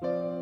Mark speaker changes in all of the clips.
Speaker 1: Oh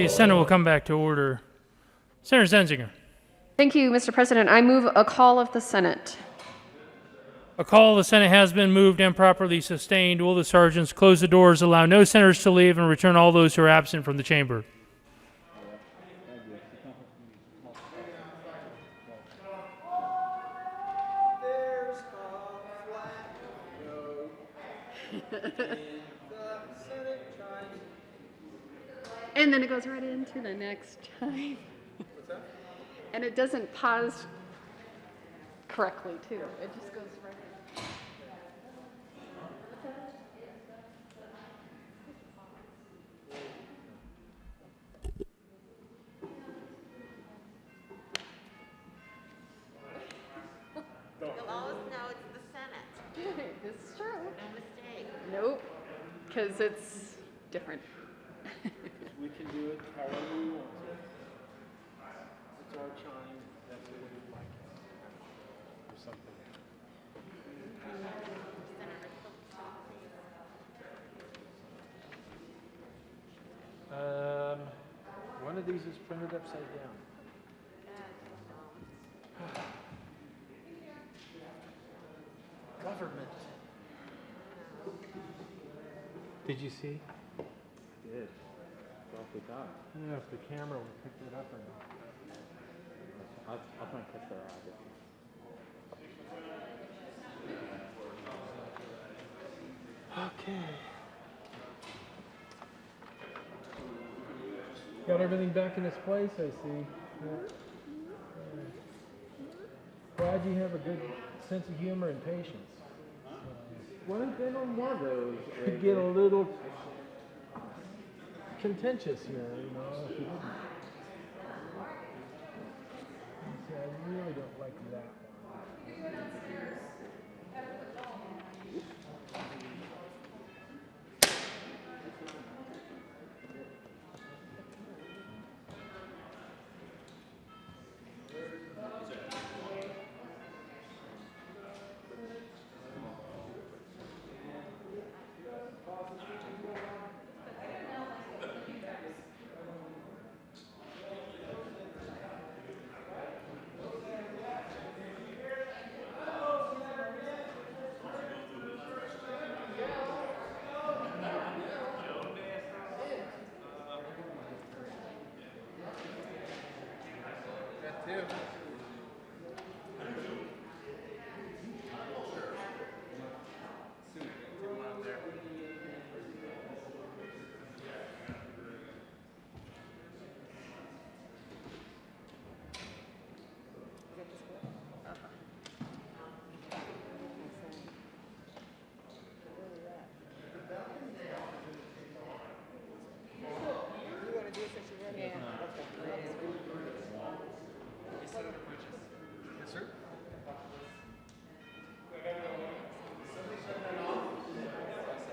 Speaker 1: The Senate will come back to order. Senator Zenzinger.
Speaker 2: Thank you, Mr. President. I move a call of the Senate.
Speaker 1: A call of the Senate has been moved and properly sustained. Will the sergeants close the doors, allow no senators to leave, and return all those who are absent from the chamber?
Speaker 2: And then it goes right into the next time.
Speaker 3: What's that?
Speaker 2: And it doesn't pause correctly, too. It just goes right in.
Speaker 4: You'll always know it's the Senate.
Speaker 2: This is true.
Speaker 4: No mistake.
Speaker 2: Nope, because it's different.
Speaker 3: We can do it however we want to. It's our chime. That's the way we like it. Or something. One of these is printed upside down. Government. Did you see? Did. Well, we got. I don't know if the camera will pick it up or not. I'll try and catch their eye. Okay. Got everything back in its place, I see. Glad you have a good sense of humor and patience. Well, been on one of those. Could get a little contentious here, you know, if you didn't. See, I really don't like that one.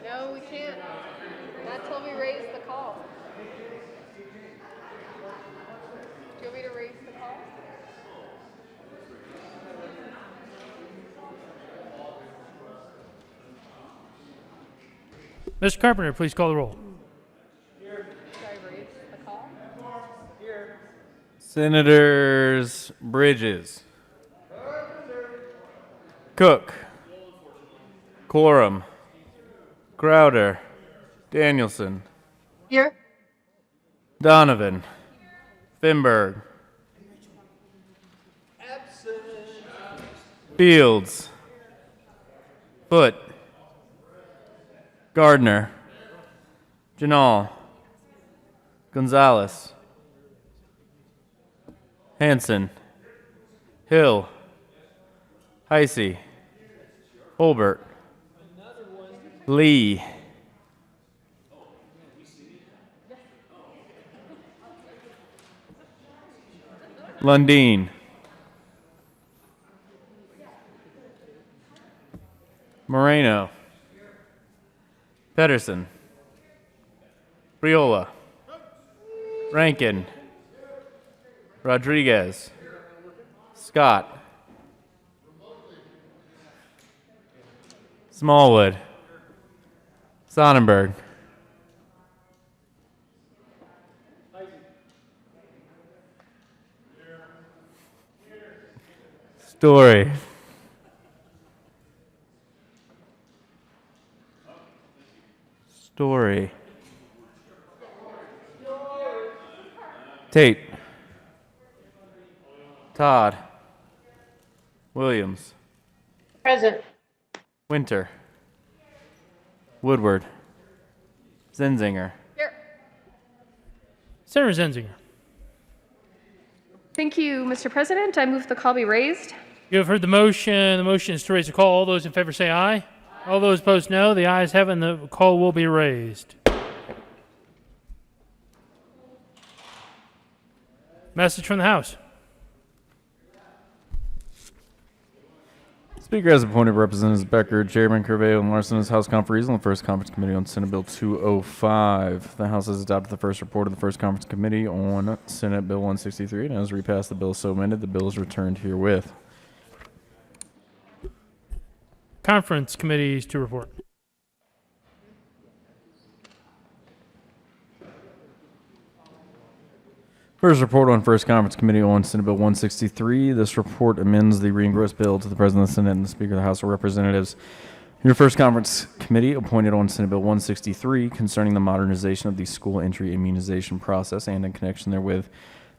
Speaker 2: No, we can't. Not till we raise the call. Do you want me to raise the call?
Speaker 1: Mr. Carpenter, please call the roll.
Speaker 2: Should I raise the call?
Speaker 5: Senators Bridges, Cook, Quorum, Crowder, Danielson,
Speaker 2: Here.
Speaker 5: Donovan, Finberg, Fields, Foote, Gardner, Janal, Gonzalez, Hanson, Hill, Heisey, Holbert, Lee, Lundeen, Moreno, Pedersen, Briola, Rankin, Rodriguez, Scott, Smallwood, Sonnenberg, Story. Story. Tate. Todd. Williams.
Speaker 6: Present.
Speaker 5: Winter. Woodward. Zenzinger.
Speaker 2: Here.
Speaker 1: Senator Zenzinger.
Speaker 2: Thank you, Mr. President. I move the call be raised.
Speaker 1: You have heard the motion. The motion is to raise the call. All those in favor say aye. All those opposed, no. The ayes have it, and the call will be raised. Message from the House.
Speaker 5: Speaker has appointed Representatives Becker, Chairman Curveo, and Larson as House Conferees on the First Conference Committee on Senate Bill 205. The House has adopted the first report of the First Conference Committee on Senate Bill 163 and has repassed the bill so amended. The bill is returned herewith.
Speaker 1: Conference committees to report.
Speaker 5: First report on First Conference Committee on Senate Bill 163. This report amends the reingrossed bill to the President of the Senate and the Speaker of the House of Representatives. Your First Conference Committee appointed on Senate Bill 163 concerning the modernization of the school entry immunization process and in connection therewith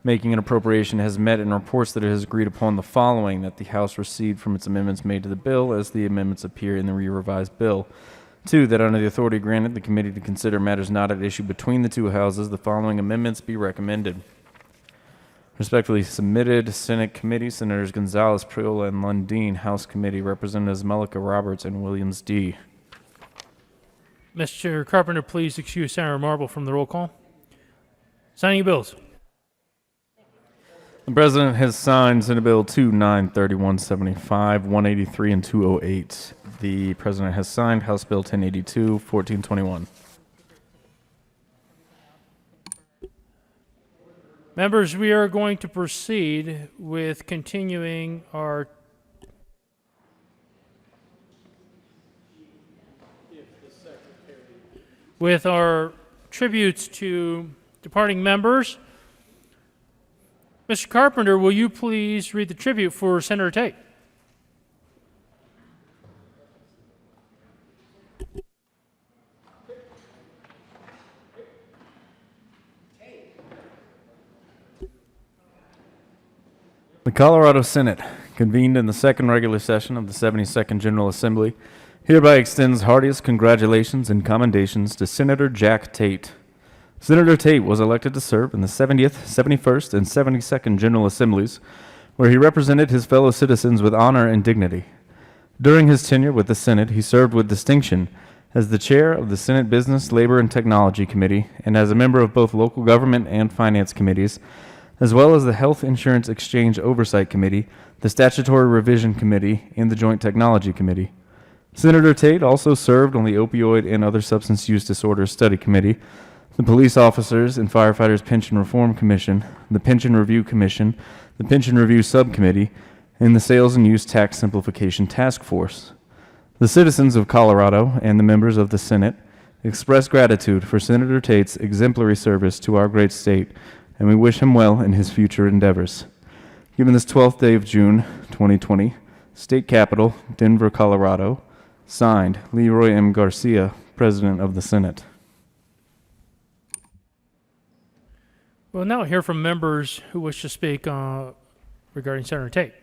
Speaker 5: making an appropriation has met and reports that it has agreed upon the following: that the House received from its amendments made to the bill as the amendments appear in the re-revised bill. 2, that under the authority granted the committee to consider matters not at issue between the two houses, the following amendments be recommended. Respectfully submitted, Senate Committee, Senators Gonzalez, Priola, and Lundeen. House Committee, Representatives Mullica, Roberts, and Williams D.
Speaker 1: Mr. Carpenter, please excuse Senator Marble from the roll call. Signing of bills.
Speaker 5: The President has signed Senate Bill 293175, 183, and 208. The President has signed House Bill 1082, 1421.
Speaker 1: Members, we are going to proceed with continuing our tributes to departing members. Mr. Carpenter, will you please read the tribute for Senator Tate?
Speaker 5: The Colorado Senate, convened in the second regular session of the 72nd General Assembly, hereby extends heartiest congratulations and commendations to Senator Jack Tate. Senator Tate was elected to serve in the 70th, 71st, and 72nd General Assemblies, where he represented his fellow citizens with honor and dignity. During his tenure with the Senate, he served with distinction as the chair of the Senate Business, Labor, and Technology Committee, and as a member of both local government and finance committees, as well as the Health Insurance Exchange Oversight Committee, the Statutory Revision Committee, and the Joint Technology Committee. Senator Tate also served on the Opioid and Other Substance Use Disorders Study Committee, the Police Officers and Firefighters Pension Reform Commission, the Pension Review Commission, the Pension Review Subcommittee, and the Sales and Use Tax Simplification Task Force. The citizens of Colorado and the members of the Senate express gratitude for Senator Tate's exemplary service to our great state, and we wish him well in his future endeavors. Given this 12th day of June, 2020, State Capitol, Denver, Colorado, signed, Leroy M. Garcia, President of the Senate.
Speaker 1: We'll now hear from members who wish to speak regarding Senator Tate.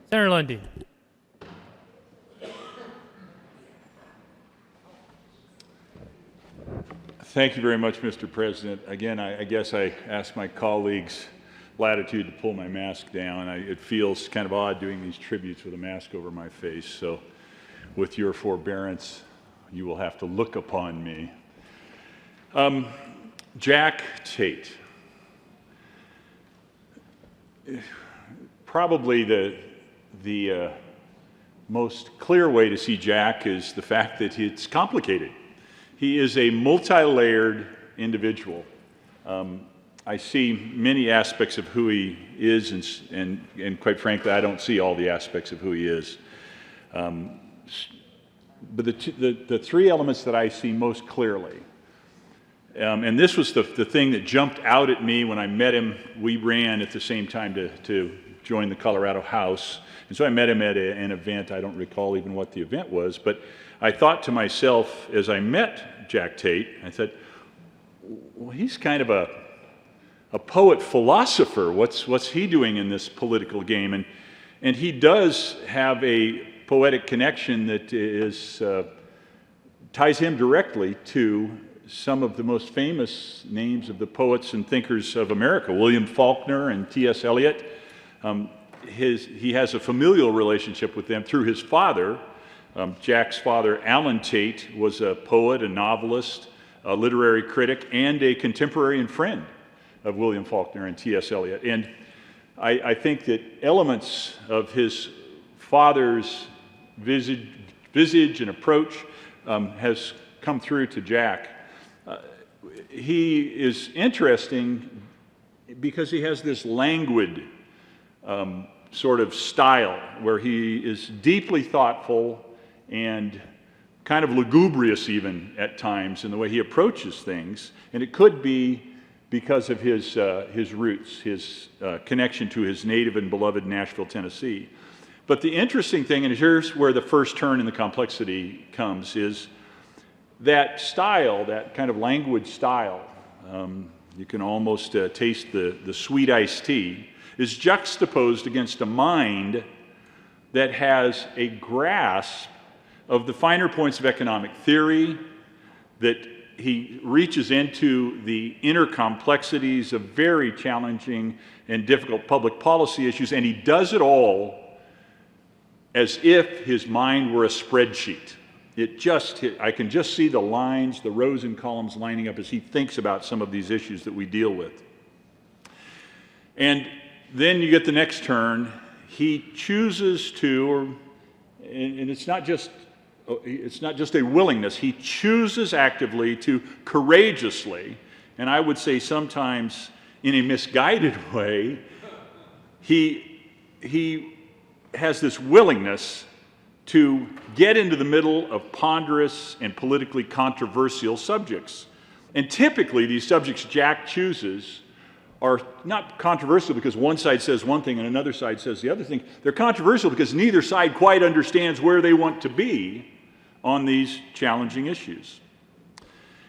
Speaker 1: Senator Lundy.
Speaker 7: Thank you very much, Mr. President. Again, I guess I asked my colleagues latitude to pull my mask down. It feels kind of odd doing these tributes with a mask over my face, so with your forbearance, you will have to look upon me. Jack Tate. Probably the most clear way to see Jack is the fact that it's complicated. He is a multi-layered individual. I see many aspects of who he is, and quite frankly, I don't see all the aspects of who he is. But the three elements that I see most clearly, and this was the thing that jumped out at me when I met him. We ran at the same time to join the Colorado House, and so I met him at an event. I don't recall even what the event was, but I thought to myself as I met Jack Tate, I said, well, he's kind of a poet philosopher. What's he doing in this political game? And he does have a poetic connection that ties him directly to some of the most famous names of the poets and thinkers of America, William Faulkner and T.S. Eliot. He has a familial relationship with them through his father. Jack's father, Alan Tate, was a poet, a novelist, a literary critic, and a contemporary and friend of William Faulkner and T.S. Eliot. And I think that elements of his father's visage and approach has come through to Jack. He is interesting because he has this languid sort of style where he is deeply thoughtful and kind of lugubrious even at times in the way he approaches things. And it could be because of his roots, his connection to his native and beloved Nashville, Tennessee. But the interesting thing, and here's where the first turn in the complexity comes, is that style, that kind of language style, you can almost taste the sweet iced tea, is juxtaposed against a mind that has a grasp of the finer points of economic theory, that he reaches into the inner complexities of very challenging and difficult public policy issues, and he does it all as if his mind were a spreadsheet. I can just see the lines, the rows and columns lining up as he thinks about some of these issues that we deal with. And then you get the next turn. He chooses to, and it's not just a willingness, he chooses actively to courageously, and I would say sometimes in a misguided way, he has this willingness to get into the middle of ponderous and politically controversial subjects. And typically these subjects Jack chooses are not controversial because one side says one thing and another side says the other thing. They're controversial because neither side quite understands where they want to be on these challenging issues.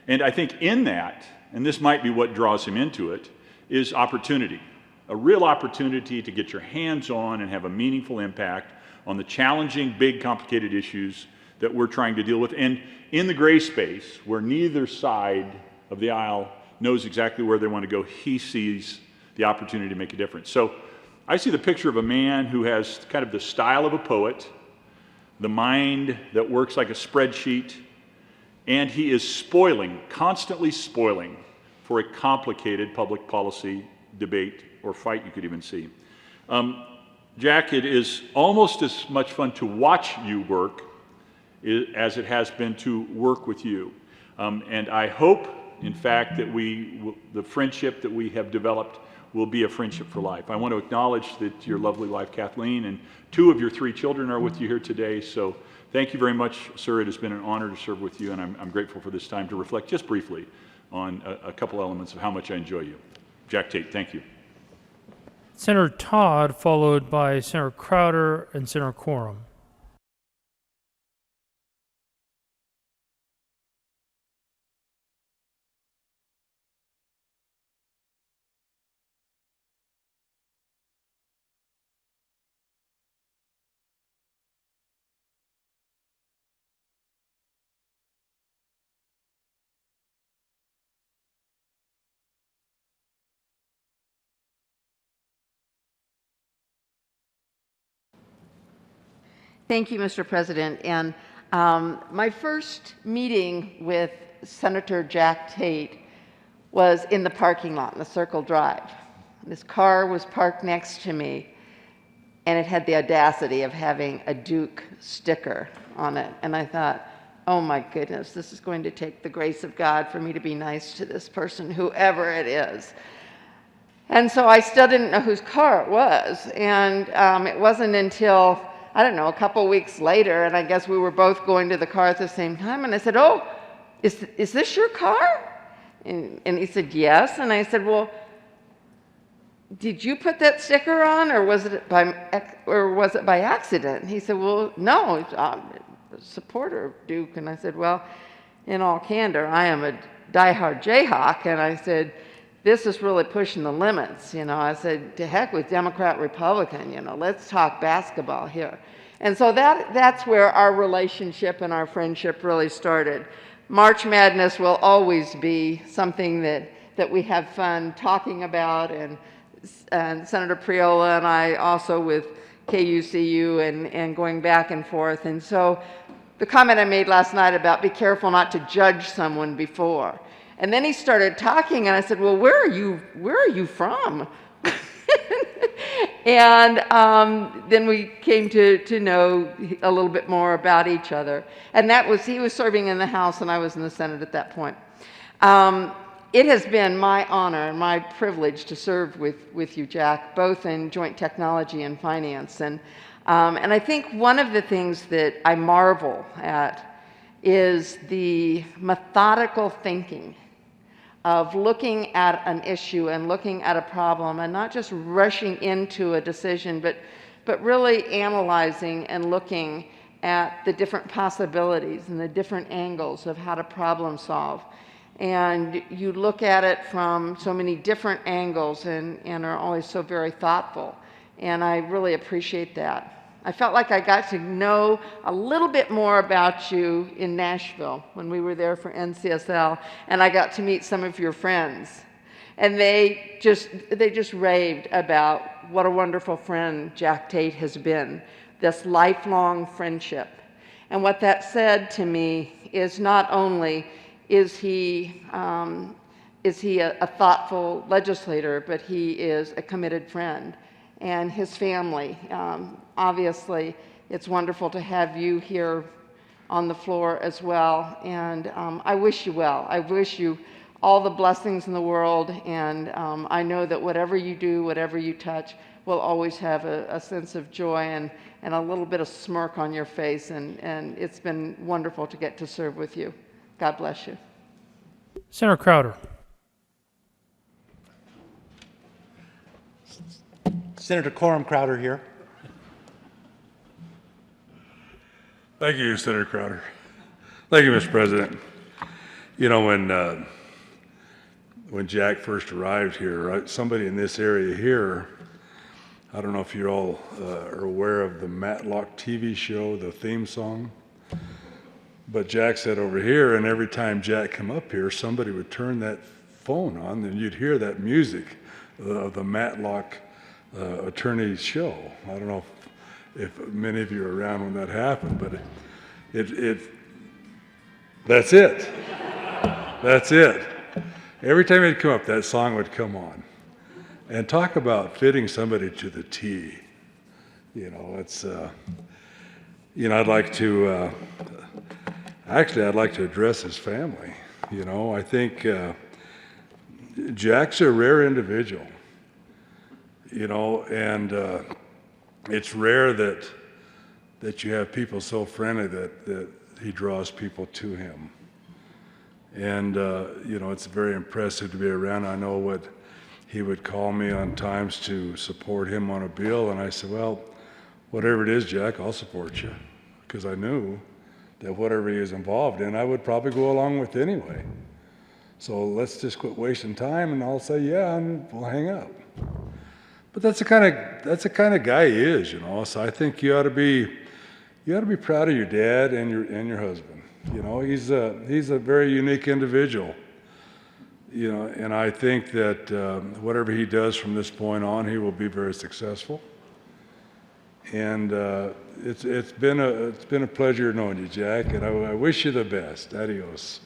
Speaker 7: And I think in that, and this might be what draws him into it, is opportunity. A real opportunity to get your hands on and have a meaningful impact on the challenging, big, complicated issues that we're trying to deal with. And in the gray space, where neither side of the aisle knows exactly where they want to go, he sees the opportunity to make a difference. So I see the picture of a man who has kind of the style of a poet, the mind that works like a spreadsheet, and he is constantly spoiling for a complicated public policy debate or fight, you could even see. Jack, it is almost as much fun to watch you work as it has been to work with you. And I hope, in fact, that the friendship that we have developed will be a friendship for life. I want to acknowledge that your lovely wife, Kathleen, and 2 of your 3 children are with you here today. So thank you very much, sir. It has been an honor to serve with you, and I'm grateful for this time to reflect just briefly on a couple elements of how much I enjoy you. Jack Tate, thank you.
Speaker 1: Senator Todd, followed by Senator Crowder and Senator Quorum.
Speaker 2: Thank you, Mr. President. And my first meeting with Senator Jack Tate was in the parking lot in the Circle Drive. This car was parked next to me, and it had the audacity of having a Duke sticker on it. And I thought, oh my goodness, this is going to take the grace of God for me to be nice to this person, whoever it is. And so I still didn't know whose car it was. And it wasn't until, I don't know, a couple weeks later, and I guess we were both going to the car at the same time, and I said, oh, is this your car? And he said, yes. And I said, well, did you put that sticker on, or was it by accident? And he said, well, no, I'm a supporter of Duke. And I said, well, in all candor, I am a diehard Jayhawk. And I said, this is really pushing the limits. I said, to heck with Democrat, Republican, let's talk basketball here. And so that's where our relationship and our friendship really started. March Madness will always be something that we have fun talking about, and Senator Priola and I also with KUCU and going back and forth. And so the comment I made last night about be careful not to judge someone before. And then he started talking, and I said, well, where are you from? And then we came to know a little bit more about each other. And he was serving in the House, and I was in the Senate at that point. It has been my honor and my privilege to serve with you, Jack, both in joint technology and finance. And I think one of the things that I marvel at is the methodical thinking of looking at an issue and looking at a problem and not just rushing into a decision, but really analyzing and looking at the different possibilities and the different angles of how to problem solve. And you look at it from so many different angles and are always so very thoughtful. And I really appreciate that. I felt like I got to know a little bit more about you in Nashville when we were there for NCSL, and I got to meet some of your friends. And they just raved about what a wonderful friend Jack Tate has been, this lifelong friendship. And what that said to me is not only is he a thoughtful legislator, but he is a committed friend. And his family, obviously, it's wonderful to have you here on the floor as well. And I wish you well. I wish you all the blessings in the world. And I know that whatever you do, whatever you touch, will always have a sense of joy and a little bit of smirk on your face. And it's been wonderful to get to serve with you. God bless you.
Speaker 1: Senator Crowder.
Speaker 3: Senator Quorum Crowder here.
Speaker 6: Thank you, Senator Crowder. Thank you, Mr. President. When Jack first arrived here, somebody in this area here, I don't know if you all are aware of the Matlock TV show, the theme song, but Jack said over here, and every time Jack come up here, somebody would turn that phone on, and you'd hear that music of the Matlock attorney's show. I don't know if many of you were around when that happened, but that's it. That's it. Every time he'd come up, that song would come on. And talk about fitting somebody to the T. It's, I'd like to address his family. I think Jack's a rare individual. And it's rare that you have people so friendly that he draws people to him. And, it's very impressive to be around. I know what he would call me on times to support him on a bill, and I said, well, whatever it is, Jack, I'll support you, because I knew that whatever he is involved in, I would probably go along with anyway. So let's just quit wasting time, and I'll say, yeah, and we'll hang up. But that's the kind of guy he is, So I think you ought to be proud of your dad and your husband. He's a very unique individual. And I think that whatever he does from this point on, he will be very successful. And it's been a pleasure knowing you, Jack. And I wish you the best. Adios.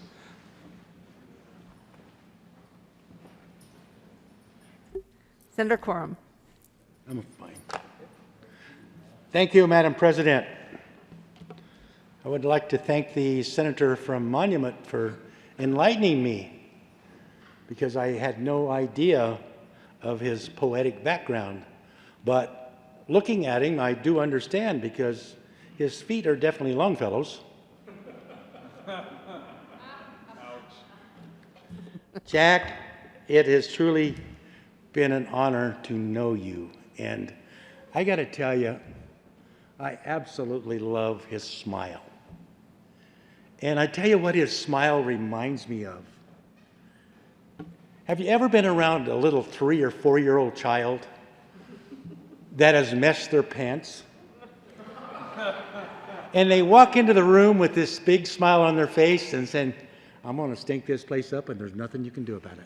Speaker 2: Senator Quorum.
Speaker 3: I'm fine. Thank you, Madam President.
Speaker 8: I would like to thank the senator from Monument for enlightening me, because I had no idea of his poetic background. But looking at him, I do understand, because his feet are definitely Longfellow's. Jack, it has truly been an honor to know you. And I got to tell you, I absolutely love his smile. And I tell you what his smile reminds me of. Have you ever been around a little 3 or 4-year-old child that has messed their pants? And they walk into the room with this big smile on their face and saying, I'm going to stink this place up and there's nothing you can do about it.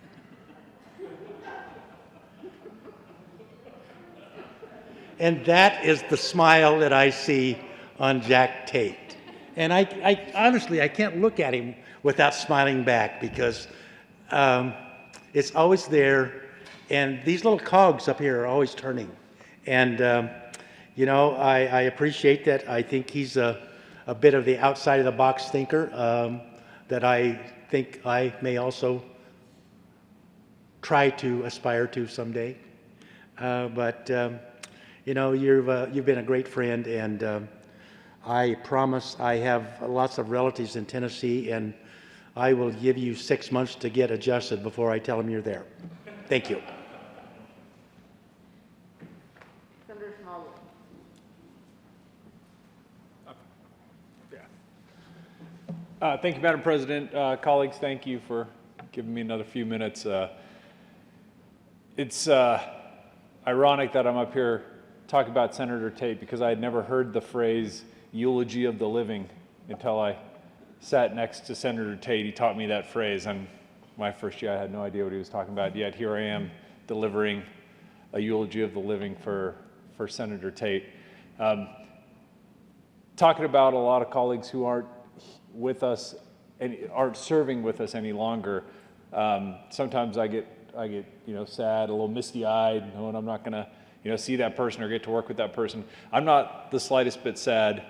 Speaker 8: And that is the smile that I see on Jack Tate. And I honestly, I can't look at him without smiling back, because it's always there. And these little cogs up here are always turning. And, you know, I appreciate that. I think he's a bit of the outside of the box thinker that I think I may also try to aspire to someday. But you know, you've been a great friend, and I promise I have lots of relatives in Tennessee, and I will give you 6 months to get adjusted before I tell them you're there. Thank you.
Speaker 2: Senator Smallwood.
Speaker 3: Thank you, Madam President. Colleagues, thank you for giving me another few minutes. It's ironic that I'm up here talking about Senator Tate, because I had never heard the phrase eulogy of the living until I sat next to Senator Tate. He taught me that phrase, and my first year I had no idea what he was talking about, yet here I am delivering a eulogy of the living for Senator Tate. Talking about a lot of colleagues who aren't with us and aren't serving with us any longer. Sometimes I get sad, a little misty-eyed, knowing I'm not going to see that person or get to work with that person. I'm not the slightest bit sad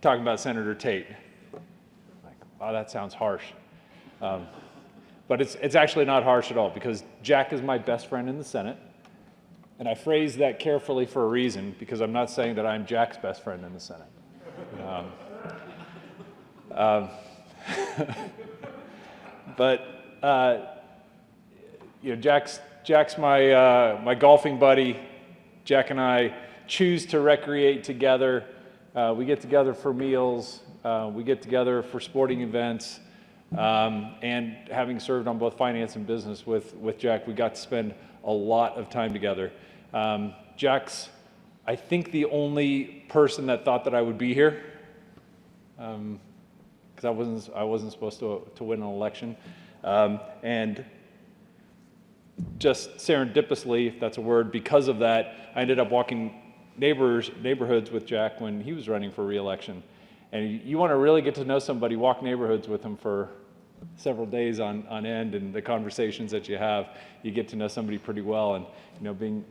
Speaker 3: talking about Senator Tate. Like, wow, that sounds harsh. But it's actually not harsh at all, because Jack is my best friend in the Senate. And I phrase that carefully for a reason, because I'm not saying that I'm Jack's best friend in the Senate. But Jack's my golfing buddy. Jack and I choose to recreate together. We get together for meals. We get together for sporting events. And having served on both finance and business with Jack, we got to spend a lot of time together. Jack's, I think, the only person that thought that I would be here, because I wasn't supposed to win an election. And just serendipitously, if that's a word, because of that, I ended up walking neighborhoods with Jack when he was running for re-election. And you want to really get to know somebody, walk neighborhoods with him for several days on end, and the conversations that you have, you get to know somebody pretty well. And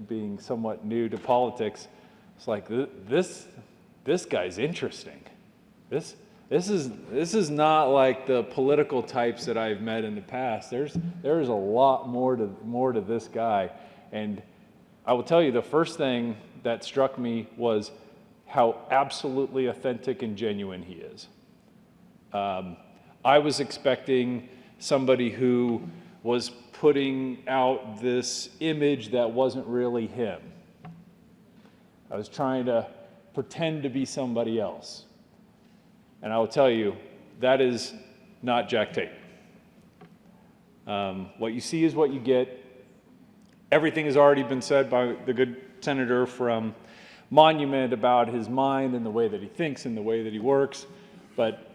Speaker 3: being somewhat new to politics, it's like, this guy's interesting. This is not like the political types that I've met in the past. There's a lot more to this guy. And I will tell you, the first thing that struck me was how absolutely authentic and genuine he is. I was expecting somebody who was putting out this image that wasn't really him. I was trying to pretend to be somebody else. And I will tell you, that is not Jack Tate. What you see is what you get. Everything has already been said by the good senator from Monument about his mind and the way that he thinks and the way that he works. But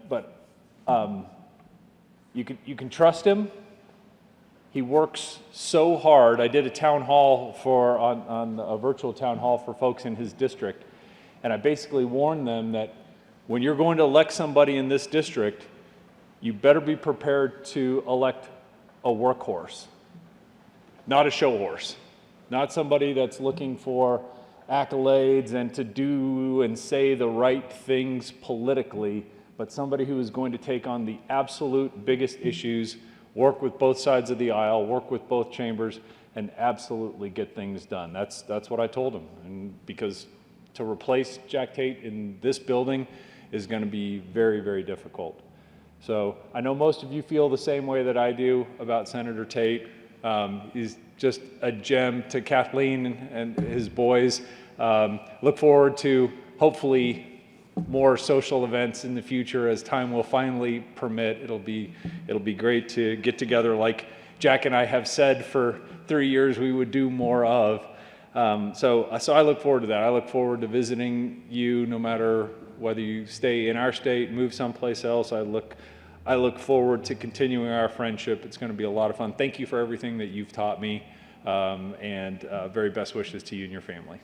Speaker 3: you can trust him. He works so hard. I did a town hall on a virtual town hall for folks in his district, and I basically warned them that when you're going to elect somebody in this district, you better be prepared to elect a workhorse, not a show horse, not somebody that's looking for accolades and to do and say the right things politically, but somebody who is going to take on the absolute biggest issues, work with both sides of the aisle, work with both chambers, and absolutely get things done. That's what I told him. And because to replace Jack Tate in this building is going to be very, very difficult. So I know most of you feel the same way that I do about Senator Tate. He's just a gem to Kathleen and his boys. Look forward to hopefully more social events in the future as time will finally permit. It'll be great to get together like Jack and I have said for 3 years we would do more of. So I look forward to that. I look forward to visiting you no matter whether you stay in our state, move someplace else. I look forward to continuing our friendship. It's going to be a lot of fun. Thank you for everything that you've taught me, and very best wishes to you and your family.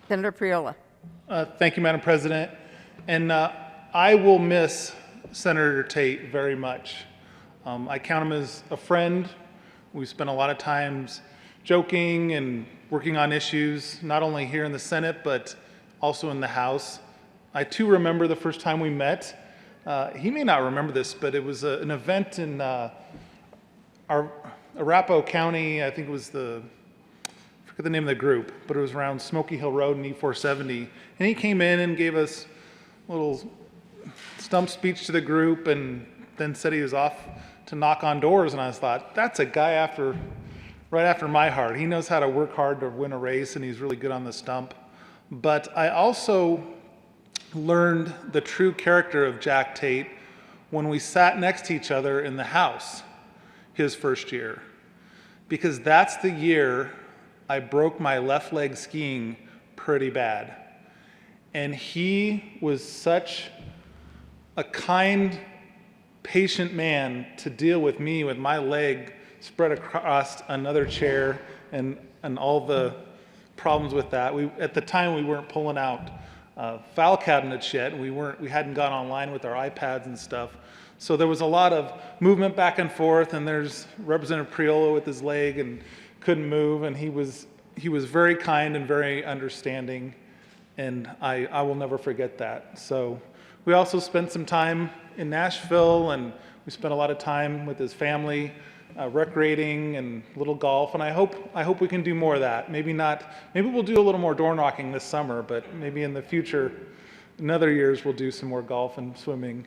Speaker 2: Senator Priola.
Speaker 9: Thank you, Madam President. And I will miss Senator Tate very much. I count him as a friend. We spent a lot of times joking and working on issues, not only here in the Senate, but also in the House. I too remember the first time we met. He may not remember this, but it was an event in Arapahoe County. I think it was I forget the name of the group, but it was around Smoky Hill Road and E470. And he came in and gave us a little stump speech to the group and then said he was off to knock on doors. And I thought, that's a guy right after my heart. He knows how to work hard to win a race, and he's really good on the stump. But I also learned the true character of Jack Tate when we sat next to each other in the House his first year. Because that's the year I broke my left leg skiing pretty bad. And he was such a kind, patient man to deal with me with my leg spread across another chair and all the problems with that. At the time we weren't pulling out file cabinets yet. We hadn't gone online with our iPads and stuff. So there was a lot of movement back and forth, and there's Representative Priola with his leg and couldn't move, and he was very kind and very understanding, and I will never forget that. So we also spent some time in Nashville, and we spent a lot of time with his family, recreating and little golf, and I hope we can do more of that. Maybe we'll do a little more door knocking this summer, but maybe in the future, in other years, we'll do some more golf and swimming.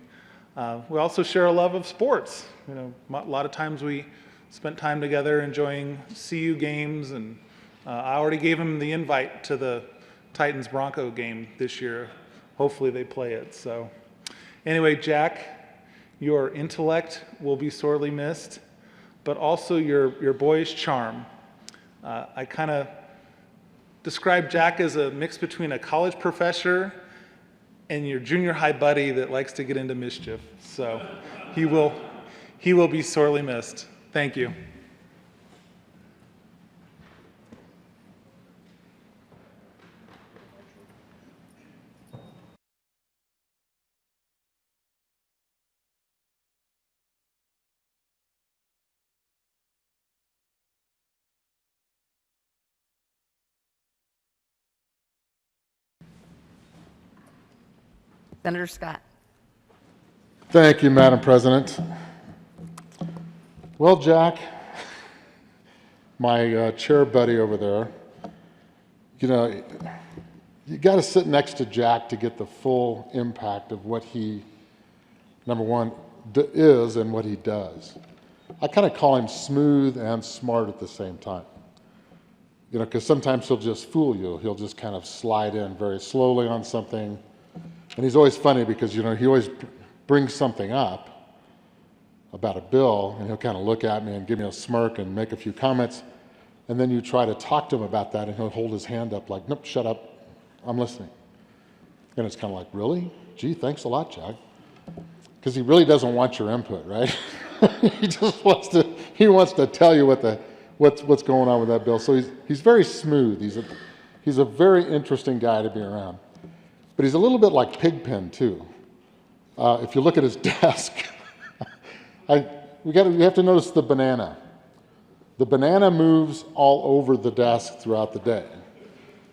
Speaker 9: We also share a love of sports. You know, a lot of times we spent time together enjoying CU games, and I already gave him the invite to the Titans-Bronco game this year. Hopefully they play it. So anyway, Jack, your intellect will be sorely missed, but also your boyish charm. I kind of describe Jack as a mix between a college professor and your junior high buddy that likes to get into mischief. So he will be sorely missed. Thank you.
Speaker 2: Senator Scott.
Speaker 10: Thank you, Madam President. Well, Jack, my chair buddy over there, you know, you got to sit next to Jack to get the full impact of what he, number one, is and what he does. I kind of call him smooth and smart at the same time. You know, because sometimes he'll just fool you. He'll just kind of slide in very slowly on something. And he's always funny because, you know, he always brings something up about a bill, and he'll kind of look at me and give me a smirk and make a few comments. And then you try to talk to him about that, and he'll hold his hand up like, nope, shut up, I'm listening. And it's kind of like, really? Gee, thanks a lot, Jack. Because he really doesn't want your input, right? He just wants to tell you what's going on with that bill. So he's very smooth. He's a very interesting guy to be around. But he's a little bit like Pigpen, too. If you look at his desk, we have to notice the banana. The banana moves all over the desk throughout the day.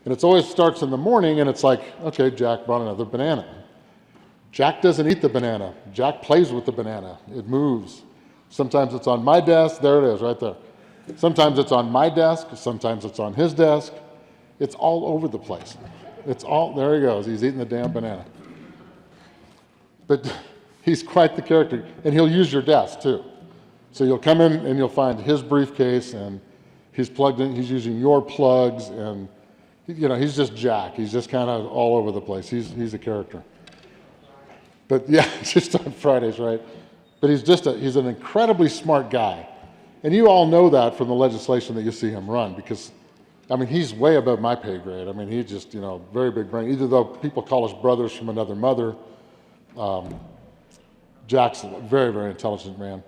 Speaker 10: And it always starts in the morning, and it's like, okay, Jack brought another banana. Jack doesn't eat the banana. Jack plays with the banana. It moves. Sometimes it's on my desk. There it is, right there. Sometimes it's on my desk. Sometimes it's on his desk. It's all over the place. It's all, there he goes. He's eating the damn banana. But he's quite the character. And he'll use your desk, too. So you'll come in and you'll find his briefcase, and he's plugged in. He's using your plugs, and he's just Jack. He's just kind of all over the place. He's a character. But yeah, just on Fridays, right? But he's an incredibly smart guy. And you all know that from the legislation that you see him run, because, I mean, he's way above my pay grade. I mean, he's just, very big brain. Either though people call us brothers from another mother, Jack's a very, very intelligent man.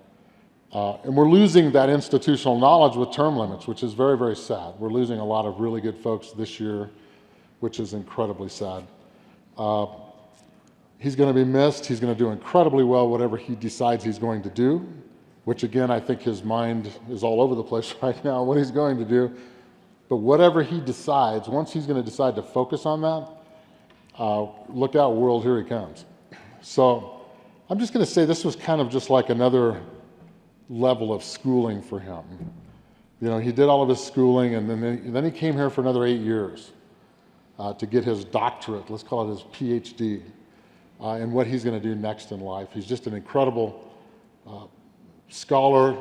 Speaker 10: And we're losing that institutional knowledge with term limits, which is very, very sad. We're losing a lot of really good folks this year, which is incredibly sad. He's going to be missed. He's going to do incredibly well whatever he decides he's going to do, which again, I think his mind is all over the place right now, what he's going to do. But whatever he decides, once he's going to decide to focus on that, look out, world, here he comes. So I'm just going to say this was kind of just like another level of schooling for him. He did all of his schooling, and then he came here for another 8 years to get his doctorate, let's call it his PhD, and what he's going to do next in life. He's just an incredible scholar,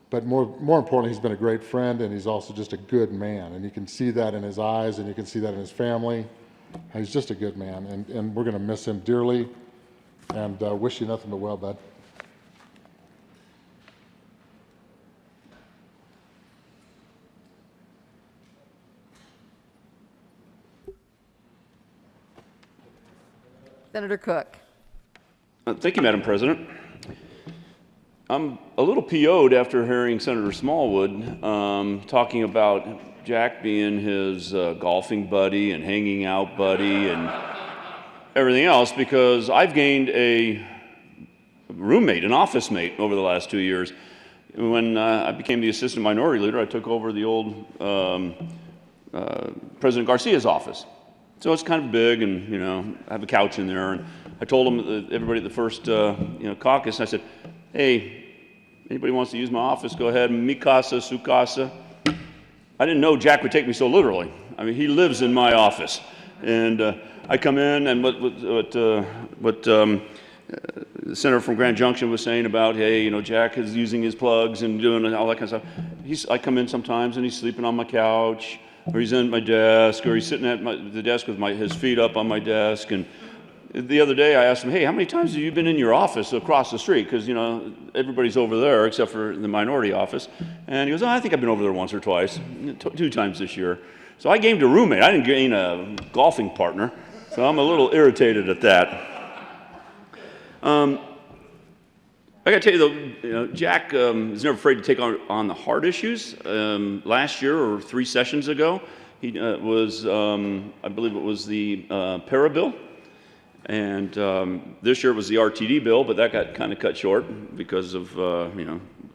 Speaker 10: but more importantly, he's been a great friend, and he's also just a good man. And you can see that in his eyes, and you can see that in his family. He's just a good man, and we're going to miss him dearly, and wish you nothing but well, bud.
Speaker 2: Senator Cook.
Speaker 11: Thank you, Madam President. I'm a little PO'd after hearing Senator Smallwood talking about Jack being his golfing buddy and hanging out buddy and everything else, because I've gained a roommate, an office mate over the last 2 years. When I became the assistant minority leader, I took over the old President Garcia's office. So it's kind of big, and I have a couch in there. And I told them, everybody at the first caucus, I said, "Hey, anybody wants to use my office? Go ahead. Mi casa, su casa." I didn't know Jack would take me so literally. I mean, he lives in my office, and I come in, and what the senator from Grand Junction was saying about, hey, Jack is using his plugs and doing all that kind of stuff. I come in sometimes, and he's sleeping on my couch, or he's in my desk, or he's sitting at the desk with his feet up on my desk. And the other day I asked him, hey, how many times have you been in your office across the street? Because, everybody's over there except for the minority office. And he goes, I think I've been over there once or twice, 2 times this year. So I gained a roommate. I didn't gain a golfing partner. So I'm a little irritated at that. I got to tell you, though, Jack is never afraid to take on the hard issues. Last year, or 3 sessions ago, he was, I believe it was the para bill. And this year it was the RTD bill, but that got kind of cut short because of,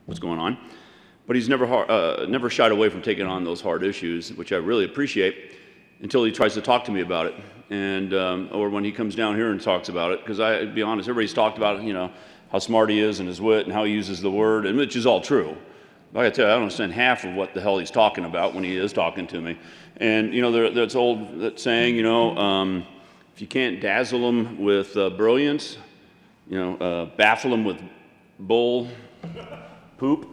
Speaker 11: what's going on. But he's never shied away from taking on those hard issues, which I really appreciate, until he tries to talk to me about it. And, or when he comes down here and talks about it, because to be honest, everybody's talked about, how smart he is and his wit and how he uses the word, and which is all true. But I gotta tell you, I don't understand half of what the hell he's talking about when he is talking to me. And that's that saying, if you can't dazzle them with brilliance, baffle them with bull poop.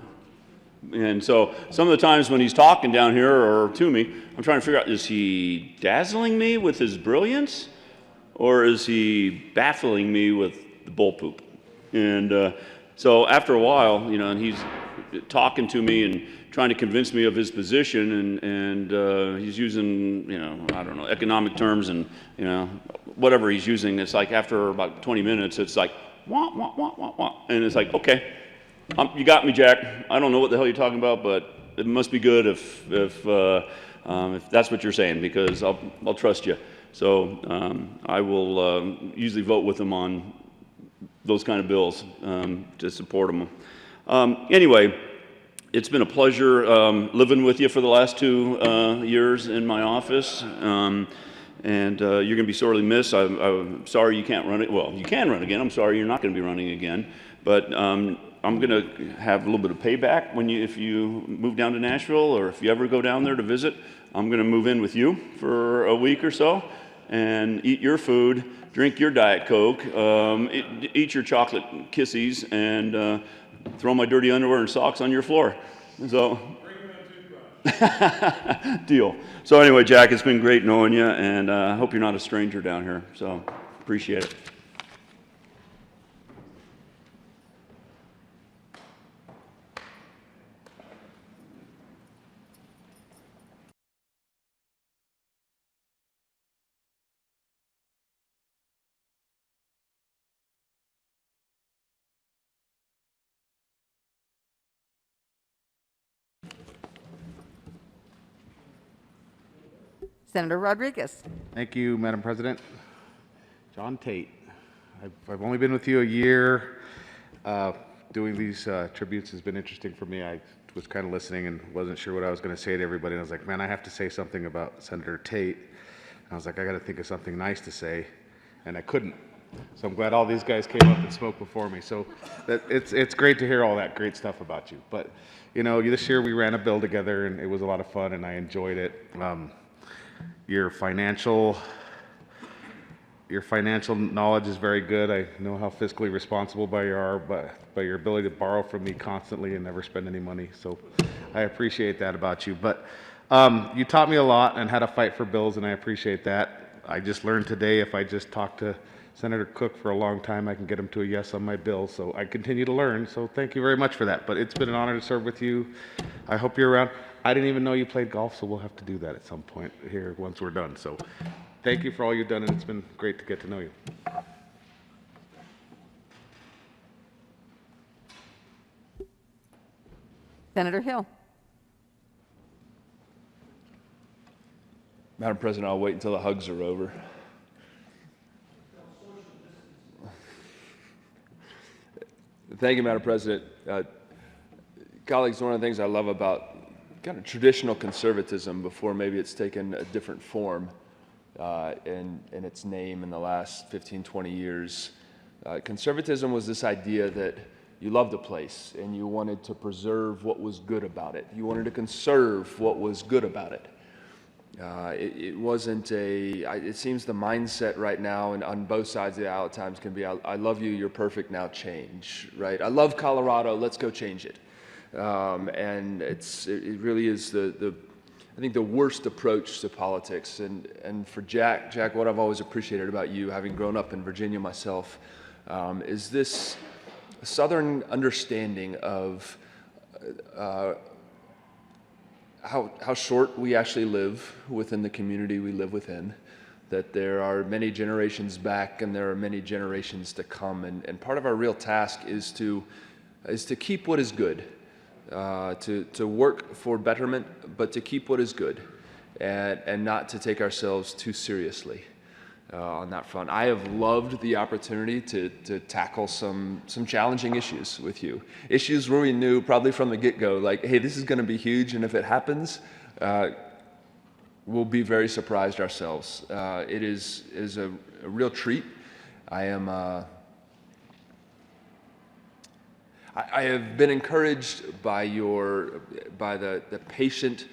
Speaker 11: And so some of the times when he's talking down here or to me, I'm trying to figure out, is he dazzling me with his brilliance, or is he baffling me with the bull poop? And so after a while, and he's talking to me and trying to convince me of his position, and he's using, I don't know, economic terms and, whatever he's using. It's like after about 20 minutes, it's like, wah, wah, wah, wah, wah. And it's like, okay, you got me, Jack. I don't know what the hell you're talking about, but it must be good if that's what you're saying, because I'll trust you. So I will usually vote with him on those kind of bills to support them. Anyway, It's been a pleasure living with you for the last 2 years in my office, and you're going to be sorely missed. I'm sorry you can't run it. Well, you can run again. I'm sorry you're not going to be running again. But I'm going to have a little bit of payback if you move down to Nashville, or if you ever go down there to visit. I'm going to move in with you for a week or so and eat your food, drink your Diet Coke, eat your chocolate kissies, and throw my dirty underwear and socks on your floor. So, deal. So anyway, Jack, it's been great knowing you, and I hope you're not a stranger down here. So, appreciate it.
Speaker 2: Senator Rodriguez.
Speaker 12: Thank you, Madam President. John Tate. I've only been with you a year. Doing these tributes has been interesting for me. I was kind of listening and wasn't sure what I was going to say to everybody. And I was like, man, I have to say something about Senator Tate. And I was like, I got to think of something nice to say. And I couldn't. So I'm glad all these guys came up and spoke before me. So it's great to hear all that great stuff about you. But, you know, this year we ran a bill together and it was a lot of fun and I enjoyed it. Your financial knowledge is very good. I know how fiscally responsible you are, but by your ability to borrow from me constantly and never spend any money. So I appreciate that about you. But you taught me a lot and how to fight for bills, and I appreciate that. I just learned today if I just talk to Senator Cook for a long time, I can get him to a yes on my bill. So I continue to learn. So thank you very much for that. But it's been an honor to serve with you. I hope you're around. I didn't even know you played golf, so we'll have to do that at some point here once we're done. So thank you for all you've done, and it's been great to get to know you.
Speaker 2: Senator Hill.
Speaker 13: Madam President, I'll wait until the hugs are over. Thank you, Madam President. Colleagues, one of the things I love about kind of traditional conservatism before maybe it's taken a different form in its name in the last 15, 20 years. Conservatism was this idea that you loved a place and you wanted to preserve what was good about it. You wanted to conserve what was good about it. It wasn't it seems the mindset right now and on both sides of the aisle at times can be, I love you, you're perfect, now change, right? I love Colorado, let's go change it. And it really is I think the worst approach to politics. And for Jack, what I've always appreciated about you, having grown up in Virginia myself, is this Southern understanding of how short we actually live within the community we live within, that there are many generations back and there are many generations to come. And part of our real task is to keep what is good. To work for betterment, but to keep what is good, and not to take ourselves too seriously on that front. I have loved the opportunity to tackle some challenging issues with you. Issues where we knew probably from the get-go, like, hey, this is going to be huge, and if it happens, we'll be very surprised ourselves. It is a real treat. I have been encouraged by the patient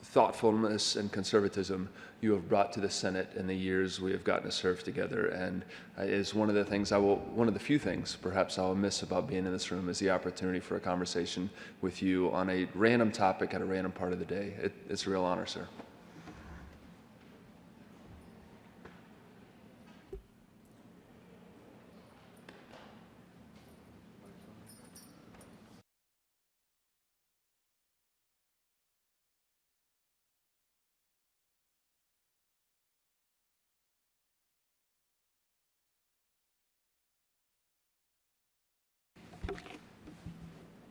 Speaker 13: thoughtfulness and conservatism you have brought to the Senate in the years we have gotten to serve together, and is one of the few things perhaps I will miss about being in this room is the opportunity for a conversation with you on a random topic at a random part of the day. It's a real honor, sir.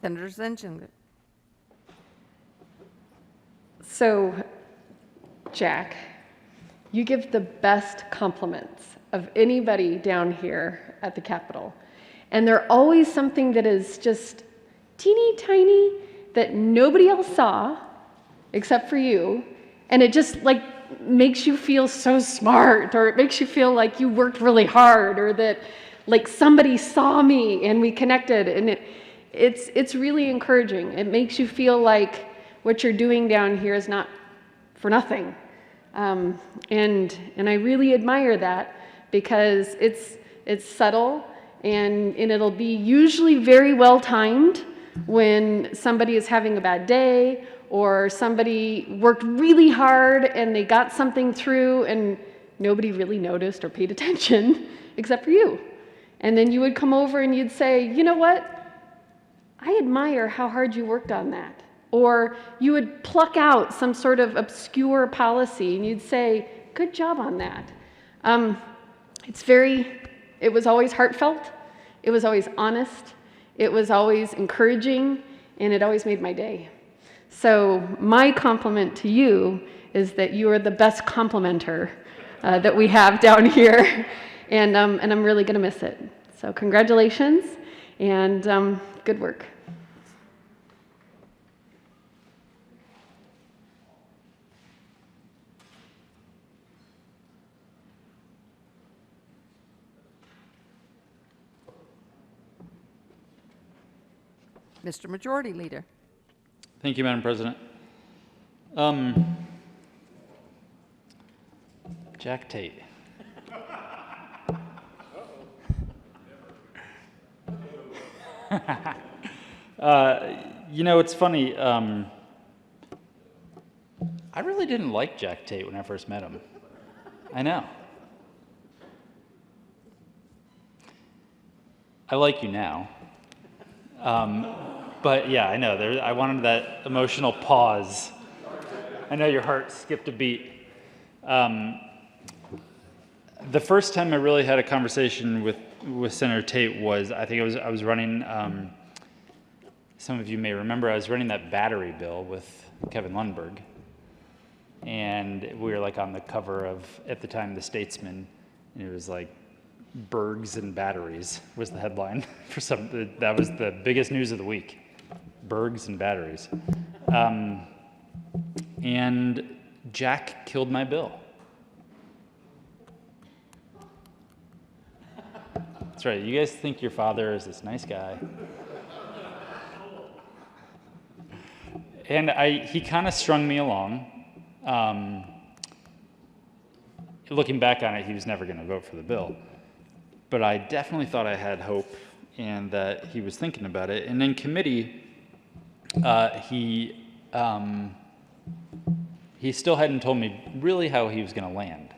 Speaker 2: Senator Zinchinger.
Speaker 14: So, Jack, you give the best compliments of anybody down here at the Capitol. And they're always something that is just teeny tiny that nobody else saw except for you, and it just like makes you feel so smart, or it makes you feel like you worked really hard, or that like somebody saw me and we connected, and it's really encouraging. It makes you feel like what you're doing down here is not for nothing. And I really admire that, because it's subtle, and it'll be usually very well timed when somebody is having a bad day, or somebody worked really hard and they got something through and nobody really noticed or paid attention except for you. And then you would come over and you'd say, you know what? I admire how hard you worked on that. Or you would pluck out some sort of obscure policy and you'd say, good job on that. It was always heartfelt, it was always honest, it was always encouraging, and it always made my day. So my compliment to you is that you are the best complimenter that we have down here, and I'm really gonna miss it. So congratulations, and good work.
Speaker 2: Mr. Majority Leader.
Speaker 15: Thank you, Madam President. Jack Tate. You know, it's funny. I really didn't like Jack Tate when I first met him. I know. I like you now. But yeah, I know. I wanted that emotional pause. I know your heart skipped a beat. The first time I really had a conversation with Senator Tate was, I was running, some of you may remember, I was running that battery bill with Kevin Lundberg. And we were like on the cover of, at the time, The Statesman, and it was like, Bergs and batteries was the headline for that was the biggest news of the week. Bergs and batteries. And Jack killed my bill. That's right, you guys think your father is this nice guy. And he kind of strung me along. Looking back on it, he was never going to vote for the bill. But I definitely thought I had hope and that he was thinking about it. And in committee, he still hadn't told me really how he was going to land.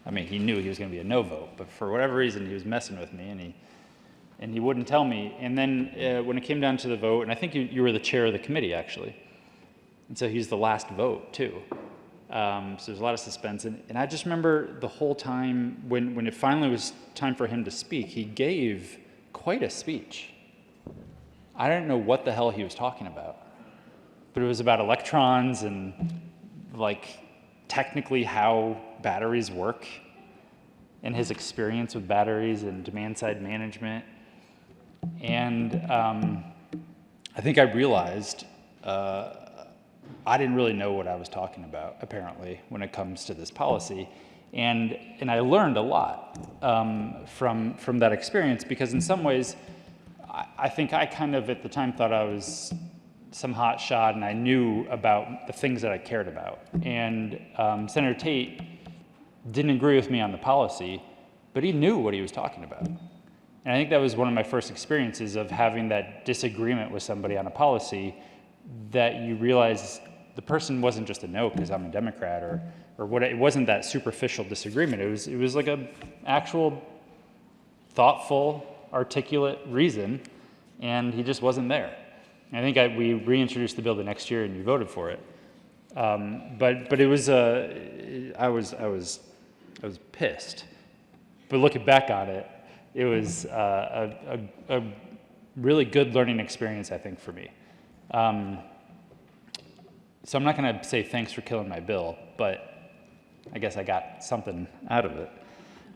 Speaker 15: I mean, he knew he was going to be a no vote, but for whatever reason, he was messing with me, and he wouldn't tell me. And then when it came down to the vote, and I think you were the chair of the committee, actually. And so he's the last vote, too. So there's a lot of suspense. And I just remember the whole time when it finally was time for him to speak, he gave quite a speech. I don't know what the hell he was talking about, but it was about electrons and like technically how batteries work and his experience with batteries and demand side management. And I think I realized I didn't really know what I was talking about, apparently, when it comes to this policy. And I learned a lot from that experience, because in some ways, I think I kind of at the time thought I was some hot shot and I knew about the things that I cared about. And Senator Tate didn't agree with me on the policy, but he knew what he was talking about. And I think that was one of my first experiences of having that disagreement with somebody on a policy, that you realize the person wasn't just a no because I'm a Democrat or what. It wasn't that superficial disagreement. It was like a actual thoughtful, articulate reason, and he just wasn't there. And I think we reintroduced the bill the next year and you voted for it. But it was I was pissed. But looking back on it, it was a really good learning experience, I think, for me. So I'm not going to say thanks for killing my bill, but I guess I got something out of it.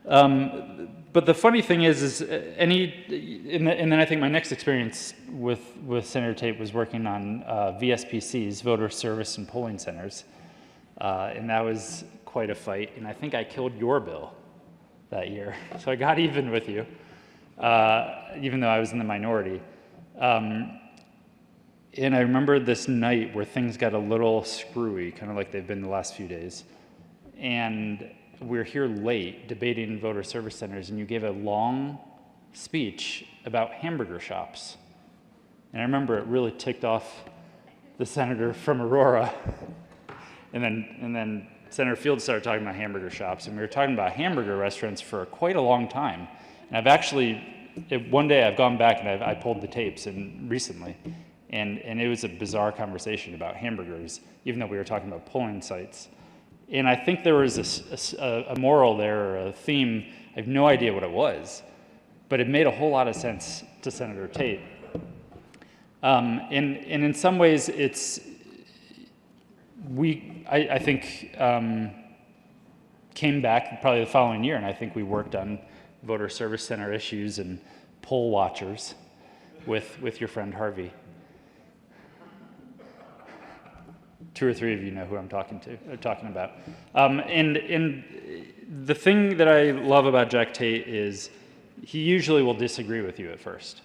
Speaker 15: But the funny thing is and then I think my next experience with Senator Tate was working on VSPCs, voter service and polling centers, and that was quite a fight. And I think I killed your bill that year, so I got even with you, even though I was in the minority. And I remember this night where things got a little screwy, kind of like they've been the last few days. And we're here late debating voter service centers, and you gave a long speech about hamburger shops. And I remember it really ticked off the senator from Aurora. And then Senator Fields started talking about hamburger shops, and we were talking about hamburger restaurants for quite a long time. And I've actually, one day I've gone back and I pulled the tapes recently. And it was a bizarre conversation about hamburgers, even though we were talking about polling sites. And I think there was a moral there, or a theme. I have no idea what it was, but it made a whole lot of sense to Senator Tate. And in some ways, I think, came back probably the following year, and I think we worked on voter service center issues and poll watchers with your friend Harvey. 2 or 3 of you know who I'm talking about. And the thing that I love about Jack Tate is he usually will disagree with you at first.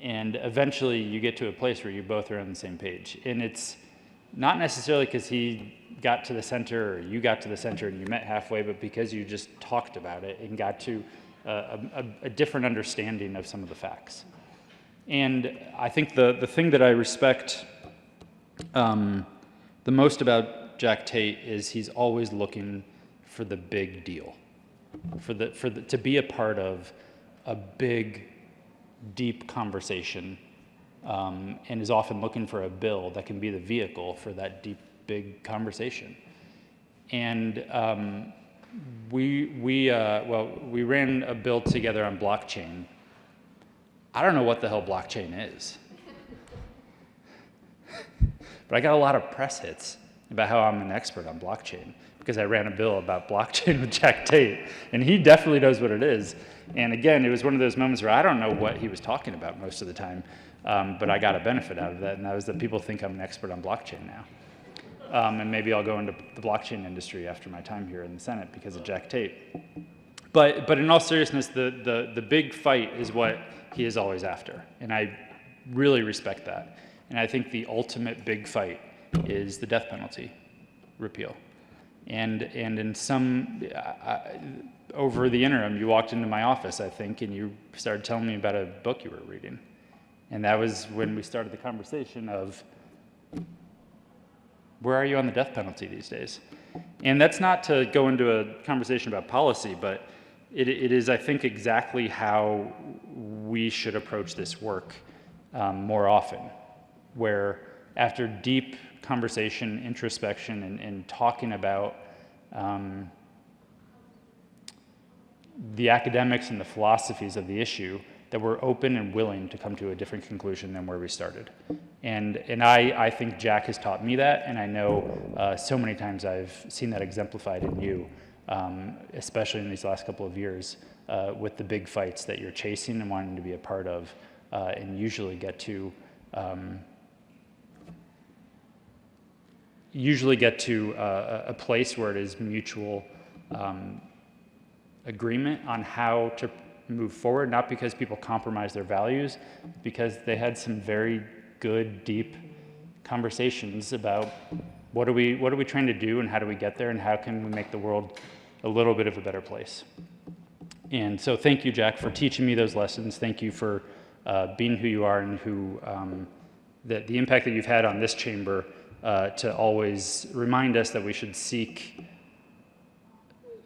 Speaker 15: And eventually you get to a place where you both are on the same page. And it's not necessarily because he got to the center or you got to the center and you met halfway, but because you just talked about it and got to a different understanding of some of the facts. And I think the thing that I respect the most about Jack Tate is he's always looking for the big deal, to be a part of a big, deep conversation, and is often looking for a bill that can be the vehicle for that deep, big conversation. And we ran a bill together on blockchain. I don't know what the hell blockchain is. But I got a lot of press hits about how I'm an expert on blockchain because I ran a bill about blockchain with Jack Tate, and he definitely knows what it is. And again, it was one of those moments where I don't know what he was talking about most of the time, but I got a benefit out of that, and that was that people think I'm an expert on blockchain now. And maybe I'll go into the blockchain industry after my time here in the Senate because of Jack Tate. But in all seriousness, the big fight is what he is always after, and I really respect that. And I think the ultimate big fight is the death penalty repeal. And in some, over the interim, you walked into my office, I think, and you started telling me about a book you were reading. And that was when we started the conversation of, where are you on the death penalty these days? And that's not to go into a conversation about policy, but it is, I think, exactly how we should approach this work more often. Where after deep conversation, introspection, and talking about the academics and the philosophies of the issue, that we're open and willing to come to a different conclusion than where we started. And I think Jack has taught me that, and I know so many times I've seen that exemplified in you, especially in these last couple of years, with the big fights that you're chasing and wanting to be a part of, and usually get to a place where it is mutual agreement on how to move forward, not because people compromise their values, because they had some very good, deep conversations about what are we trying to do and how do we get there and how can we make the world a little bit of a better place. And so thank you, Jack, for teaching me those lessons. Thank you for being who you are and who the impact that you've had on this chamber to always remind us that we should seek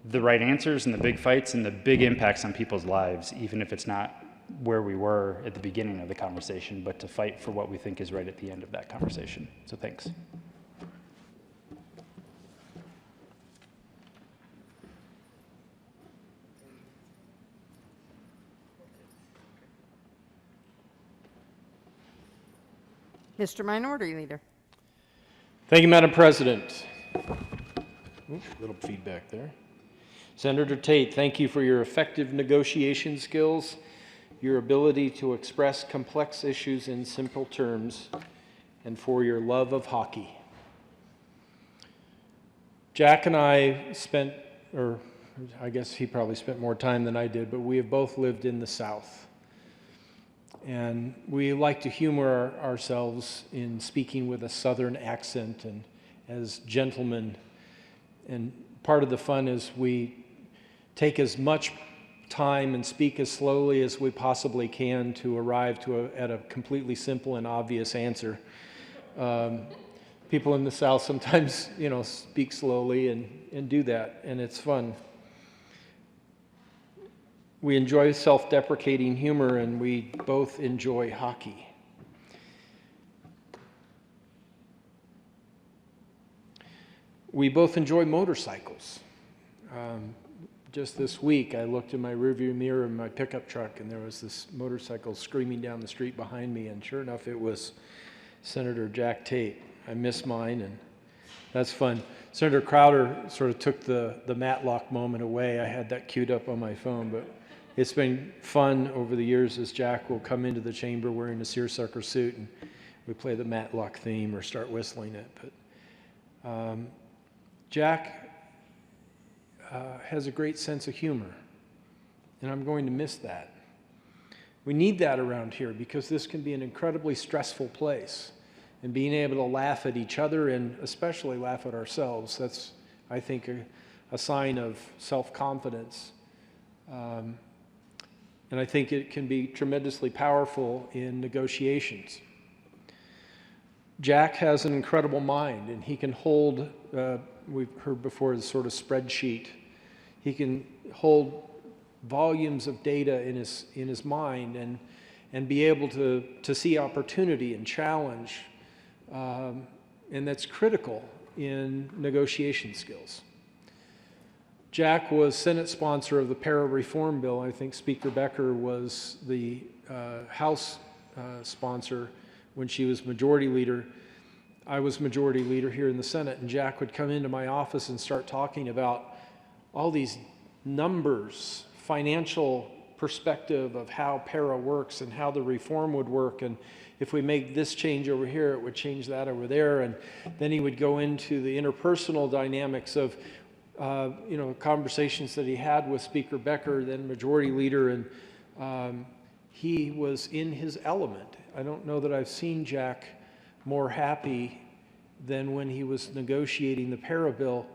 Speaker 15: the right answers and the big fights and the big impacts on people's lives, even if it's not where we were at the beginning of the conversation, but to fight for what we think is right at the end of that conversation. So thanks.
Speaker 2: Mr. Minority Leader.
Speaker 16: Thank you, Madam President. Little feedback there. Senator Tate, thank you for your effective negotiation skills, your ability to express complex issues in simple terms, and for your love of hockey. Jack and I spent, or I guess he probably spent more time than I did, but we have both lived in the South. And we like to humor ourselves in speaking with a Southern accent and as gentlemen. And part of the fun is we take as much time and speak as slowly as we possibly can to arrive at a completely simple and obvious answer. People in the South sometimes, speak slowly and do that, and it's fun. We enjoy self-deprecating humor, and we both enjoy hockey. We both enjoy motorcycles. Just this week, I looked in my rearview mirror in my pickup truck, and there was this motorcycle screaming down the street behind me, and sure enough, it was Senator Jack Tate. I missed mine, and that's fun. Senator Crowder sort of took the Matlock moment away. I had that queued up on my phone, but it's been fun over the years as Jack will come into the chamber wearing a seersucker suit, and we play the Matlock theme or start whistling it. But Jack has a great sense of humor, and I'm going to miss that. We need that around here because this can be an incredibly stressful place. And being able to laugh at each other and especially laugh at ourselves, that's, I think, a sign of self-confidence. And I think it can be tremendously powerful in negotiations. Jack has an incredible mind, and he can hold, we've heard before, the sort of spreadsheet. He can hold volumes of data in his mind and be able to see opportunity and challenge. And that's critical in negotiation skills. Jack was Senate sponsor of the para reform bill. I think Speaker Becker was the House sponsor when she was majority leader. I was majority leader here in the Senate, and Jack would come into my office and start talking about all these numbers, financial perspective of how para works and how the reform would work, and if we make this change over here, it would change that over there. And then he would go into the interpersonal dynamics of conversations that he had with Speaker Becker, then majority leader, and he was in his element. I don't know that I've seen Jack more happy than when he was negotiating the para bill,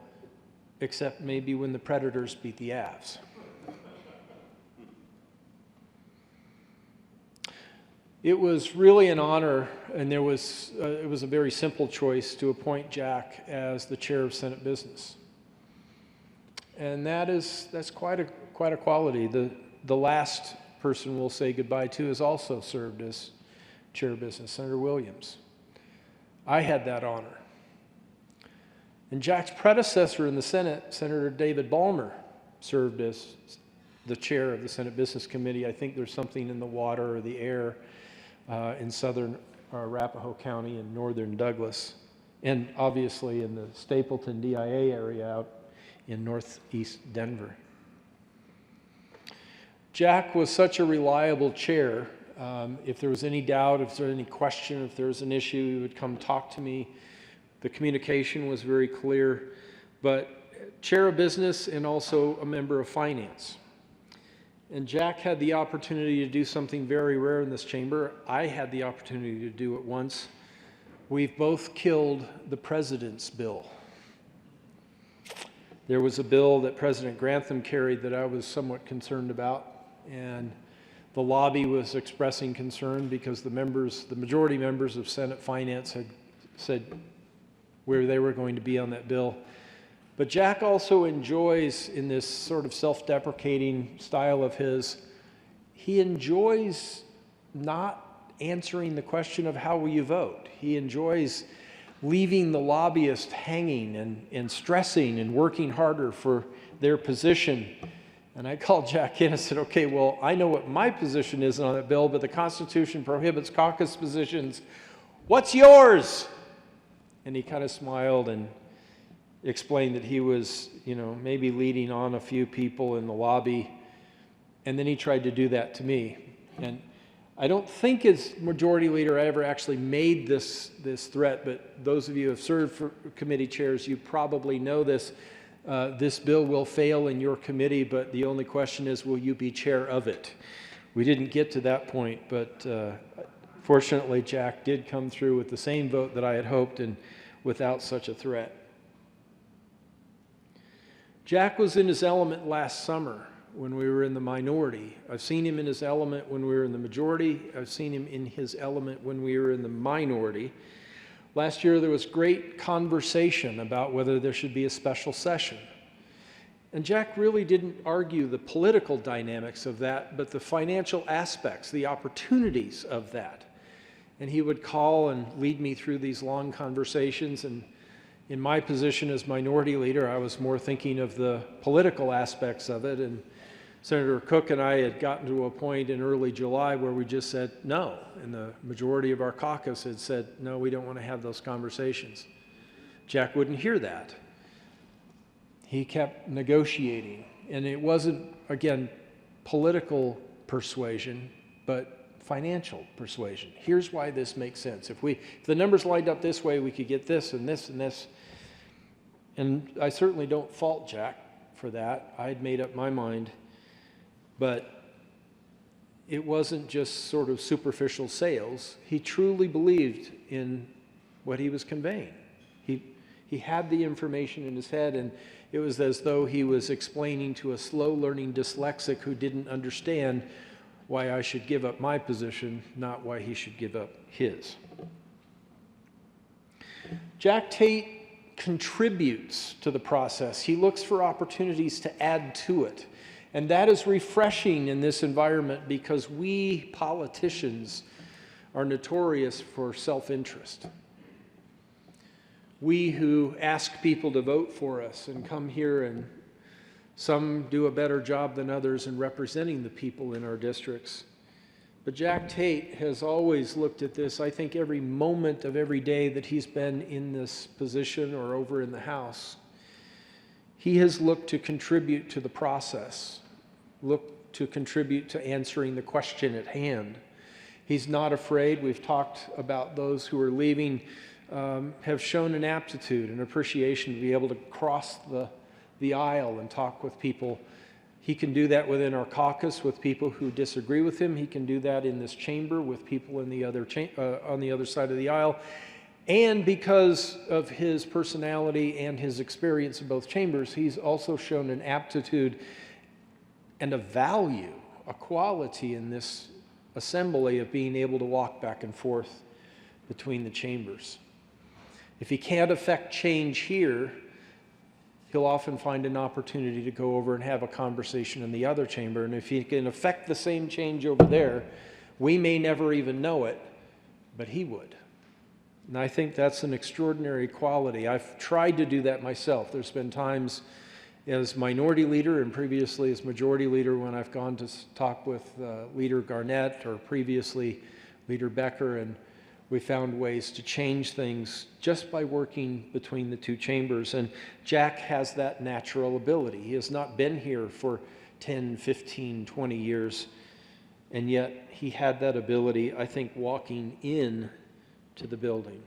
Speaker 16: except maybe when the Predators beat the Avs. It was really an honor, and it was a very simple choice to appoint Jack as the chair of Senate Business. And that's quite a quality. The last person we'll say goodbye to has also served as chair of business, Senator Williams. I had that honor. And Jack's predecessor in the Senate, Senator David Ballmer, served as the chair of the Senate Business Committee. I think there's something in the water or the air in southern Arapahoe County and northern Douglas, and obviously in the Stapleton DIA area out in northeast Denver. Jack was such a reliable chair. If there was any doubt, if there was any question, if there was an issue, he would come talk to me. The communication was very clear, but chair of business and also a member of finance. And Jack had the opportunity to do something very rare in this chamber. I had the opportunity to do it once. We've both killed the president's bill. There was a bill that President Grantham carried that I was somewhat concerned about, and the lobby was expressing concern because the majority members of Senate Finance had said where they were going to be on that bill. But Jack also enjoys, in this sort of self-deprecating style of his, he enjoys not answering the question of how will you vote. He enjoys leaving the lobbyist hanging and stressing and working harder for their position. And I called Jack in and said, okay, well, I know what my position is on that bill, but the Constitution prohibits caucus positions. What's yours? And he kind of smiled, and explained that he was, maybe leading on a few people in the lobby, and then he tried to do that to me. And I don't think as majority leader I ever actually made this threat, but those of you who have served for committee chairs, you probably know this. This bill will fail in your committee, but the only question is, will you be chair of it? We didn't get to that point, but fortunately Jack did come through with the same vote that I had hoped and without such a threat. Jack was in his element last summer when we were in the minority. I've seen him in his element when we were in the majority. I've seen him in his element when we were in the minority. Last year there was great conversation about whether there should be a special session. And Jack really didn't argue the political dynamics of that, but the financial aspects, the opportunities of that. And he would call and lead me through these long conversations, and in my position as minority leader, I was more thinking of the political aspects of it, and Senator Cook and I had gotten to a point in early July where we just said no, and the majority of our caucus had said, no, we don't want to have those conversations. Jack wouldn't hear that. He kept negotiating, and it wasn't, again, political persuasion, but financial persuasion. Here's why this makes sense. If the numbers lined up this way, we could get this and this and this. And I certainly don't fault Jack for that. I'd made up my mind. But it wasn't just sort of superficial sales. He truly believed in what he was conveying. He had the information in his head, and it was as though he was explaining to a slow-learning dyslexic who didn't understand why I should give up my position, not why he should give up his. Jack Tate contributes to the process. He looks for opportunities to add to it. And that is refreshing in this environment because we politicians are notorious for self-interest. We who ask people to vote for us and come here, and some do a better job than others in representing the people in our districts. But Jack Tate has always looked at this, I think, every moment of every day that he's been in this position or over in the House. He has looked to contribute to the process, looked to contribute to answering the question at hand. He's not afraid. We've talked about those who are leaving, have shown an aptitude, an appreciation to be able to cross the aisle and talk with people. He can do that within our caucus with people who disagree with him. He can do that in this chamber with people in the other on the other side of the aisle. And because of his personality and his experience in both chambers, he's also shown an aptitude and a value, a quality in this assembly of being able to walk back and forth between the chambers. If he can't affect change here, he'll often find an opportunity to go over and have a conversation in the other chamber. And if he can affect the same change over there, we may never even know it, but he would. And I think that's an extraordinary quality. I've tried to do that myself. There's been times as minority leader and previously as majority leader when I've gone to talk with Leader Garnett or previously Leader Becker, and we found ways to change things just by working between the two chambers. And Jack has that natural ability. He has not been here for 10, 15, 20 years, and yet he had that ability, I think, walking in to the building.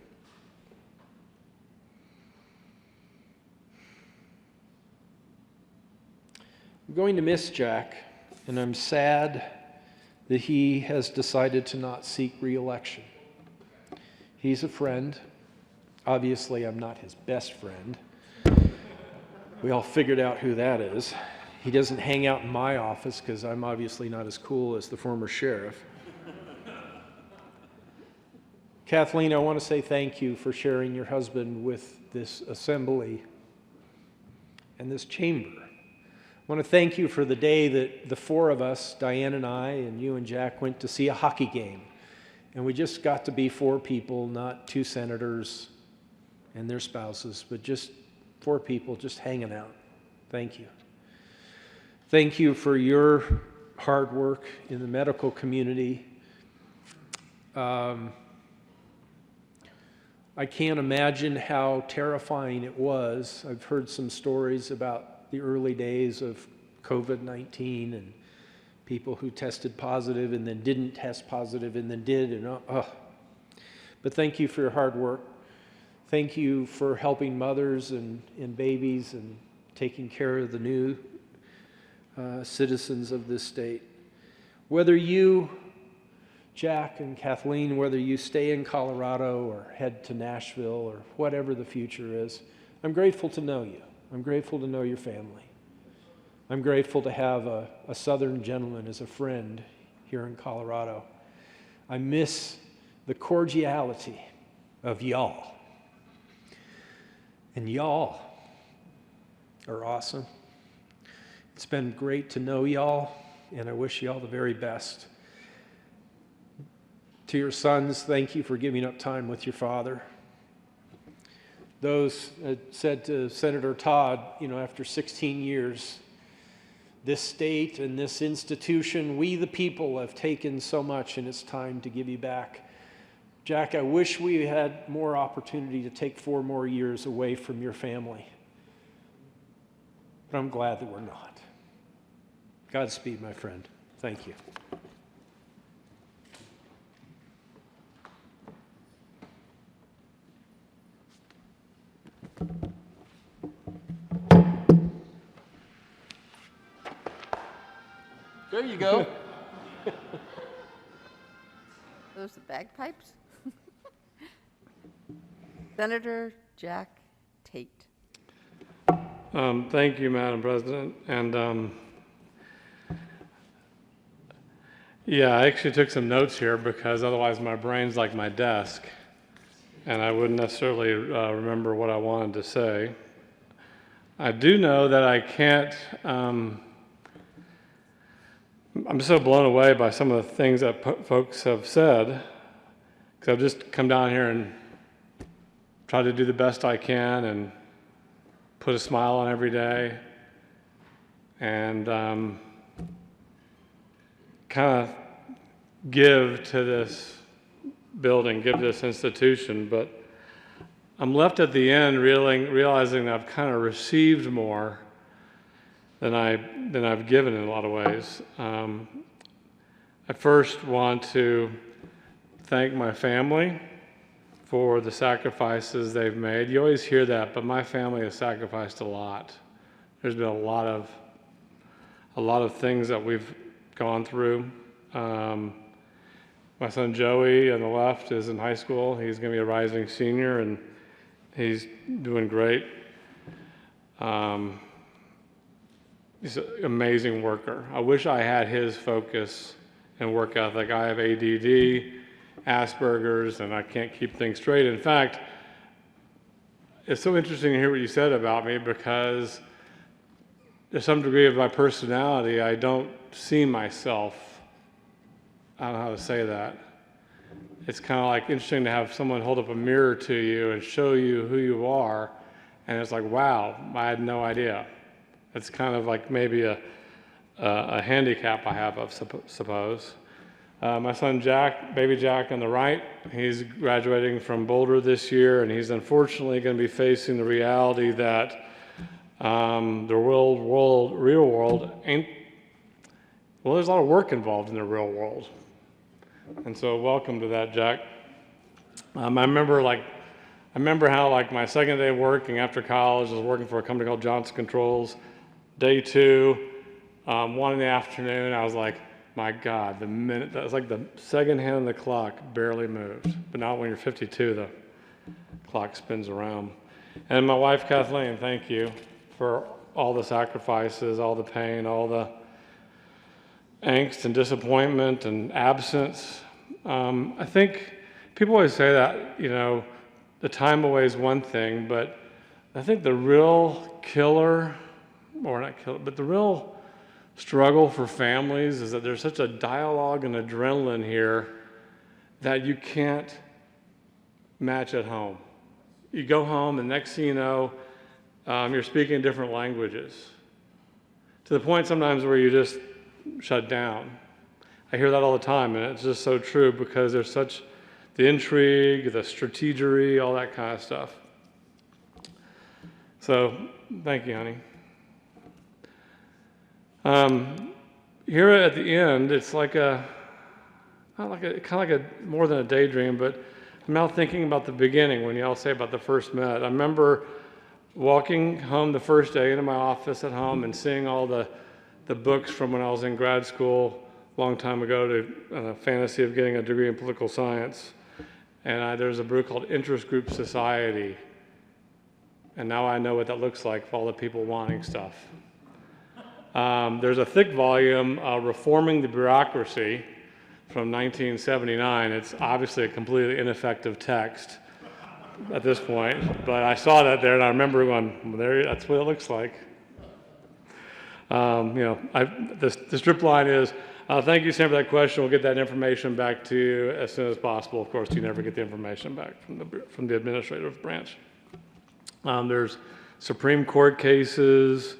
Speaker 16: I'm going to miss Jack, and I'm sad that he has decided to not seek re-election. He's a friend. Obviously, I'm not his best friend. We all figured out who that is. He doesn't hang out in my office because I'm obviously not as cool as the former sheriff. Kathleen, I want to say thank you for sharing your husband with this assembly and this chamber. I want to thank you for the day that the four of us, Diane and I, and you and Jack, went to see a hockey game. And we just got to be four people, not two senators and their spouses, but just four people just hanging out. Thank you. Thank you for your hard work in the medical community. I can't imagine how terrifying it was. I've heard some stories about the early days of COVID-19 and people who tested positive and then didn't test positive and then did. And But thank you for your hard work. Thank you for helping mothers and babies and taking care of the new citizens of this state. Whether you, Jack and Kathleen, whether you stay in Colorado or head to Nashville or whatever the future is, I'm grateful to know you. I'm grateful to know your family. I'm grateful to have a Southern gentleman as a friend here in Colorado. I miss the cordiality of y'all. And y'all are awesome. It's been great to know y'all, and I wish y'all the very best. To your sons, thank you for giving up time with your father. Those said to Senator Todd, after 16 years, this state and this institution, we the people have taken so much, and it's time to give you back. Jack, I wish we had more opportunity to take 4 more years away from your family. But I'm glad that we're not. Godspeed, my friend. Thank you.
Speaker 2: There you go. Those the bagpipes? Senator Jack Tate.
Speaker 17: Thank you, Madam President. And I actually took some notes here because otherwise my brain's like my desk and I wouldn't necessarily remember what I wanted to say. I do know that I can't, I'm so blown away by some of the things that folks have said, because I've just come down here and tried to do the best I can and put a smile on every day and kind of give to this building, give to this institution, but I'm left at the end realizing that I've kind of received more than I've given in a lot of ways. I first want to thank my family for the sacrifices they've made. You always hear that, but my family has sacrificed a lot. There's been a lot of things that we've gone through. My son Joey on the left is in high school. He's going to be a rising senior, and he's doing great. He's an amazing worker. I wish I had his focus and work ethic. I have ADD, Asperger's, and I can't keep things straight. In fact, it's so interesting to hear what you said about me because to some degree of my personality, I don't see myself. I don't know how to say that. It's kind of like interesting to have someone hold up a mirror to you and show you who you are, and it's like, wow, I had no idea. It's kind of like maybe a handicap I have, I suppose. My son Jack, baby Jack on the right, he's graduating from Boulder this year, and he's unfortunately going to be facing the reality that the real world ain't, well, there's a lot of work involved in the real world. And so welcome to that, Jack. I remember how my second day of working after college, I was working for a company called Johnson Controls. Day 2, 1 in the afternoon, I was like, my God, that was like the second hand on the clock barely moved. But not when you're 52, the clock spins around. And my wife, Kathleen, thank you for all the sacrifices, all the pain, all the angst and disappointment and absence. I think people always say that, the time away is one thing, but I think the real killer, or not killer, but the real struggle for families is that there's such a dialogue and adrenaline here that you can't match at home. You go home and next thing you know, you're speaking different languages to the point sometimes where you just shut down. I hear that all the time, and it's just so true because there's such the intrigue, the strategery, all that kind of stuff. So, thank you, honey. Here at the end, it's like kind of like a more than a daydream, but I'm now thinking about the beginning when y'all say about the first met. I remember walking home the first day into my office at home and seeing all the books from when I was in grad school a long time ago to fantasy of getting a degree in political science. And there's a book called Interest Group Society. And now I know what that looks like for all the people wanting stuff. There's a thick volume, Reforming the Bureaucracy, from 1979. It's obviously a completely ineffective text at this point, but I saw that there and I remember going, well, there, that's what it looks like. The strip line is, thank you, Sam, for that question. We'll get that information back to you as soon as possible. Of course, you never get the information back from the administrative branch. There's Supreme Court cases.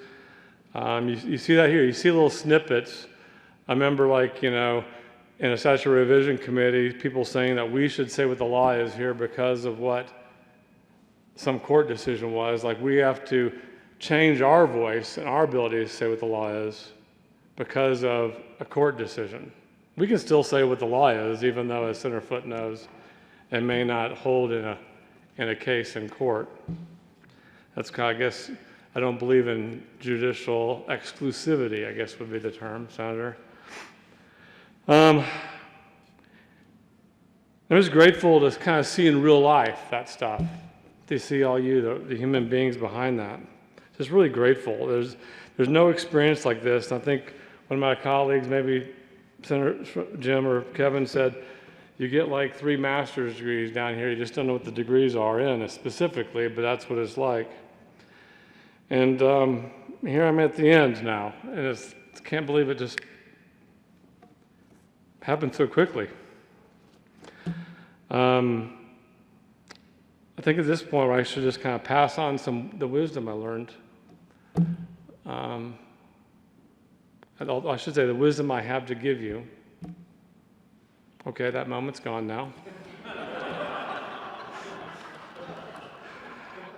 Speaker 17: You see that here. You see little snippets. I remember, in a statutory revision committee, people saying that we should say what the law is here because of what some court decision was. Like, we have to change our voice and our ability to say what the law is because of a court decision. We can still say what the law is, even though, as Senator Foote knows, it may not hold in a case in court. That's kind of, I guess, I don't believe in judicial exclusivity, I guess would be the term, Senator. I was grateful to kind of see in real life that stuff, to see all you, the human beings behind that. Just really grateful. There's no experience like this. And I think one of my colleagues, maybe Senator Jim or Kevin, said, you get like 3 master's degrees down here, you just don't know what the degrees are in specifically, but that's what it's like. And here I'm at the end now, and I can't believe it just happened so quickly. I think at this point I should just kind of pass on the wisdom I learned. I should say the wisdom I have to give you. Okay, that moment's gone now.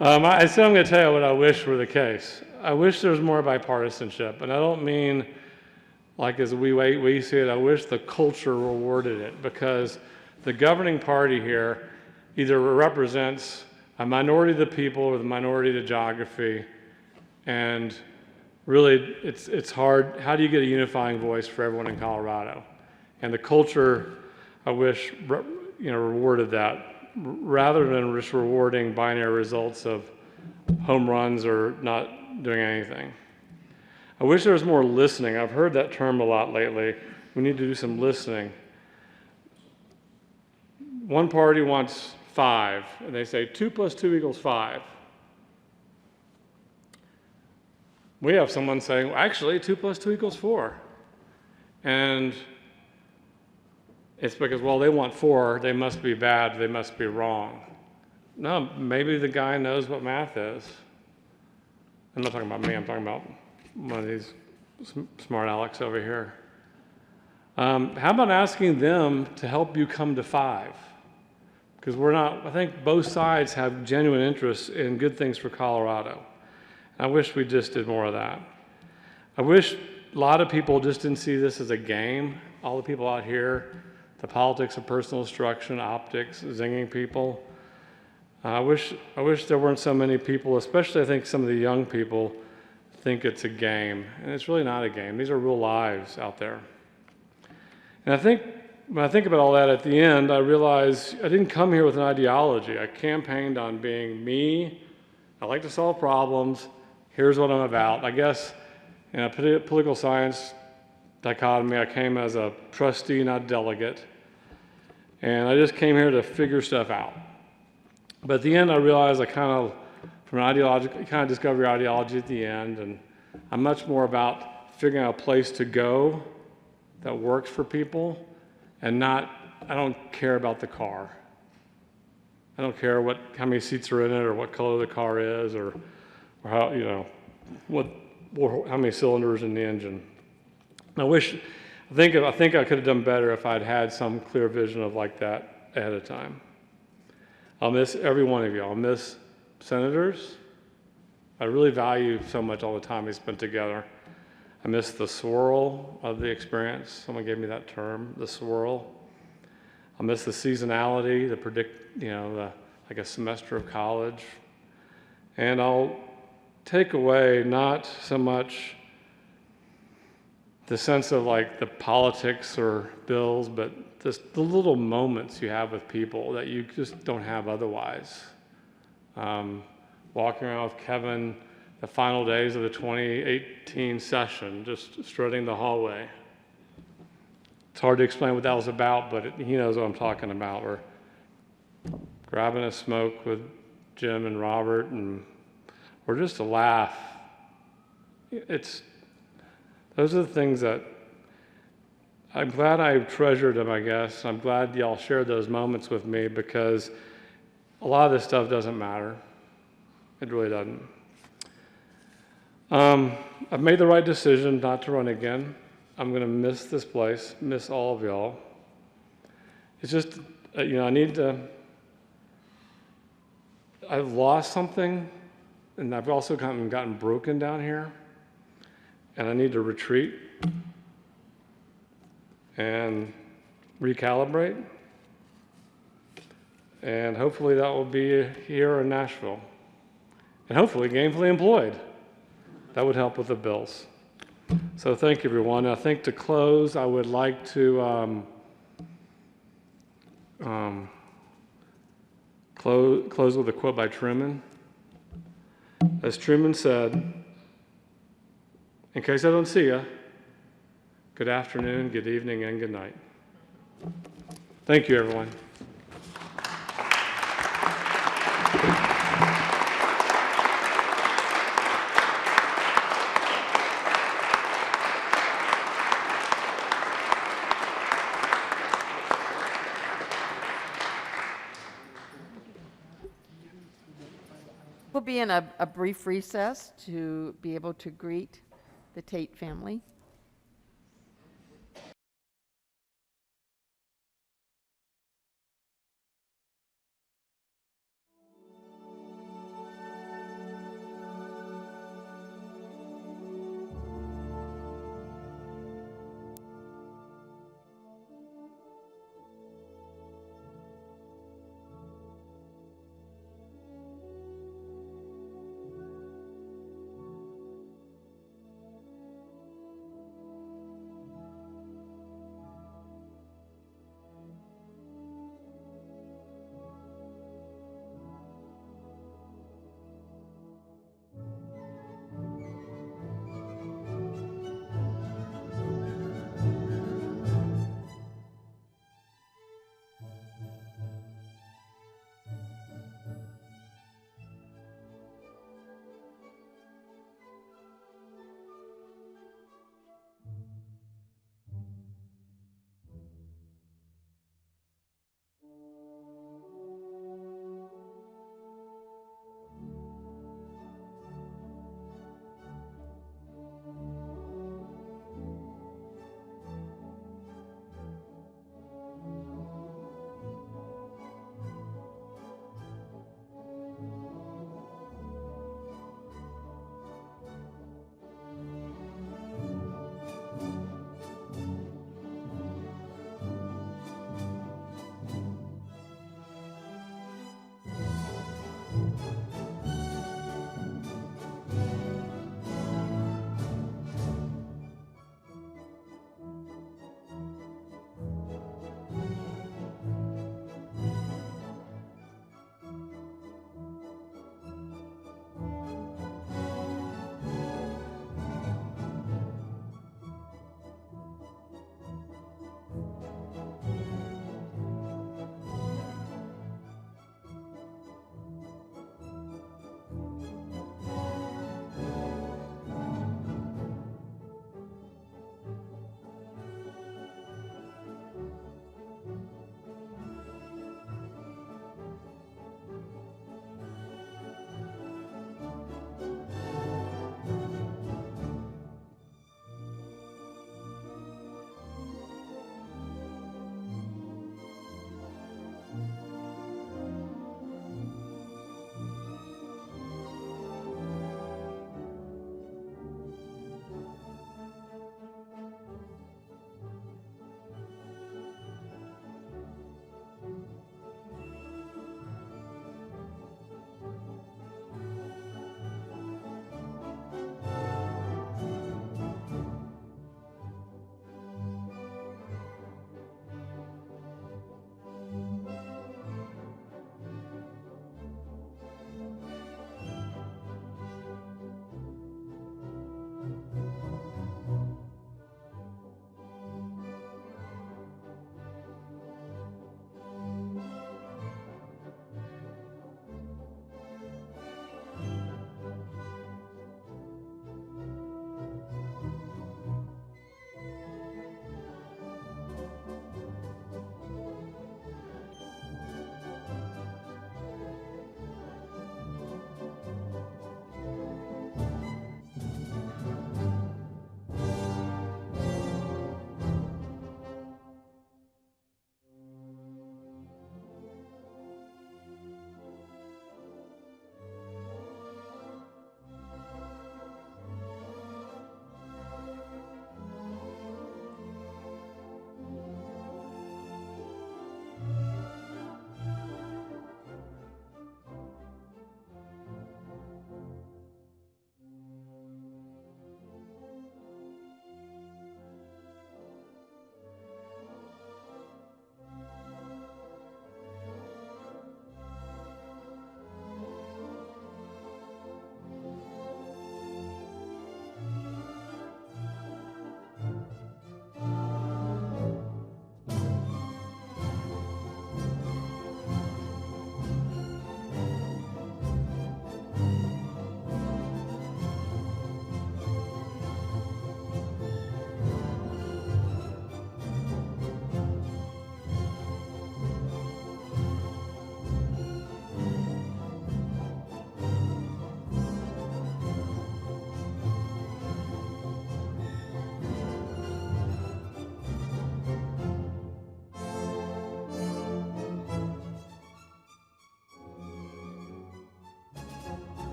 Speaker 17: I said I'm going to tell you what I wish were the case. I wish there was more bipartisanship, and I don't mean like as we see it. I wish the culture rewarded it, because the governing party here either represents a minority of the people or the minority of the geography, and really it's hard. How do you get a unifying voice for everyone in Colorado? And the culture, I wish, rewarded that, rather than just rewarding binary results of home runs or not doing anything. I wish there was more listening. I've heard that term a lot lately. We need to do some listening. One party wants 5, and they say 2 + 2 = 5. We have someone saying, actually, 2 + 2 = 4. And it's because, well, they want 4, they must be bad, they must be wrong. No, maybe the guy knows what math is. I'm not talking about me, I'm talking about one of these smart Alex over here. How about asking them to help you come to 5? Because I think both sides have genuine interest in good things for Colorado. I wish we just did more of that. I wish a lot of people just didn't see this as a game. All the people out here, the politics of personal destruction, optics, zinging people. I wish there weren't so many people, especially I think some of the young people, think it's a game. And it's really not a game. These are real lives out there. And I think, when I think about all that at the end, I realize I didn't come here with an ideology. I campaigned on being me. I like to solve problems. Here's what I'm about. I guess in a political science dichotomy, I came as a trustee, not delegate. And I just came here to figure stuff out. But at the end, I realized discovered ideology at the end, and I'm much more about figuring out a place to go that works for people, and I don't care about the car. I don't care how many seats are in it, or what color the car is, or how, how many cylinders in the engine. I think I could have done better if I'd had some clear vision of like that ahead of time. I'll miss every one of you. I'll miss senators. I really value so much all the time we spent together. I miss the swirl of the experience. Someone gave me that term, the swirl. I'll miss the seasonality, like a semester of college. And I'll take away not so much the sense of like the politics or bills, but just the little moments you have with people that you just don't have otherwise. Walking around with Kevin the final days of the 2018 session, just strutting the hallway. It's hard to explain what that was about, but he knows what I'm talking about. We're grabbing a smoke with Jim and Robert, and we're just a laugh. Those are the things that I'm glad I treasured them, I guess. I'm glad y'all shared those moments with me, because a lot of this stuff doesn't matter. It really doesn't. I've made the right decision not to run again. I'm going to miss this place, miss all of y'all. It's just, I've lost something, and I've also gotten broken down here, and I need to retreat and recalibrate, and hopefully that will be here in Nashville, and hopefully gainfully employed. That would help with the bills. So thank you, everyone. I think to close, I would like to close with a quote by Truman. As Truman said, in case I don't see you, good afternoon, good evening, and good night. Thank you, everyone.
Speaker 2: We'll be in a brief recess to be able to greet the Tate family.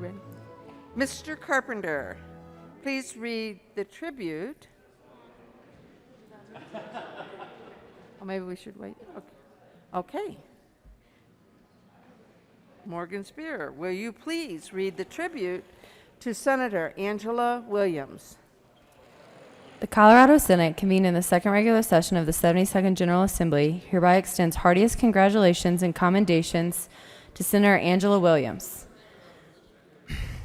Speaker 4: ready? Mr. Carpenter, please read the tribute. Oh, maybe we should wait. Okay. Morgan Spear, will you please read the tribute to Senator Angela Williams?
Speaker 18: The Colorado Senate, convened in the second regular session of the 72nd General Assembly, hereby extends heartiest congratulations and commendations to Senator Angela Williams.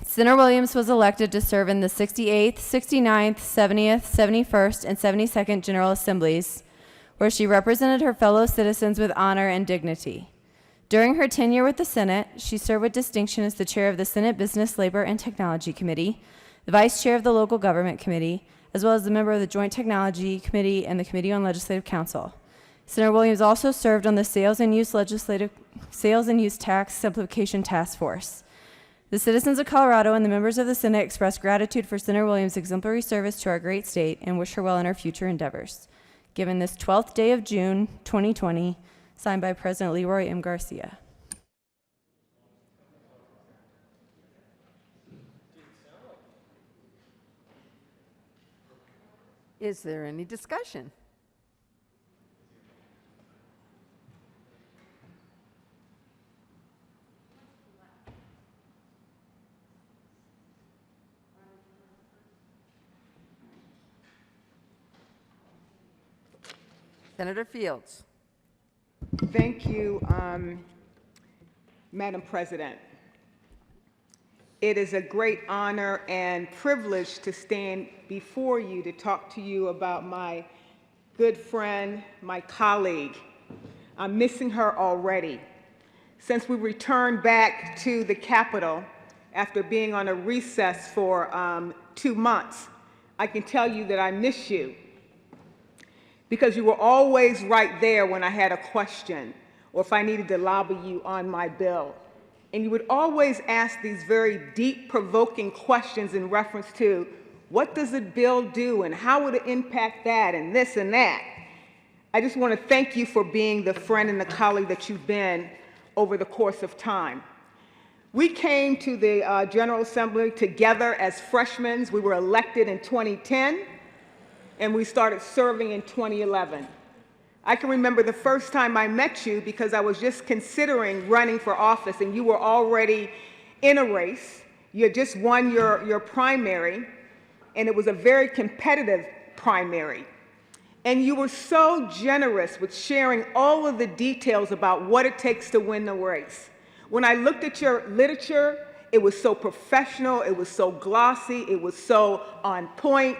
Speaker 18: Senator Williams was elected to serve in the 68th, 69th, 70th, 71st, and 72nd General Assemblies, where she represented her fellow citizens with honor and dignity. During her tenure with the Senate, she served with distinction as the chair of the Senate Business, Labor, and Technology Committee, the vice chair of the Local Government Committee, as well as a member of the Joint Technology Committee and the Committee on Legislative Counsel. Senator Williams also served on the Sales and Use Tax Simplification Task Force. The citizens of Colorado and the members of the Senate express gratitude for Senator Williams' exemplary service to our great state and wish her well in her future endeavors. Given this 12th day of June, 2020, signed by President Leroy M. Garcia.
Speaker 4: Is there any discussion? Senator Fields.
Speaker 19: Thank you, Madam President. It is a great honor and privilege to stand before you to talk to you about my good friend, my colleague. I'm missing her already. Since we returned back to the Capitol after being on a recess for 2 months, I can tell you that I miss you because you were always right there when I had a question or if I needed to lobby you on my bill. And you would always ask these very deep, provoking questions in reference to what does the bill do and how would it impact that and this and that. I just want to thank you for being the friend and the colleague that you've been over the course of time. We came to the General Assembly together as freshmen. We were elected in 2010, and we started serving in 2011. I can remember the first time I met you because I was just considering running for office, and you were already in a race. You had just won your primary, and it was a very competitive primary. And you were so generous with sharing all of the details about what it takes to win the race. When I looked at your literature, it was so professional, it was so glossy, it was so on point.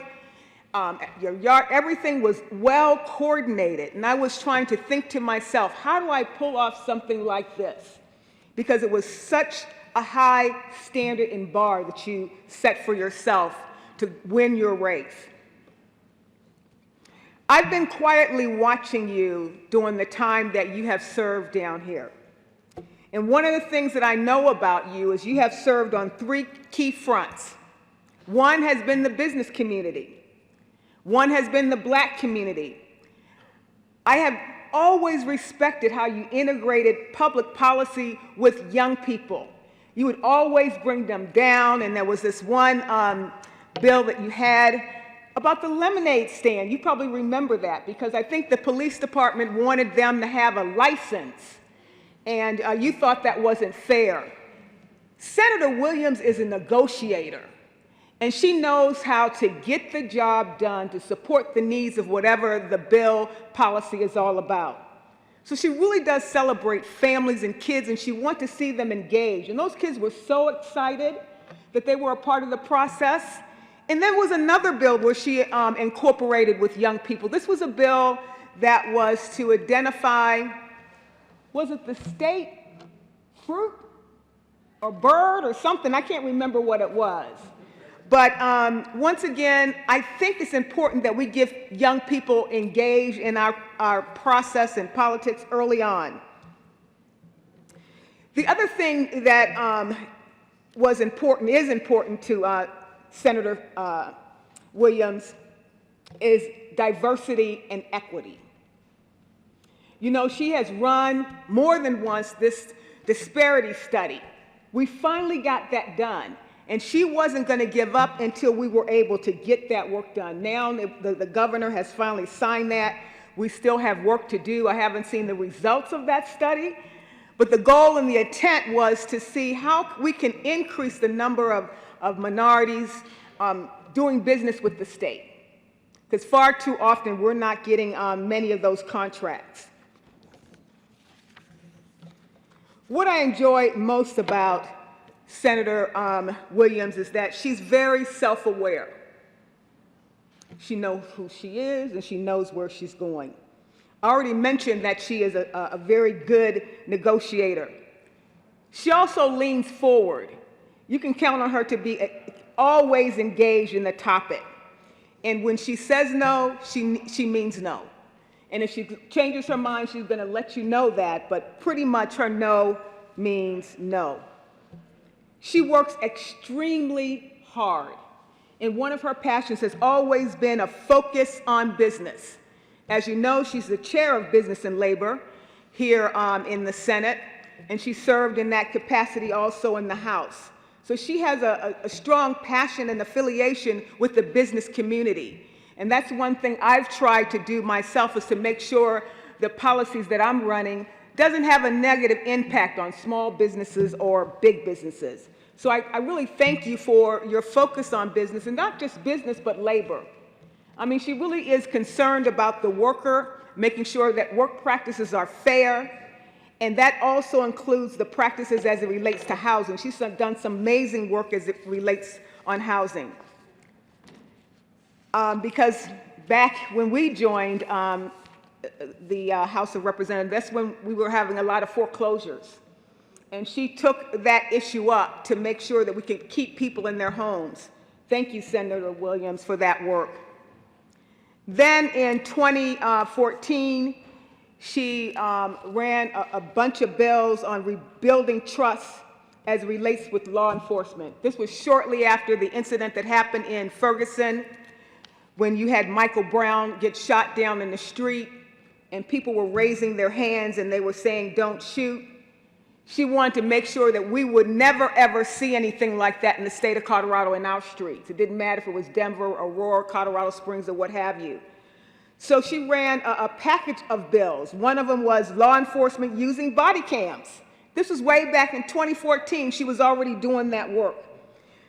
Speaker 19: Everything was well coordinated, and I was trying to think to myself, how do I pull off something like this? Because it was such a high standard and bar that you set for yourself to win your race. I've been quietly watching you during the time that you have served down here. And one of the things that I know about you is you have served on 3 key fronts. One has been the business community. One has been the Black community. I have always respected how you integrated public policy with young people. You would always bring them down, and there was this one bill that you had about the lemonade stand. You probably remember that because I think the police department wanted them to have a license, and you thought that wasn't fair. Senator Williams is a negotiator. And she knows how to get the job done to support the needs of whatever the bill policy is all about. So she really does celebrate families and kids, and she wants to see them engaged. And those kids were so excited that they were a part of the process. And there was another bill where she incorporated with young people. This was a bill that was to identify, was it the state fruit or bird or something? I can't remember what it was. But once again, I think it's important that we get young people engaged in our process in politics early on. The other thing that is important to Senator Williams is diversity and equity. You know, she has run more than once this disparity study We finally got that done. And she wasn't going to give up until we were able to get that work done. Now the governor has finally signed that. We still have work to do. I haven't seen the results of that study, but the goal and the intent was to see how we can increase the number of minorities doing business with the state. Because far too often we're not getting many of those contracts. What I enjoy most about Senator Williams is that she's very self-aware. She knows who she is and she knows where she's going. I already mentioned that she is a very good negotiator. She also leans forward. You can count on her to be always engaged in the topic. And when she says no, she means no. And if she changes her mind, she's going to let you know that, but pretty much her no means no. She works extremely hard, and one of her passions has always been a focus on business. As you know, she's the chair of Business and Labor here in the Senate, and she served in that capacity also in the House. So she has a strong passion and affiliation with the business community. And that's one thing I've tried to do myself, is to make sure the policies that I'm running doesn't have a negative impact on small businesses or big businesses. So I really thank you for your focus on business, and not just business, but labor. I mean, she really is concerned about the worker, making sure that work practices are fair, and that also includes the practices as it relates to housing. She's done some amazing work as it relates on housing. Because back when we joined the House of Representatives, that's when we were having a lot of foreclosures. And she took that issue up to make sure that we could keep people in their homes. Thank you, Senator Williams, for that work. Then in 2014, she ran a bunch of bills on rebuilding trust as it relates with law enforcement. This was shortly after the incident that happened in Ferguson, when you had Michael Brown get shot down in the street, and people were raising their hands and they were saying, "Don't shoot." She wanted to make sure that we would never, ever see anything like that in the state of Colorado in our streets. It didn't matter if it was Denver, Aurora, Colorado Springs, or what have you. So she ran a package of bills. One of them was law enforcement using body cams. This was way back in 2014. She was already doing that work.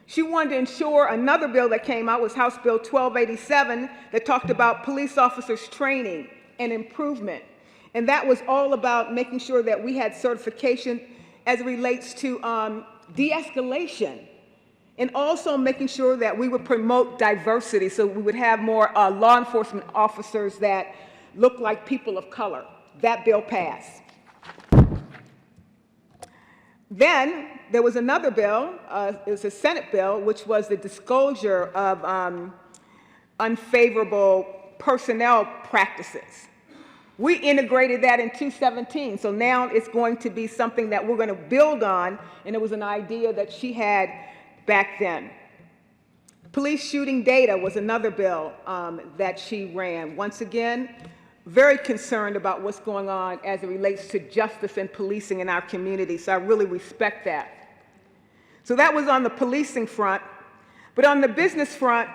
Speaker 19: She wanted to ensure another bill that came out was House Bill 1287 that talked about police officers training and improvement. And that was all about making sure that we had certification as it relates to de-escalation, and also making sure that we would promote diversity, so we would have more law enforcement officers that look like people of color. That bill passed. Then there was another bill, it was a Senate bill, which was the disclosure of unfavorable personnel practices. We integrated that in 2017, so now it's going to be something that we're going to build on, and it was an idea that she had back then. Police shooting data was another bill that she ran. Once again, very concerned about what's going on as it relates to justice and policing in our community, so I really respect that. So that was on the policing front, but on the business front,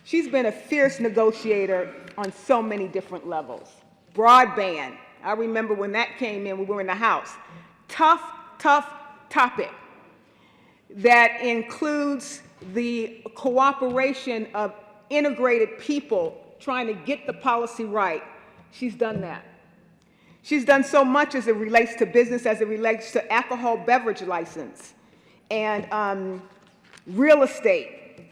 Speaker 19: she's been a fierce negotiator on so many different levels. Broadband, I remember when that came in, we were in the House. Tough topic that includes the cooperation of integrated people trying to get the policy right. She's done that. She's done so much as it relates to business, as it relates to alcohol beverage license and real estate.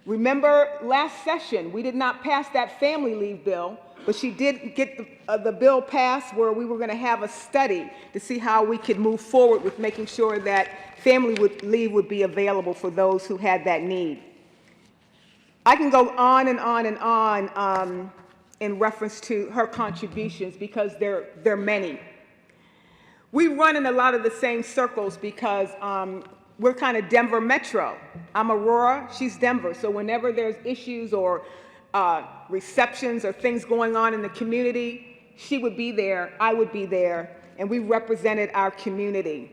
Speaker 19: Remember last session, we did not pass that family leave bill, but she did get the bill passed where we were going to have a study to see how we could move forward with making sure that family leave would be available for those who had that need. I can go on and on and on in reference to her contributions because they're many. We run in a lot of the same circles because we're kind of Denver Metro. I'm Aurora, she's Denver. So whenever there's issues or receptions or things going on in the community, she would be there, I would be there, and we represented our community.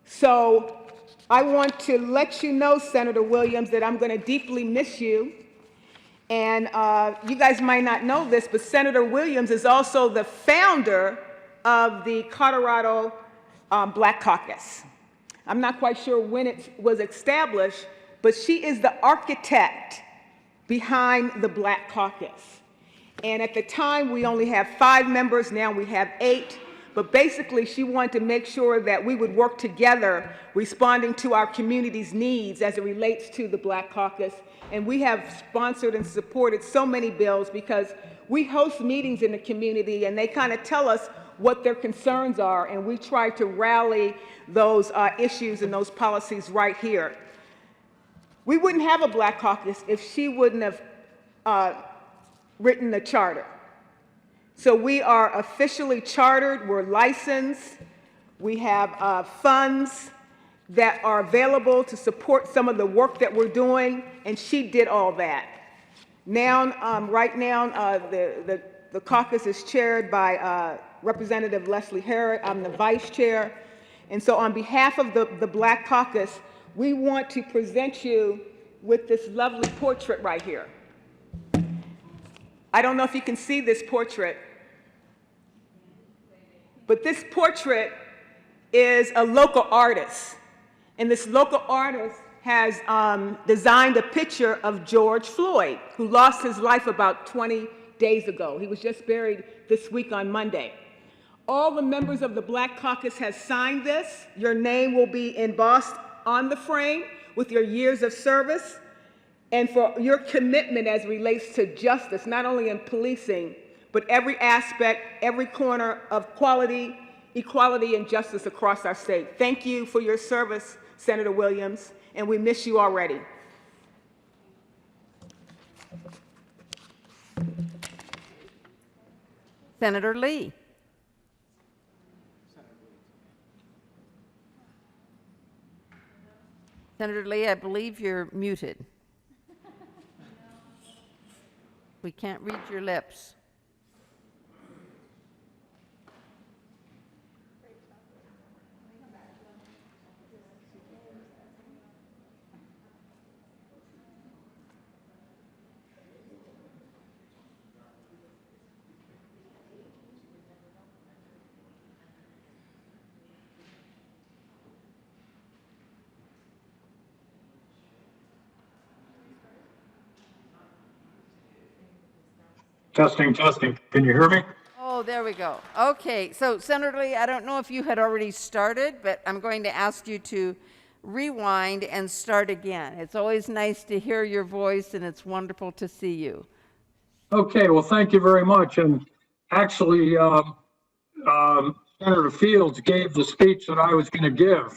Speaker 19: So I want to let you know, Senator Williams, that I'm going to deeply miss you. And you guys might not know this, but Senator Williams is also the founder of the Colorado Black Caucus. I'm not quite sure when it was established, but she is the architect behind the Black Caucus. And at the time, we only have 5 members. Now we have 8. But basically, she wanted to make sure that we would work together, responding to our community's needs as it relates to the Black Caucus. And we have sponsored and supported so many bills because we host meetings in the community, and they kind of tell us what their concerns are, and we try to rally those issues and those policies right here. We wouldn't have a Black Caucus if she wouldn't have written the charter. So we are officially chartered, we're licensed, we have funds that are available to support some of the work that we're doing, and she did all that. Now, right now, the caucus is chaired by Representative Leslie Herod. I'm the vice chair. And so on behalf of the Black Caucus, we want to present you with this lovely portrait right here. I don't know if you can see this portrait, but this portrait is a local artist. And this local artist has designed a picture of George Floyd, who lost his life about 20 days ago. He was just buried this week on Monday. All the members of the Black Caucus have signed this. Your name will be embossed on the frame with your years of service and for your commitment as it relates to justice, not only in policing, but every aspect, every corner of quality, equality, and justice across our state. Thank you for your service, Senator Williams, and we miss you already.
Speaker 4: Senator Lee. Senator Lee, I believe you're muted. We can't read your lips.
Speaker 20: Testing, testing. Can you hear me?
Speaker 4: Oh, there we go. Okay, so Senator Lee, I don't know if you had already started, but I'm going to ask you to rewind and start again. It's always nice to hear your voice, and it's wonderful to see you.
Speaker 20: Okay, well, thank you very much. And actually, Senator Fields gave the speech that I was going to give.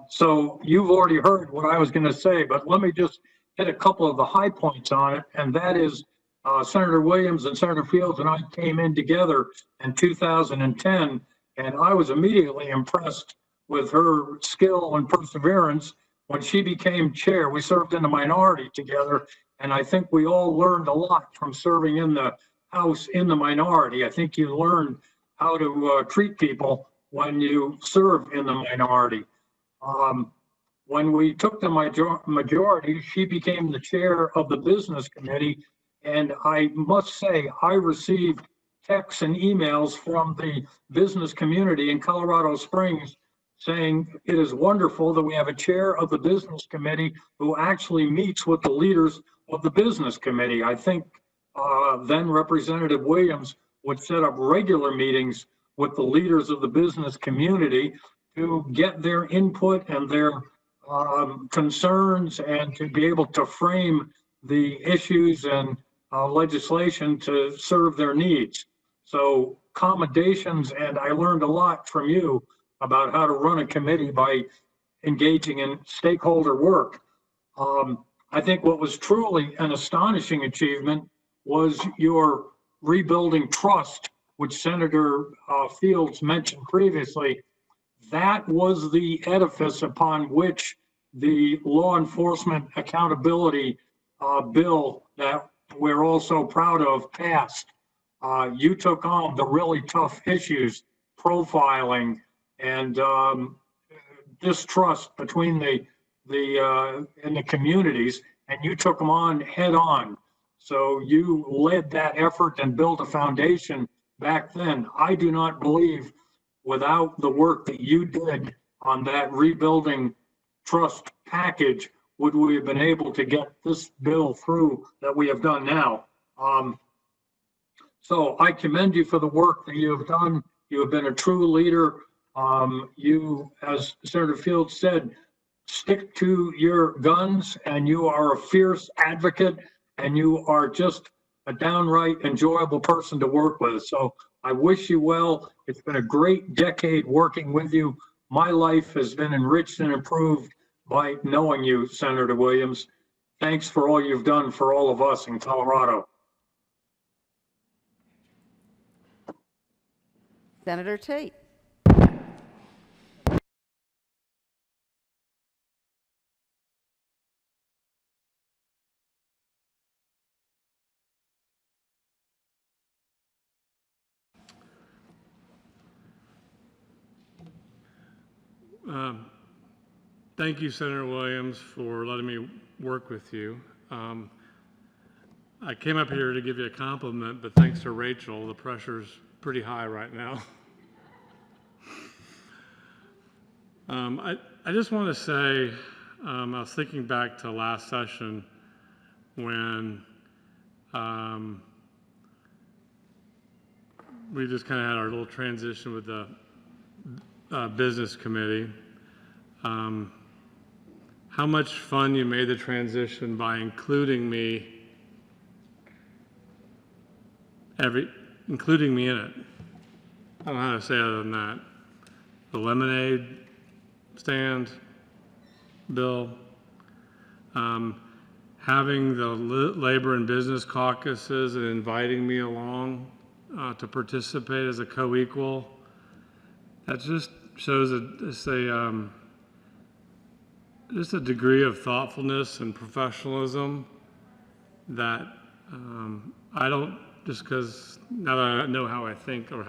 Speaker 20: So you've already heard what I was going to say, but let me just hit a couple of the high points on it. And that is Senator Williams and Senator Fields and I came in together in 2010, and I was immediately impressed with her skill and perseverance when she became chair. We served in the minority together, and I think we all learned a lot from serving in the House in the minority. I think you learn how to treat people when you serve in the minority. When we took the majority, she became the chair of the business committee. And I must say, I received texts and emails from the business community in Colorado Springs saying it is wonderful that we have a chair of the business committee who actually meets with the leaders of the business committee. I think then Representative Williams would set up regular meetings with the leaders of the business community to get their input and their concerns and to be able to frame the issues and legislation to serve their needs. So commendations, and I learned a lot from you about how to run a committee by engaging in stakeholder work. I think what was truly an astonishing achievement was your rebuilding trust, which Senator Fields mentioned previously. That was the edifice upon which the law enforcement accountability bill that we're all so proud of passed. You took on the really tough issues, profiling and distrust between in the communities, and you took them on head on. So you led that effort and built a foundation back then. I do not believe without the work that you did on that rebuilding trust package would we have been able to get this bill through that we have done now. So I commend you for the work that you have done. You have been a true leader. You, as Senator Fields said, stick to your guns, and you are a fierce advocate, and you are just a downright enjoyable person to work with. So I wish you well. It's been a great decade working with you. My life has been enriched and improved by knowing you, Senator Williams. Thanks for all you've done for all of us in Colorado.
Speaker 4: Senator Tate.
Speaker 17: Thank you, Senator Williams, for letting me work with you. I came up here to give you a compliment, but thanks to Rachel, the pressure's pretty high right now. I just want to say, I was thinking back to last session when we just kind of had our little transition with the business committee. How much fun you made the transition by including me including me in it. I don't know how to say other than that. The lemonade stand bill, having the labor and business caucuses and inviting me along to participate as a co-equal. That just shows just a degree of thoughtfulness and professionalism that I don't, just because now that I know how I think or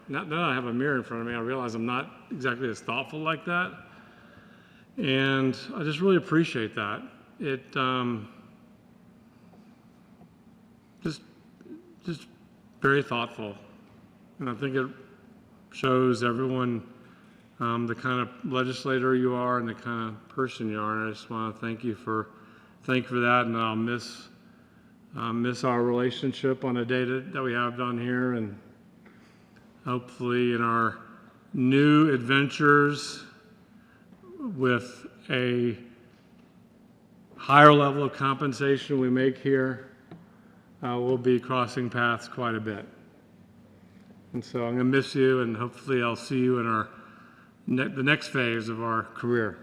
Speaker 17: now that I have a mirror in front of me, I realize I'm not exactly as thoughtful like that. And I just really appreciate that. It just very thoughtful. And I think it shows everyone the kind of legislator you are and the kind of person you are. And I just want to thank you for that. And I'll miss our relationship on a day that we have done here, and hopefully in our new adventures with a higher level of compensation we make here, we'll be crossing paths quite a bit. And so I'm going to miss you, and hopefully I'll see you in our the next phase of our career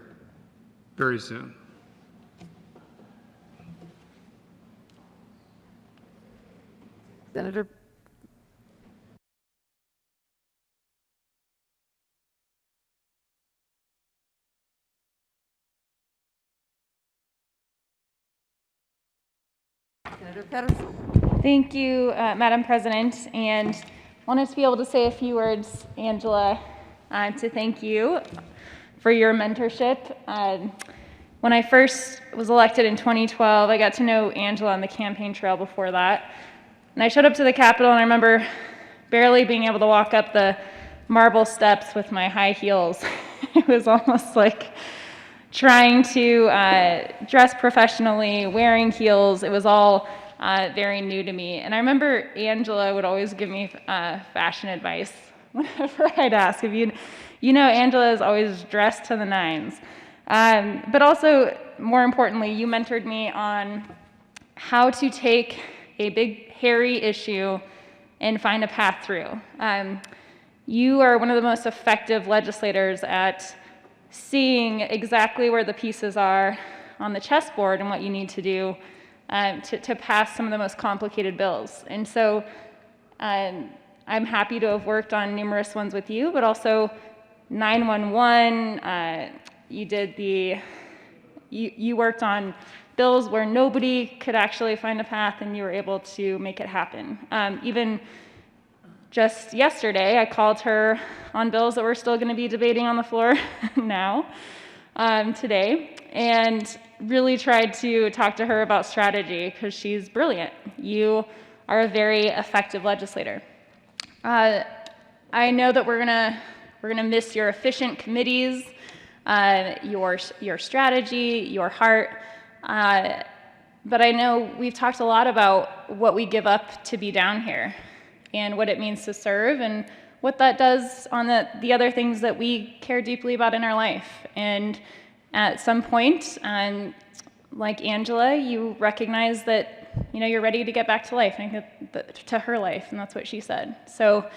Speaker 17: very soon.
Speaker 4: Senator. Senator Pedersen.
Speaker 21: Thank you, Madam President, and wanted to be able to say a few words, Angela, to thank you for your mentorship. When I first was elected in 2012, I got to know Angela on the campaign trail before that. And I showed up to the Capitol, and I remember barely being able to walk up the marble steps with my high heels. It was almost like trying to dress professionally, wearing heels. It was all very new to me. And I remember Angela would always give me fashion advice whenever I'd ask. If you know, Angela is always dressed to the nines. But also, more importantly, you mentored me on how to take a big, hairy issue and find a path through. You are one of the most effective legislators at seeing exactly where the pieces are on the chessboard and what you need to do to pass some of the most complicated bills. And so I'm happy to have worked on numerous ones with you, but also 911, you worked on bills where nobody could actually find a path, and you were able to make it happen. Even just yesterday, I called her on bills that we're still going to be debating on the floor now, today, and really tried to talk to her about strategy because she's brilliant. You are a very effective legislator. I know that we're gonna miss your efficient committees, your strategy, your heart. But I know we've talked a lot about what we give up to be down here and what it means to serve and what that does on the other things that we care deeply about in our life. And at some point, like Angela, you recognize that you're ready to get back to life, and I think to her life, and that's what she said. So,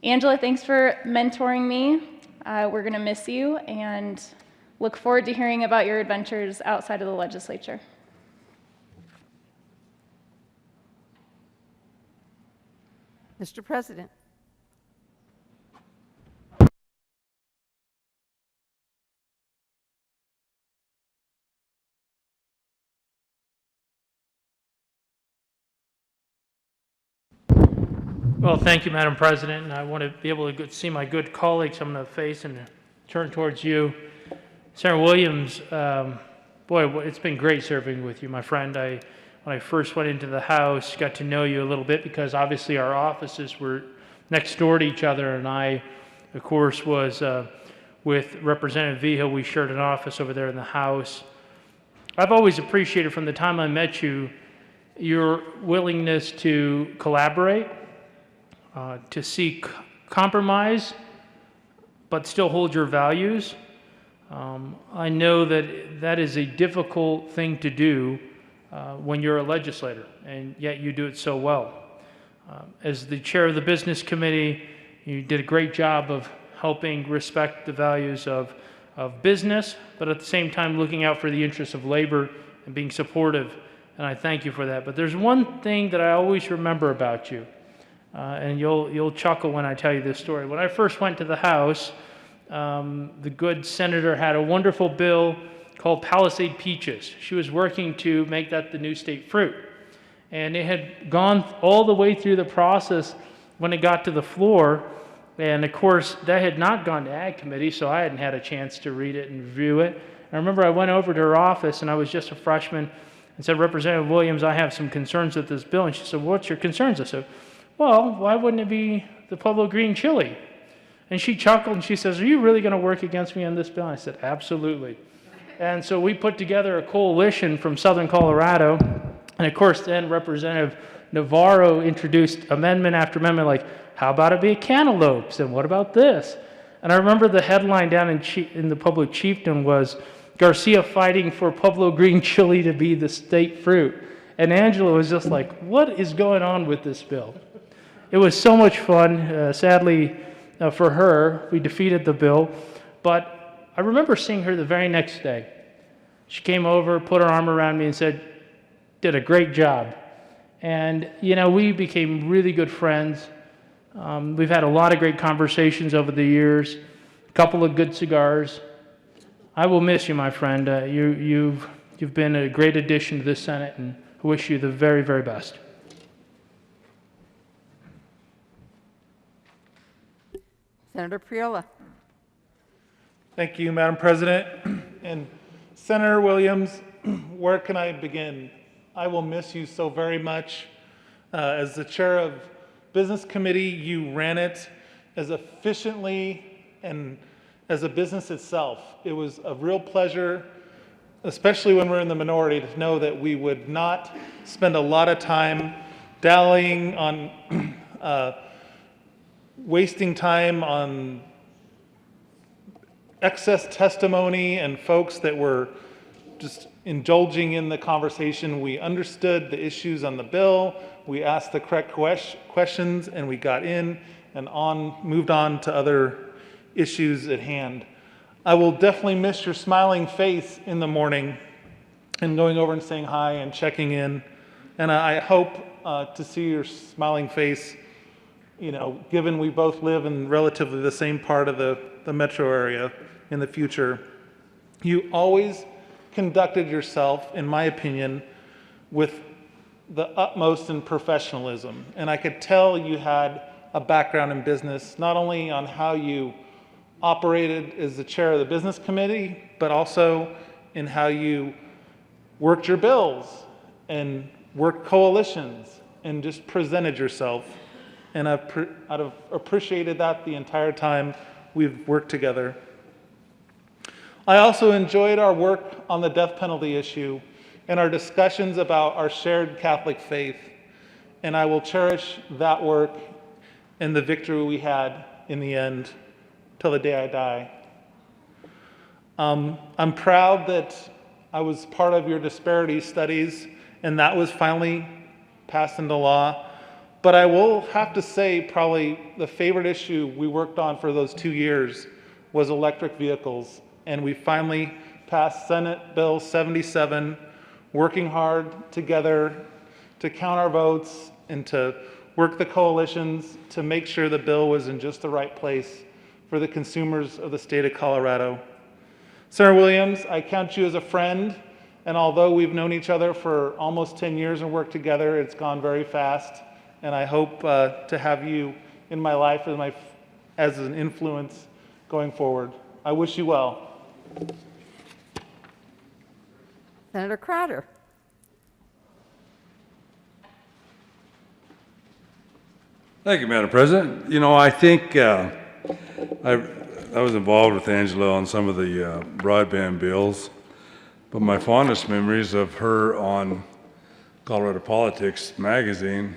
Speaker 21: Angela, thanks for mentoring me. We're going to miss you and look forward to hearing about your adventures outside of the legislature.
Speaker 4: Mr. President.
Speaker 1: Well, thank you, Madam President, and I want to be able to see my good colleagues I'm going to face and turn towards you. Senator Williams, boy, it's been great serving with you, my friend. When I first went into the House, got to know you a little bit because obviously our offices were next door to each other, and I, of course, was with Representative Vigil. We shared an office over there in the House. I've always appreciated from the time I met you your willingness to collaborate, to seek compromise, but still hold your values. I know that that is a difficult thing to do when you're a legislator, and yet you do it so well. As the chair of the Business Committee, you did a great job of helping respect the values of business, but at the same time looking out for the interests of labor and being supportive, and I thank you for that. But there's one thing that I always remember about you, and you'll chuckle when I tell you this story. When I first went to the House, the good senator had a wonderful bill called Palisade Peaches. She was working to make that the new state fruit. And it had gone all the way through the process when it got to the floor. And of course, that had not gone to Ag Committee, so I hadn't had a chance to read it and review it. I remember I went over to her office, and I was just a freshman, and said, Representative Williams, I have some concerns with this bill. And she said, what's your concerns? I said, well, why wouldn't it be the Pueblo green chili? And she chuckled, and she says, are you really going to work against me on this bill? I said, absolutely. And so we put together a coalition from southern Colorado. And of course, then Representative Navarro introduced amendment after amendment, like, how about it be a cantaloupes? And what about this? And I remember the headline down in the Public Chieftain was, Garcia fighting for Pueblo green chili to be the state fruit. And Angela was just like, what is going on with this bill? It was so much fun. Sadly, for her, we defeated the bill. But I remember seeing her the very next day. She came over, put her arm around me and said, did a great job. And, we became really good friends. We've had a lot of great conversations over the years, a couple of good cigars. I will miss you, my friend. You've been a great addition to this Senate, and I wish you the very, very best.
Speaker 4: Senator Priola.
Speaker 9: Thank you, Madam President. And Senator Williams, where can I begin? I will miss you so very much. As the chair of Business Committee, you ran it as efficiently and as a business itself. It was a real pleasure, especially when we're in the minority, to know that we would not spend a lot of time dallying on wasting time on excess testimony and folks that were just indulging in the conversation. We understood the issues on the bill, we asked the correct questions, and we got in and moved on to other issues at hand. I will definitely miss your smiling face in the morning and going over and saying hi and checking in. And I hope to see your smiling face, given we both live in relatively the same part of the metro area in the future. You always conducted yourself, in my opinion, with the utmost in professionalism. And I could tell you had a background in business, not only on how you operated as the chair of the business committee, but also in how you worked your bills and worked coalitions and just presented yourself. And I've appreciated that the entire time we've worked together. I also enjoyed our work on the death penalty issue and our discussions about our shared Catholic faith. And I will cherish that work and the victory we had in the end till the day I die. I'm proud that I was part of your disparity studies, and that was finally passed into law. But I will have to say probably the favorite issue we worked on for those 2 years was electric vehicles. And we finally passed Senate Bill 77, working hard together to count our votes and to work the coalitions to make sure the bill was in just the right place for the consumers of the state of Colorado. Senator Williams, I count you as a friend, and although we've known each other for almost 10 years and worked together, it's gone very fast, and I hope to have you in my life as an influence going forward. I wish you well.
Speaker 4: Senator Crowder.
Speaker 6: Thank you, Madam President. You know, I think I was involved with Angela on some of the broadband bills, but my fondest memories of her on Colorado Politics magazine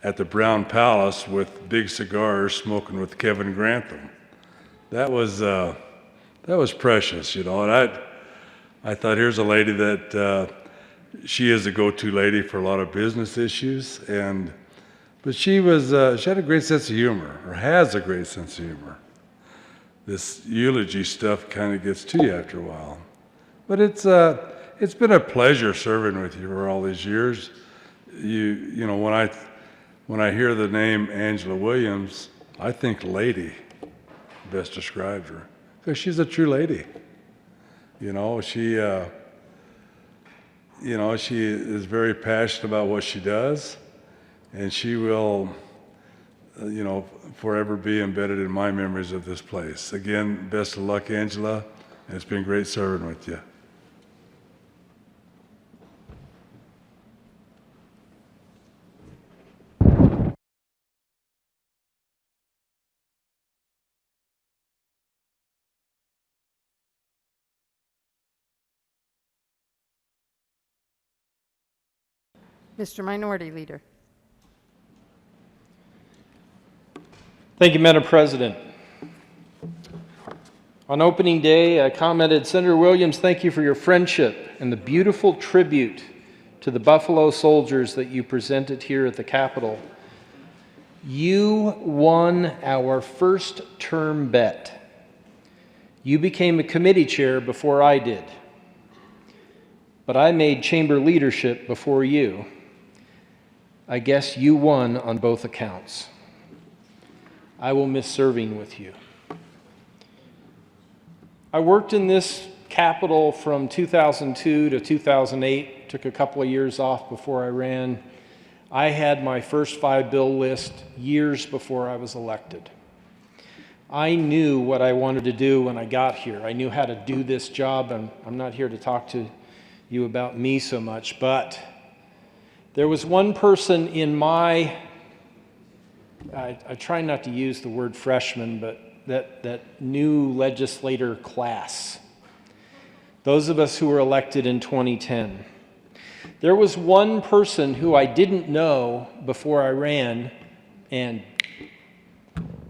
Speaker 6: at the Brown Palace with big cigars, smoking with Kevin Grantham. That was precious, you know, and I thought, here's a lady that she is a go-to lady for a lot of business issues, but she had a great sense of humor, or has a great sense of humor. This eulogy stuff kind of gets to you after a while, but it's been a pleasure serving with you for all these years. You know, when I hear the name Angela Williams, I think lady best describes her, because she's a true lady. You know, she is very passionate about what she does, and she will, forever be embedded in my memories of this place. Again, best of luck, Angela, and it's been great serving with you.
Speaker 4: Mr. Minority Leader.
Speaker 16: Thank you, Madam President. On opening day, I commented, Senator Williams, thank you for your friendship and the beautiful tribute to the Buffalo soldiers that you presented here at the Capitol. You won our first term bet. You became a committee chair before I did. But I made chamber leadership before you. I guess you won on both accounts. I will miss serving with you. I worked in this Capitol from 2002 to 2008, took a couple of years off before I ran. I had my first 5-bill list years before I was elected. I knew what I wanted to do when I got here. I knew how to do this job, and I'm not here to talk to you about me so much, but there was one person in my, I try not to use the word freshman, but that new legislator class, those of us who were elected in 2010. There was one person who I didn't know before I ran, and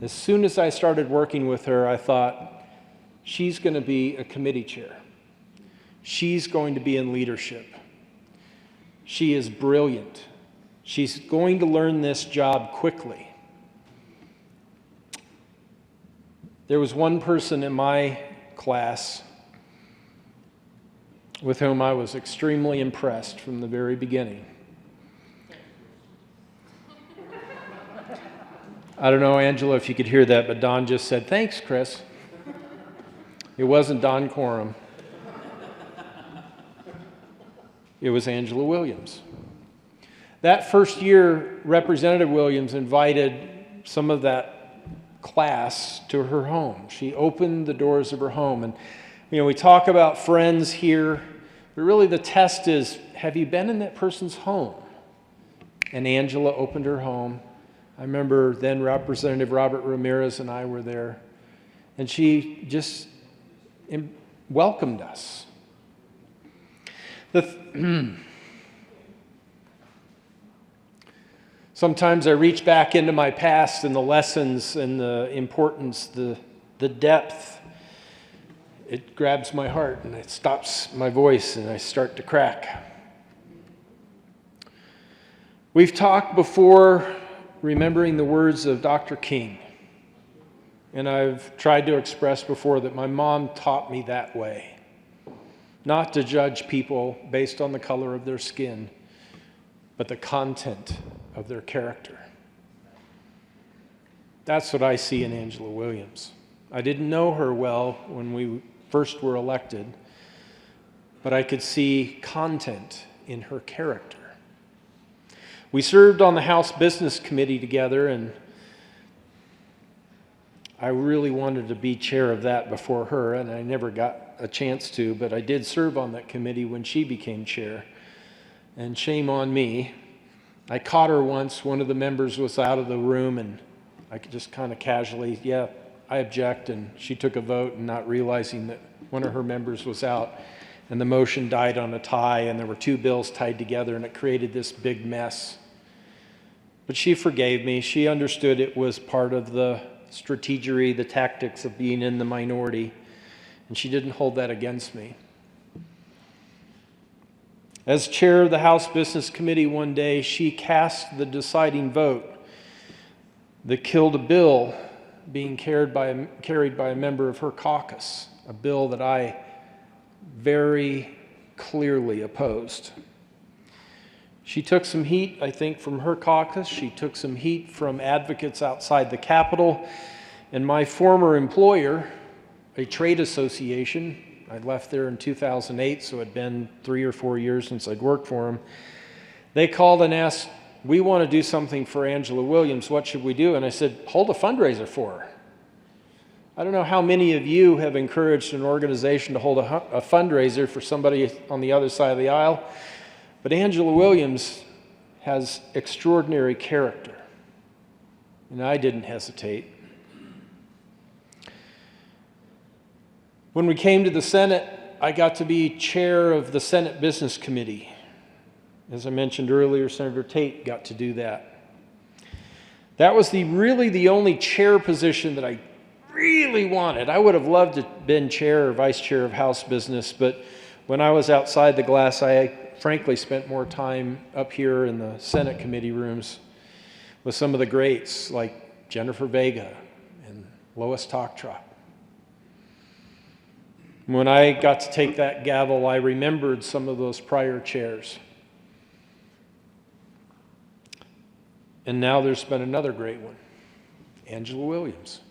Speaker 16: as soon as I started working with her, I thought, she's going to be a committee chair. She's going to be in leadership. She is brilliant. She's going to learn this job quickly. There was one person in my class with whom I was extremely impressed from the very beginning. I don't know, Angela, if you could hear that, but Don just said, thanks, Chris. It wasn't Don Quorum. It was Angela Williams. That first year, Representative Williams invited some of that class to her home. She opened the doors of her home. And, we talk about friends here, but really the test is, have you been in that person's home? And Angela opened her home. I remember then Representative Robert Ramirez and I were there, and she just welcomed us. Sometimes I reach back into my past and the lessons and the importance, the depth. It grabs my heart and it stops my voice and I start to crack. We've talked before, remembering the words of Dr. King. And I've tried to express before that my mom taught me that way. Not to judge people based on the color of their skin, but the content of their character. That's what I see in Angela Williams. I didn't know her well when we first were elected, but I could see content in her character. We served on the House Business Committee together, and I really wanted to be chair of that before her, and I never got a chance to, but I did serve on that committee when she became chair. And shame on me. I caught her once. One of the members was out of the room, and I could just kind of casually, yeah, I object, and she took a vote, and not realizing that one of her members was out, and the motion died on a tie, and there were two bills tied together, and it created this big mess. But she forgave me. She understood it was part of the strategery, the tactics of being in the minority, and she didn't hold that against me. As chair of the House Business Committee one day, she cast the deciding vote that killed a bill being carried by a member of her caucus, a bill that I very clearly opposed. She took some heat, I think, from her caucus. She took some heat from advocates outside the Capitol. And my former employer, a trade association, I left there in 2008, so it had been 3 or 4 years since I'd worked for them. They called and asked, we want to do something for Angela Williams. What should we do? And I said, hold a fundraiser for her. I don't know how many of you have encouraged an organization to hold a fundraiser for somebody on the other side of the aisle. But Angela Williams has extraordinary character, and I didn't hesitate. When we came to the Senate, I got to be chair of the Senate Business Committee. As I mentioned earlier, Senator Tate got to do that. That was really the only chair position that I really wanted. I would have loved to have been chair or vice chair of House Business, but when I was outside the glass, I frankly spent more time up here in the Senate committee rooms with some of the greats like Jennifer Vega and Lois Tocktrop. When I got to take that gavel, I remembered some of those prior chairs. And now there's been another great one, Angela Williams.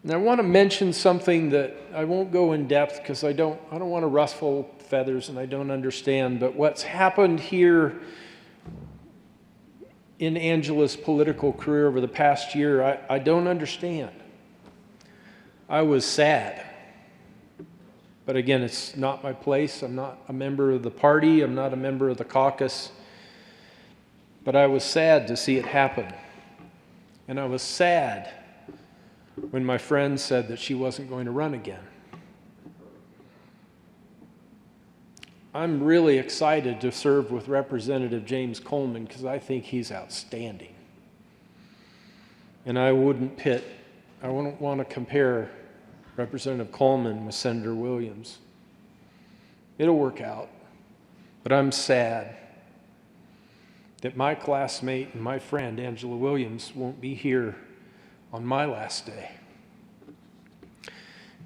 Speaker 16: And I want to mention something that I won't go in depth because I don't want to ruffle feathers and I don't understand, but what's happened here in Angela's political career over the past year, I don't understand. I was sad. But again, it's not my place. I'm not a member of the party. I'm not a member of the caucus. But I was sad to see it happen. And I was sad when my friend said that she wasn't going to run again. I'm really excited to serve with Representative James Coleman because I think he's outstanding. And I wouldn't want to compare Representative Coleman with Senator Williams. It'll work out. But I'm sad that my classmate and my friend, Angela Williams, won't be here on my last day.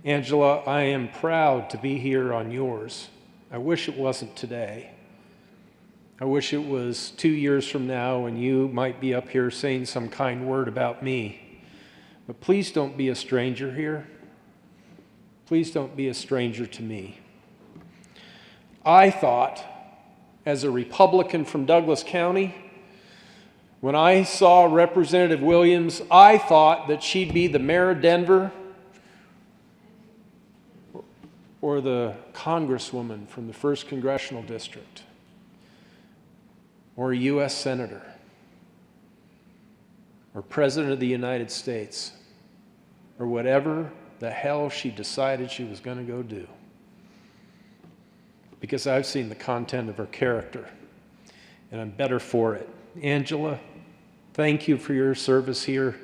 Speaker 16: Angela, I am proud to be here on yours. I wish it wasn't today. I wish it was 2 years from now and you might be up here saying some kind word about me. But please don't be a stranger here. Please don't be a stranger to me. I thought, as a Republican from Douglas County, When I saw Representative Williams, I thought that she'd be the mayor of Denver or the congresswoman from the 1st Congressional District or a U.S. Senator or President of the United States or whatever the hell she decided she was going to go do. Because I've seen the content of her character, and I'm better for it. Angela, thank you for your service here.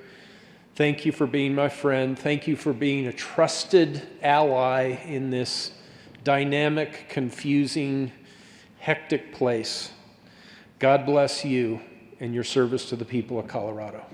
Speaker 16: Thank you for being my friend. Thank you for being a trusted ally in this dynamic, confusing, hectic place. God bless you and your service to the people of Colorado.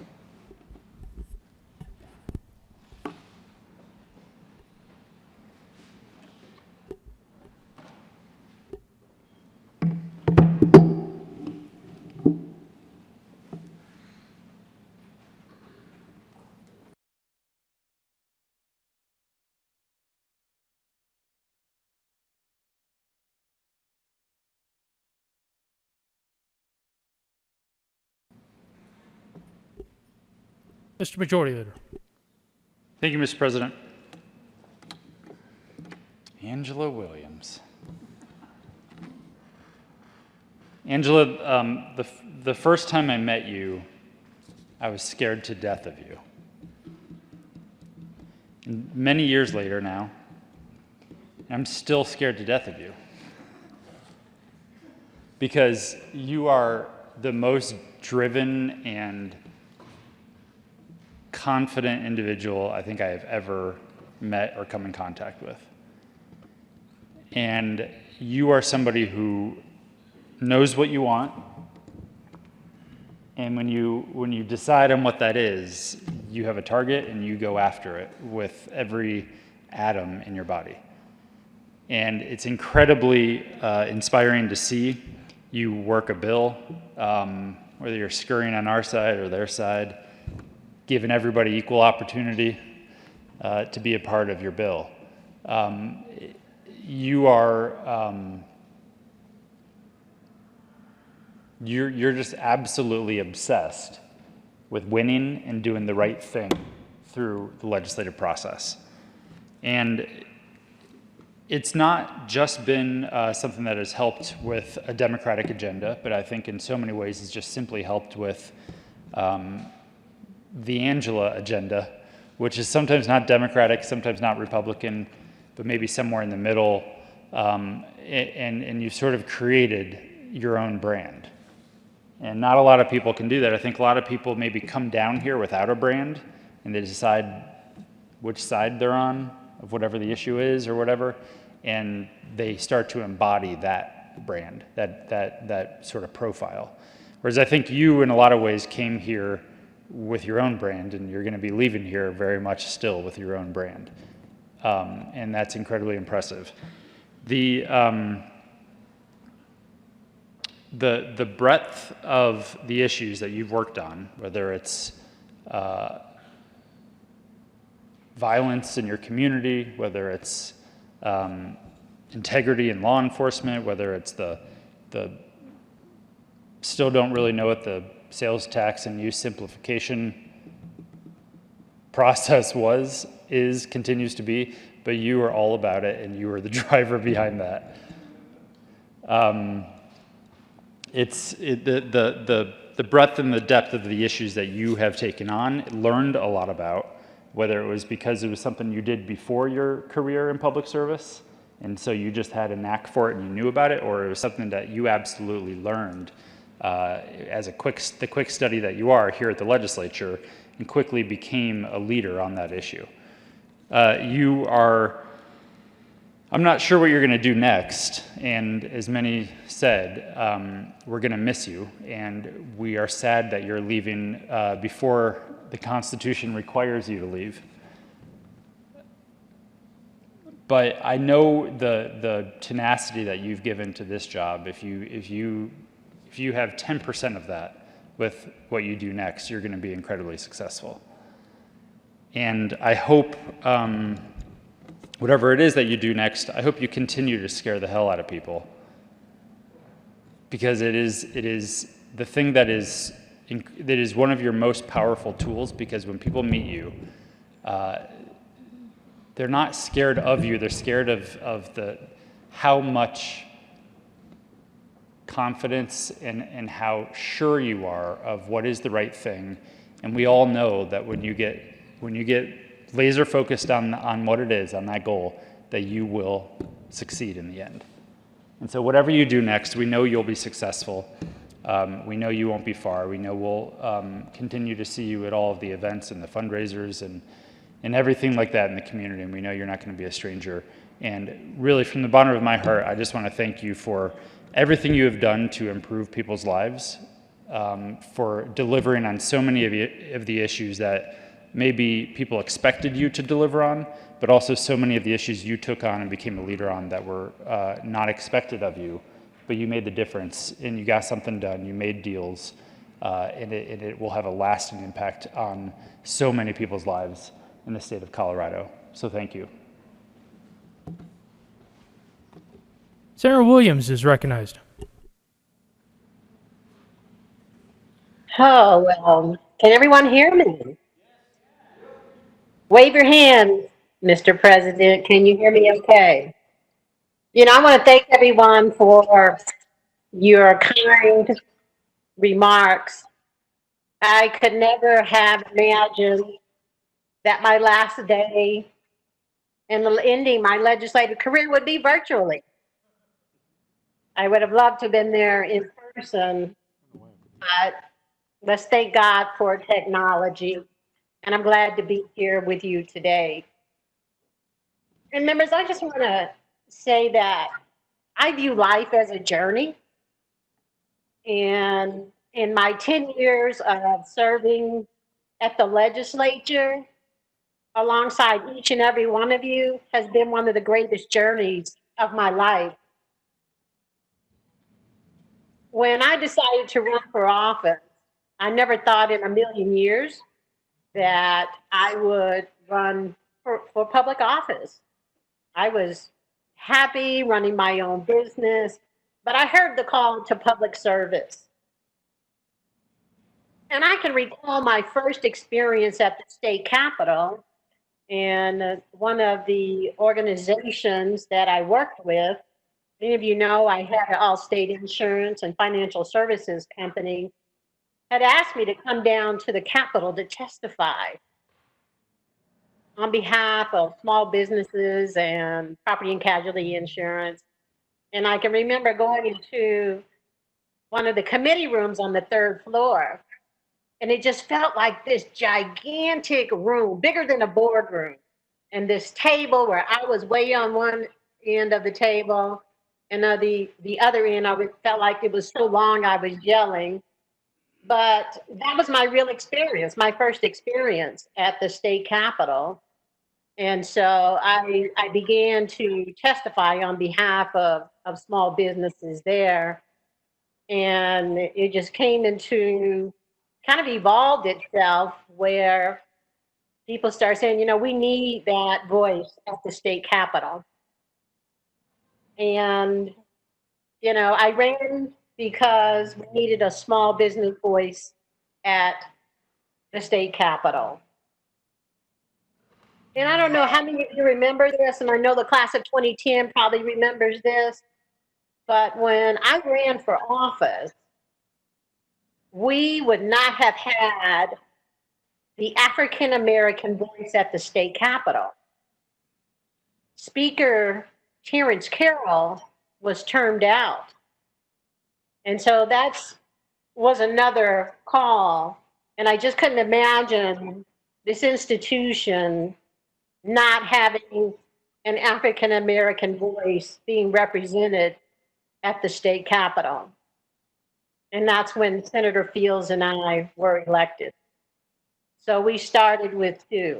Speaker 1: Mr. Majority Leader.
Speaker 15: Thank you, Mr. President. Angela Williams. Angela, the first time I met you, I was scared to death of you. And many years later now, I'm still scared to death of you. Because you are the most driven and confident individual I think I have ever met or come in contact with. And you are somebody who knows what you want, and when you decide on what that is, you have a target and you go after it with every atom in your body. And it's incredibly inspiring to see you work a bill, whether you're scurrying on our side or their side, giving everybody equal opportunity to be a part of your bill. You are, you're just absolutely obsessed with winning and doing the right thing through the legislative process. And it's not just been something that has helped with a Democratic agenda, but I think in so many ways it's just simply helped with the Angela agenda, which is sometimes not Democratic, sometimes not Republican, but maybe somewhere in the middle, and you've sort of created your own brand. And not a lot of people can do that. I think a lot of people maybe come down here without a brand, and they decide which side they're on of whatever the issue is or whatever, and they start to embody that brand, that sort of profile. Whereas I think you, in a lot of ways, came here with your own brand, and you're going to be leaving here very much still with your own brand. And that's incredibly impressive. The breadth of the issues that you've worked on, whether it's violence in your community, whether it's integrity in law enforcement, whether it's the still don't really know what the sales tax and use simplification process continues to be, but you are all about it, and you are the driver behind that. The breadth and the depth of the issues that you have taken on, learned a lot about, whether it was because it was something you did before your career in public service, and so you just had a knack for it and you knew about it, or it was something that you absolutely learned as the quick study that you are here at the legislature, and quickly became a leader on that issue. I'm not sure what you're going to do next, and as many said, we're going to miss you, and we are sad that you're leaving before the Constitution requires you to leave. But I know the tenacity that you've given to this job. If you have 10% of that with what you do next, you're going to be incredibly successful. And I hope, whatever it is that you do next, I hope you continue to scare the hell out of people. Because it is the thing that is that is one of your most powerful tools, because when people meet you, they're not scared of you, they're scared of how much confidence and how sure you are of what is the right thing. And we all know that when you get laser focused on what it is, on that goal, that you will succeed in the end. And so whatever you do next, we know you'll be successful. We know you won't be far. We know we'll continue to see you at all of the events and the fundraisers and everything like that in the community. And we know you're not going to be a stranger. And really, from the bottom of my heart, I just want to thank you for everything you have done to improve people's lives, for delivering on so many of the issues that maybe people expected you to deliver on, but also so many of the issues you took on and became a leader on that were not expected of you, but you made the difference and you got something done, you made deals, and it will have a lasting impact on so many people's lives in the state of Colorado. So thank you.
Speaker 1: Senator Williams is recognized.
Speaker 5: Oh, well, can everyone hear me? Wave your hand, Mr. President. Can you hear me okay? You know, I want to thank everyone for your kind remarks. I could never have imagined that my last day and ending my legislative career would be virtually. I would have loved to have been there in person, but let's thank God for technology. And I'm glad to be here with you today. And members, I just want to say that I view life as a journey. And in my 10 years of serving at the legislature, alongside each and every one of you, has been one of the greatest journeys of my life. When I decided to run for office, I never thought in a million years that I would run for public office. I was happy running my own business, but I heard the call to public service. And I can recall my first experience at the state capitol, and one of the organizations that I worked with, many of you know I had an Allstate insurance and financial services company, had asked me to come down to the Capitol to testify on behalf of small businesses and property and casualty insurance. And I can remember going into one of the committee rooms on the third floor, and it just felt like this gigantic room, bigger than a boardroom, and this table where I was way on one end of the table, and the other end, felt like it was so long I was yelling. But that was my real experience, my first experience at the state capitol. And so I began to testify on behalf of small businesses there. And it just came into, kind of evolved itself where people start saying, you know, we need that voice at the state capitol. And, you know, I ran because we needed a small business voice at the state capitol. And I don't know how many of you remember this, and I know the class of 2010 probably remembers this, but when I ran for office, we would not have had the African American voice at the state capitol. Speaker Terrence Carroll was termed out. And so that was another call. And I just couldn't imagine this institution not having an African American voice being represented at the state capitol. And that's when Senator Fields and I were elected. So we started with 2.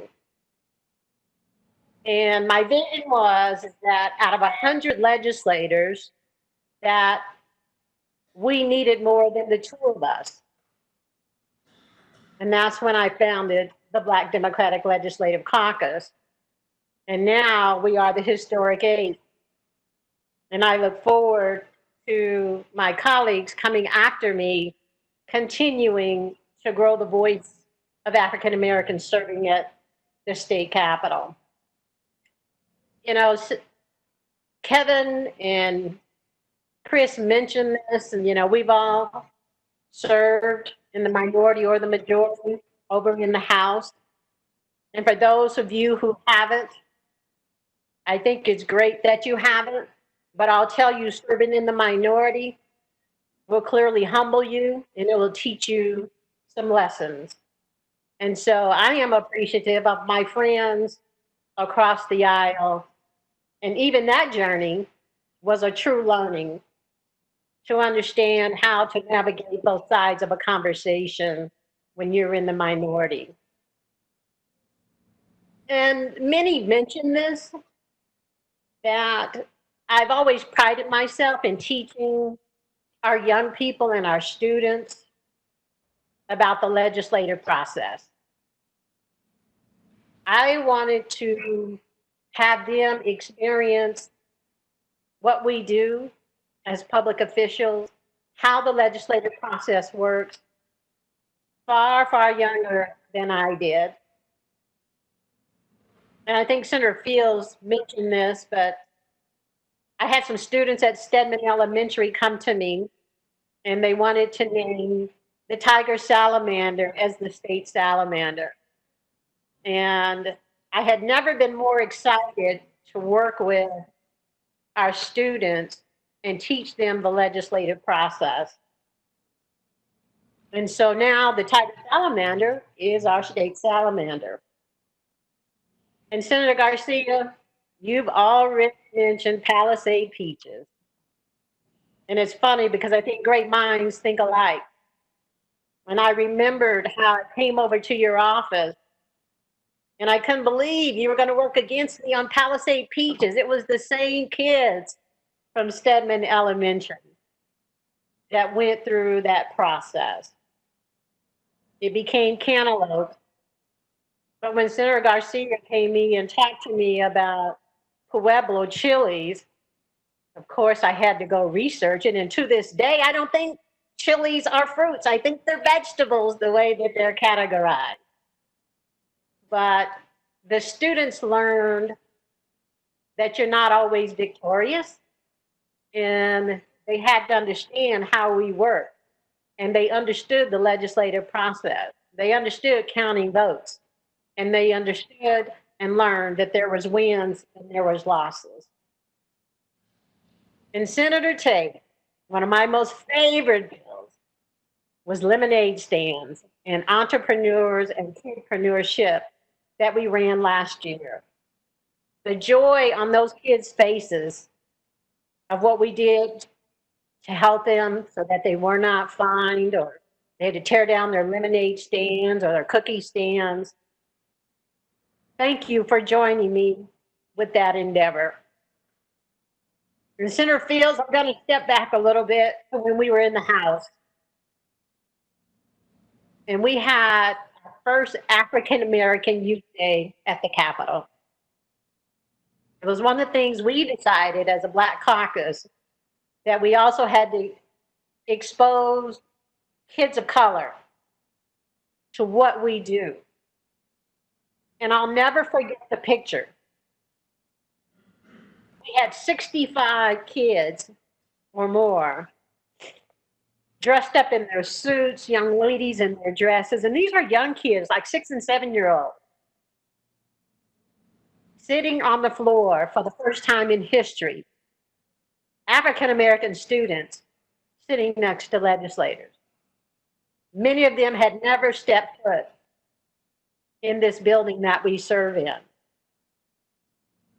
Speaker 5: And my vision was that out of 100 legislators, that we needed more than the 2 of us. And that's when I founded the Black Democratic Legislative Caucus. And now we are the historic 8. And I look forward to my colleagues coming after me continuing to grow the voice of African Americans serving at the state capitol. You know, Kevin and Chris mentioned this, and we've all served in the minority or the majority over in the House. And for those of you who haven't, I think it's great that you haven't, but I'll tell you, serving in the minority will clearly humble you and it will teach you some lessons. And so I am appreciative of my friends across the aisle. And even that journey was a true learning to understand how to navigate both sides of a conversation when you're in the minority. And many mention this, that I've always prided myself in teaching our young people and our students about the legislative process. I wanted to have them experience what we do as public officials, how the legislative process works, far, far younger than I did. And I think Senator Fields mentioned this, but I had some students at Stedman Elementary come to me and they wanted to name the tiger salamander as the state salamander. And I had never been more excited to work with our students and teach them the legislative process. And so now the tiger salamander is our state salamander. And Senator Garcia, you've already mentioned Palisade peaches. And it's funny because I think great minds think alike. And I remembered how I came over to your office and I couldn't believe you were going to work against me on Palisade peaches. It was the same kids from Stedman Elementary that went through that process. It became cantaloupe. But when Senator Garcia came in and talked to me about Pueblo chilies, of course, I had to go research it. And to this day, I don't think chilies are fruits. I think they're vegetables the way that they're categorized. But the students learned that you're not always victorious. And they had to understand how we work. And they understood the legislative process. They understood counting votes. And they understood and learned that there was wins and there was losses. And Senator Tate, one of my most favorite bills was lemonade stands and entrepreneurs and kidpreneurship that we ran last year. The joy on those kids' faces of what we did to help them so that they were not fined or they had to tear down their lemonade stands or their cookie stands. Thank you for joining me with that endeavor. And Senator Fields, I'm going to step back a little bit to when we were in the House. And we had our first African American Youth Day at the Capitol. It was one of the things we decided as a Black caucus that we also had to expose kids of color to what we do. And I'll never forget the picture. We had 65 kids or more dressed up in their suits, young ladies in their dresses. And these are young kids, like 6 and 7-year-olds, sitting on the floor for the first time in history. African-American students sitting next to legislators. Many of them had never stepped foot in this building that we serve in.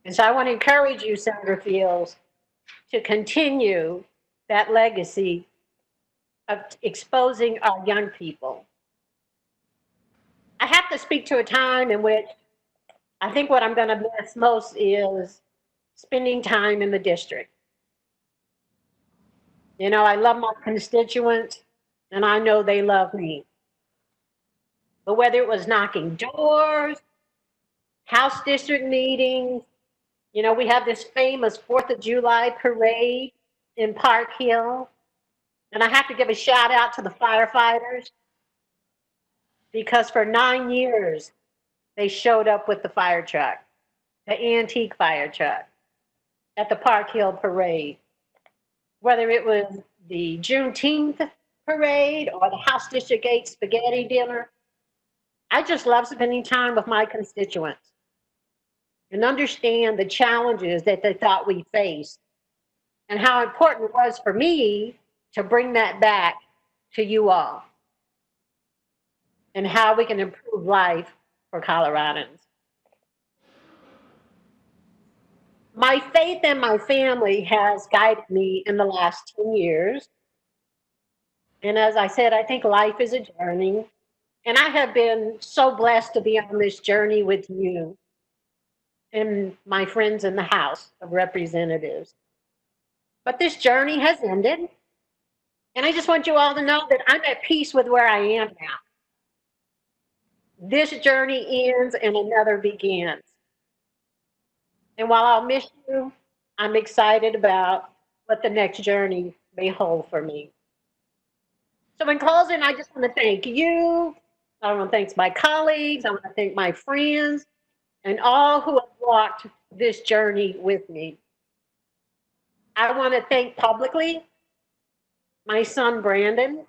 Speaker 5: And so I want to encourage you, Senator Fields, to continue that legacy of exposing our young people. I have to speak to a time in which I think what I'm going to miss most is spending time in the district. You know, I love my constituents, and I know they love me. But whether it was knocking doors, House district meetings, you know, we have this famous 4th of July parade in Park Hill. And I have to give a shout out to the firefighters because for 9 years, they showed up with the fire truck, the antique fire truck at the Park Hill Parade. Whether it was the Juneteenth parade or the House District 8 spaghetti dinner, I just love spending time with my constituents and understand the challenges that they thought we faced and how important it was for me to bring that back to you all and how we can improve life for Coloradans. My faith in my family has guided me in the last 10 years. And as I said, I think life is a journey. And I have been so blessed to be on this journey with you and my friends in the House of Representatives. But this journey has ended. And I just want you all to know that I'm at peace with where I am now. This journey ends and another begins. And while I'll miss you, I'm excited about what the next journey may hold for me. So in closing, I just want to thank you. I want to thank my colleagues. I want to thank my friends and all who have walked this journey with me. I want to thank publicly my son, Brandon.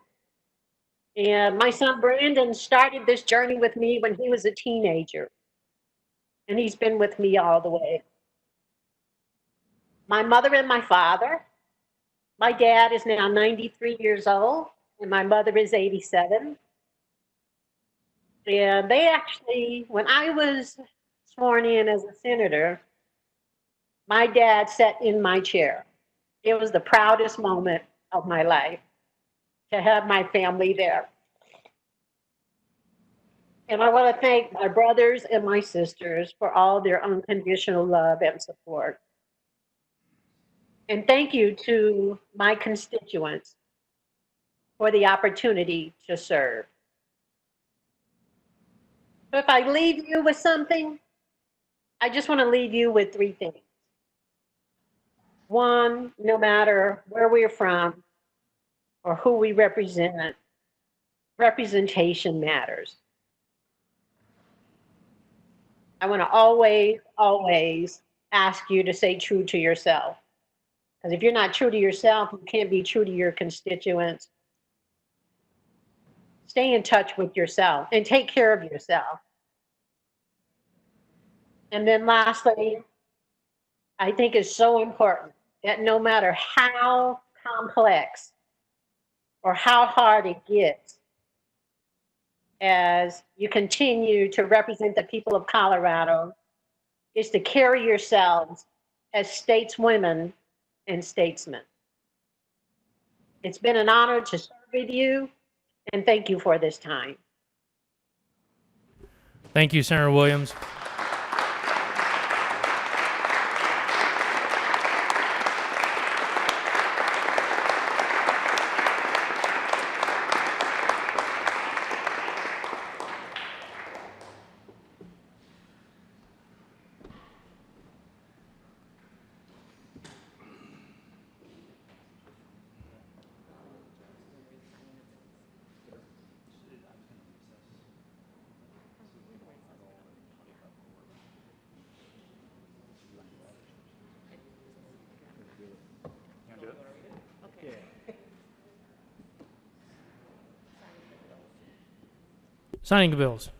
Speaker 5: And my son, Brandon, started this journey with me when he was a teenager. And he's been with me all the way. My mother and my father. My dad is now 93 years old, and my mother is 87. And they actually, when I was sworn in as a senator, my dad sat in my chair. It was the proudest moment of my life to have my family there. And I want to thank my brothers and my sisters for all their unconditional love and support. And thank you to my constituents for the opportunity to serve. So if I leave you with something, I just want to leave you with 3 things. One, no matter where we're from or who we represent, representation matters. I want to always, always ask you to stay true to yourself. Because if you're not true to yourself, you can't be true to your constituents. Stay in touch with yourself and take care of yourself. And then lastly, I think it's so important that no matter how complex or how hard it gets, as you continue to represent the people of Colorado, is to carry yourselves as stateswomen and statesmen. It's been an honor to serve with you, and thank you for this time.
Speaker 1: Thank you, Senator Williams. Signing the bills.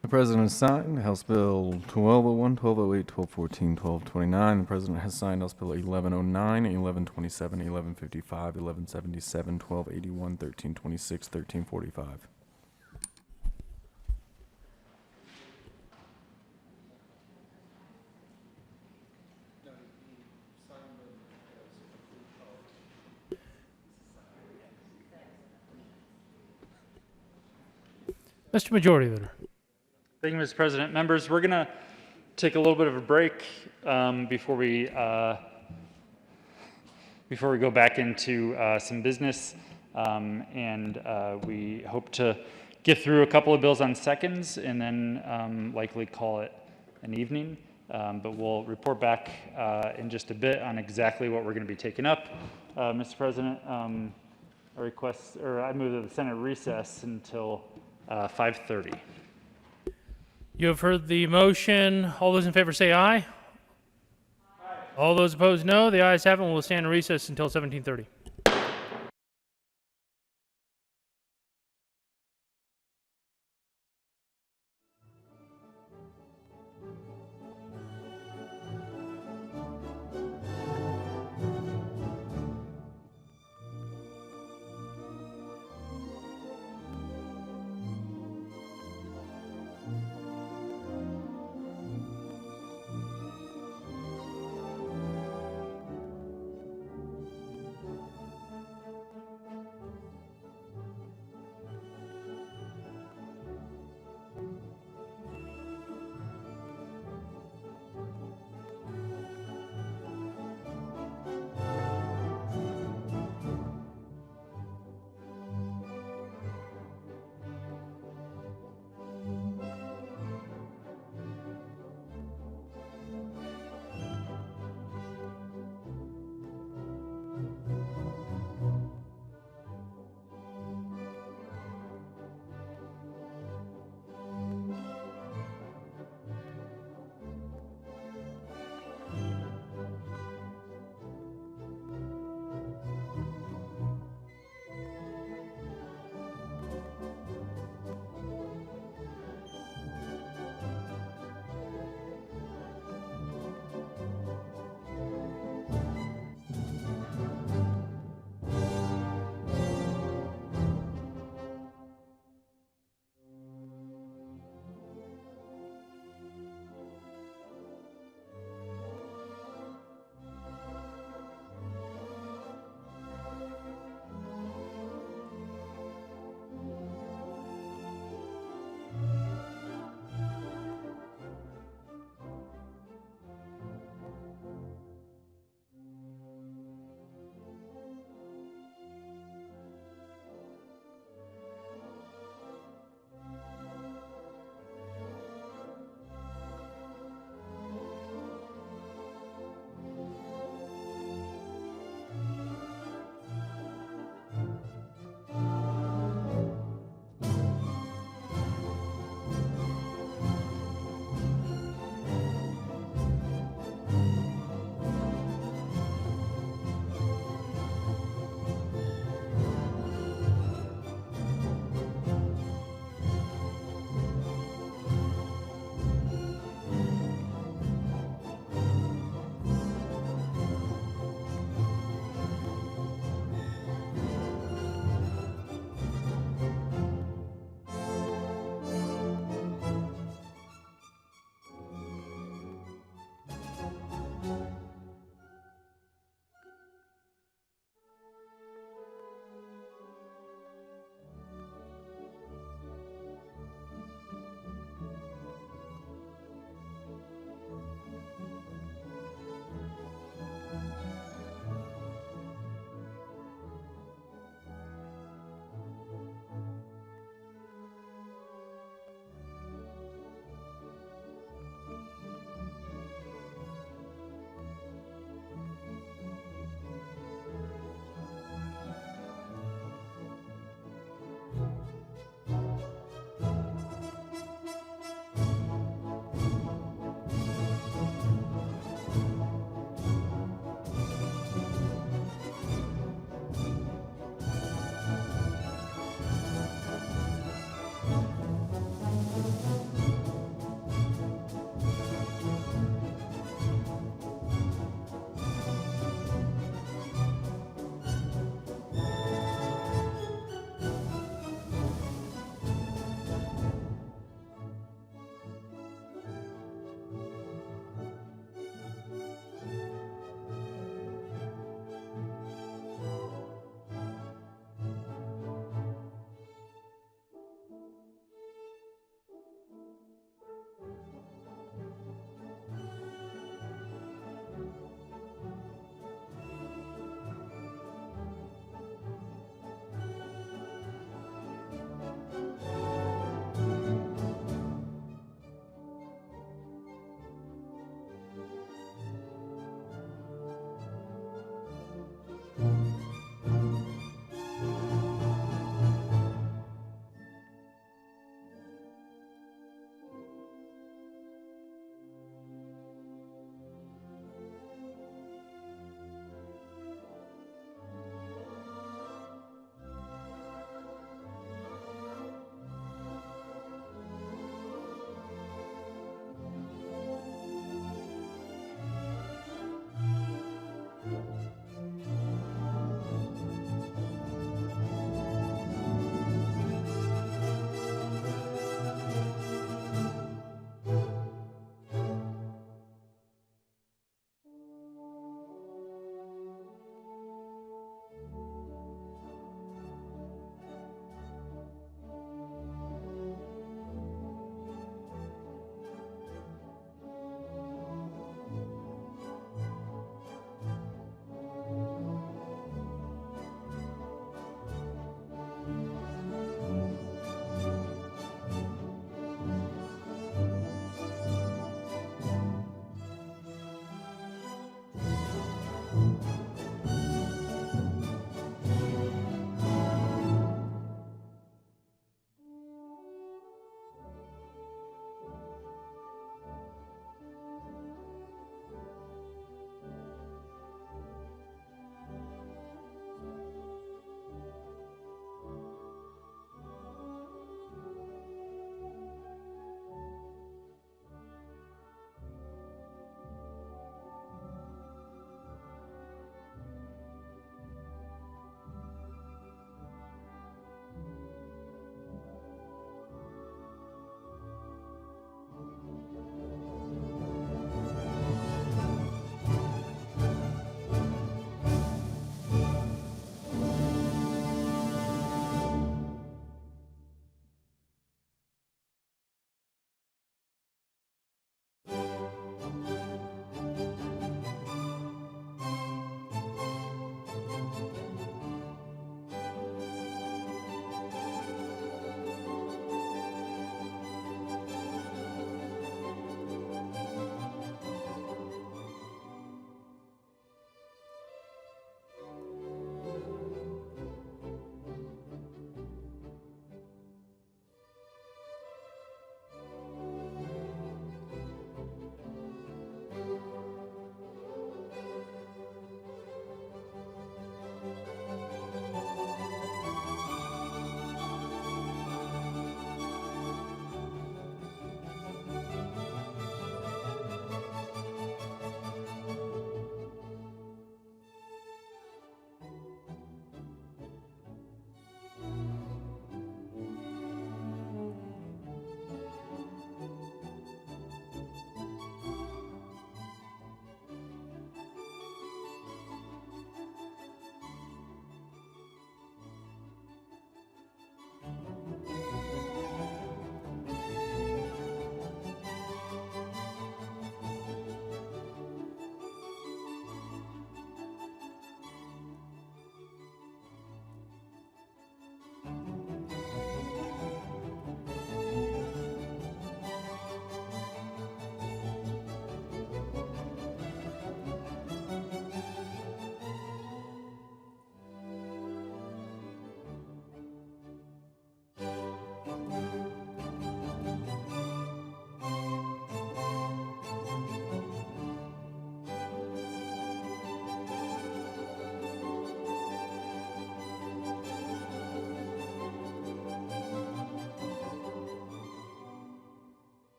Speaker 7: The President has signed House Bill 1201, 1208, 1214, 1229. The President has signed House Bill 1109, 1127, 1155, 1177, 1281, 1326, 1345.
Speaker 1: Mr. Majority Leader.
Speaker 15: Thank you, Mr. President. Members, we're going to take a little bit of a break before we go back into some business, and we hope to get through a couple of bills on seconds and then likely call it an evening. But we'll report back in just a bit on exactly what we're going to be taking up. Mr. President, I move that the Senate recess until 5:30.
Speaker 1: You have heard the motion. All those in favor say aye. All those opposed, no. The ayes have it, and we'll stand in recess until 17:30.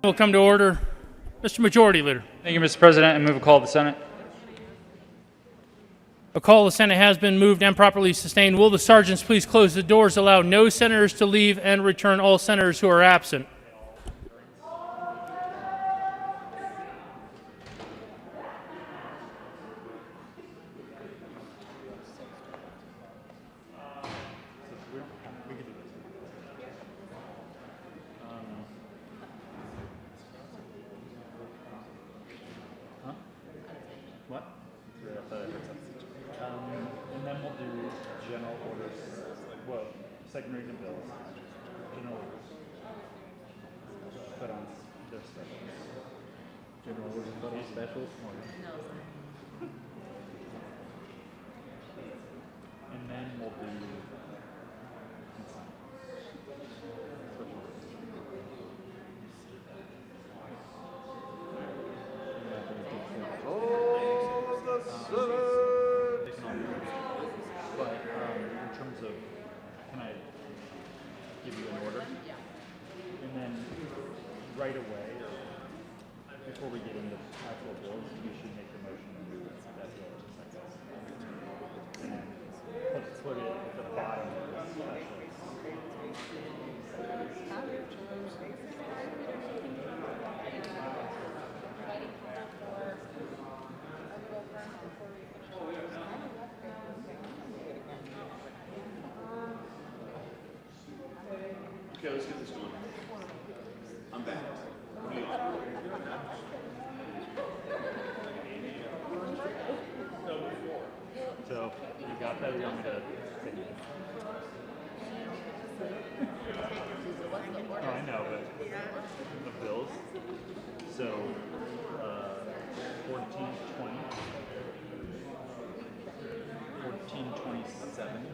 Speaker 1: Will come to order. Mr. Majority Leader.
Speaker 15: Thank you, Mr. President. I move a call of the Senate.
Speaker 1: A call of the Senate has been moved and properly sustained. Will the sergeants please close the doors, allow no senators to leave, and return all senators who are absent?
Speaker 15: What? And then we'll do general orders, well, second reading of bills, general orders. Put on their specials. General orders, put on specials? And then we'll do right away, before we get into actual bills, you should make the motion to move that bill to second. And then put it at the bottom of the special.
Speaker 11: Okay, let's get this going. I'm back.
Speaker 15: So, you got that, or you want me to? Oh, I know, but the bills. So, 1420, 1427.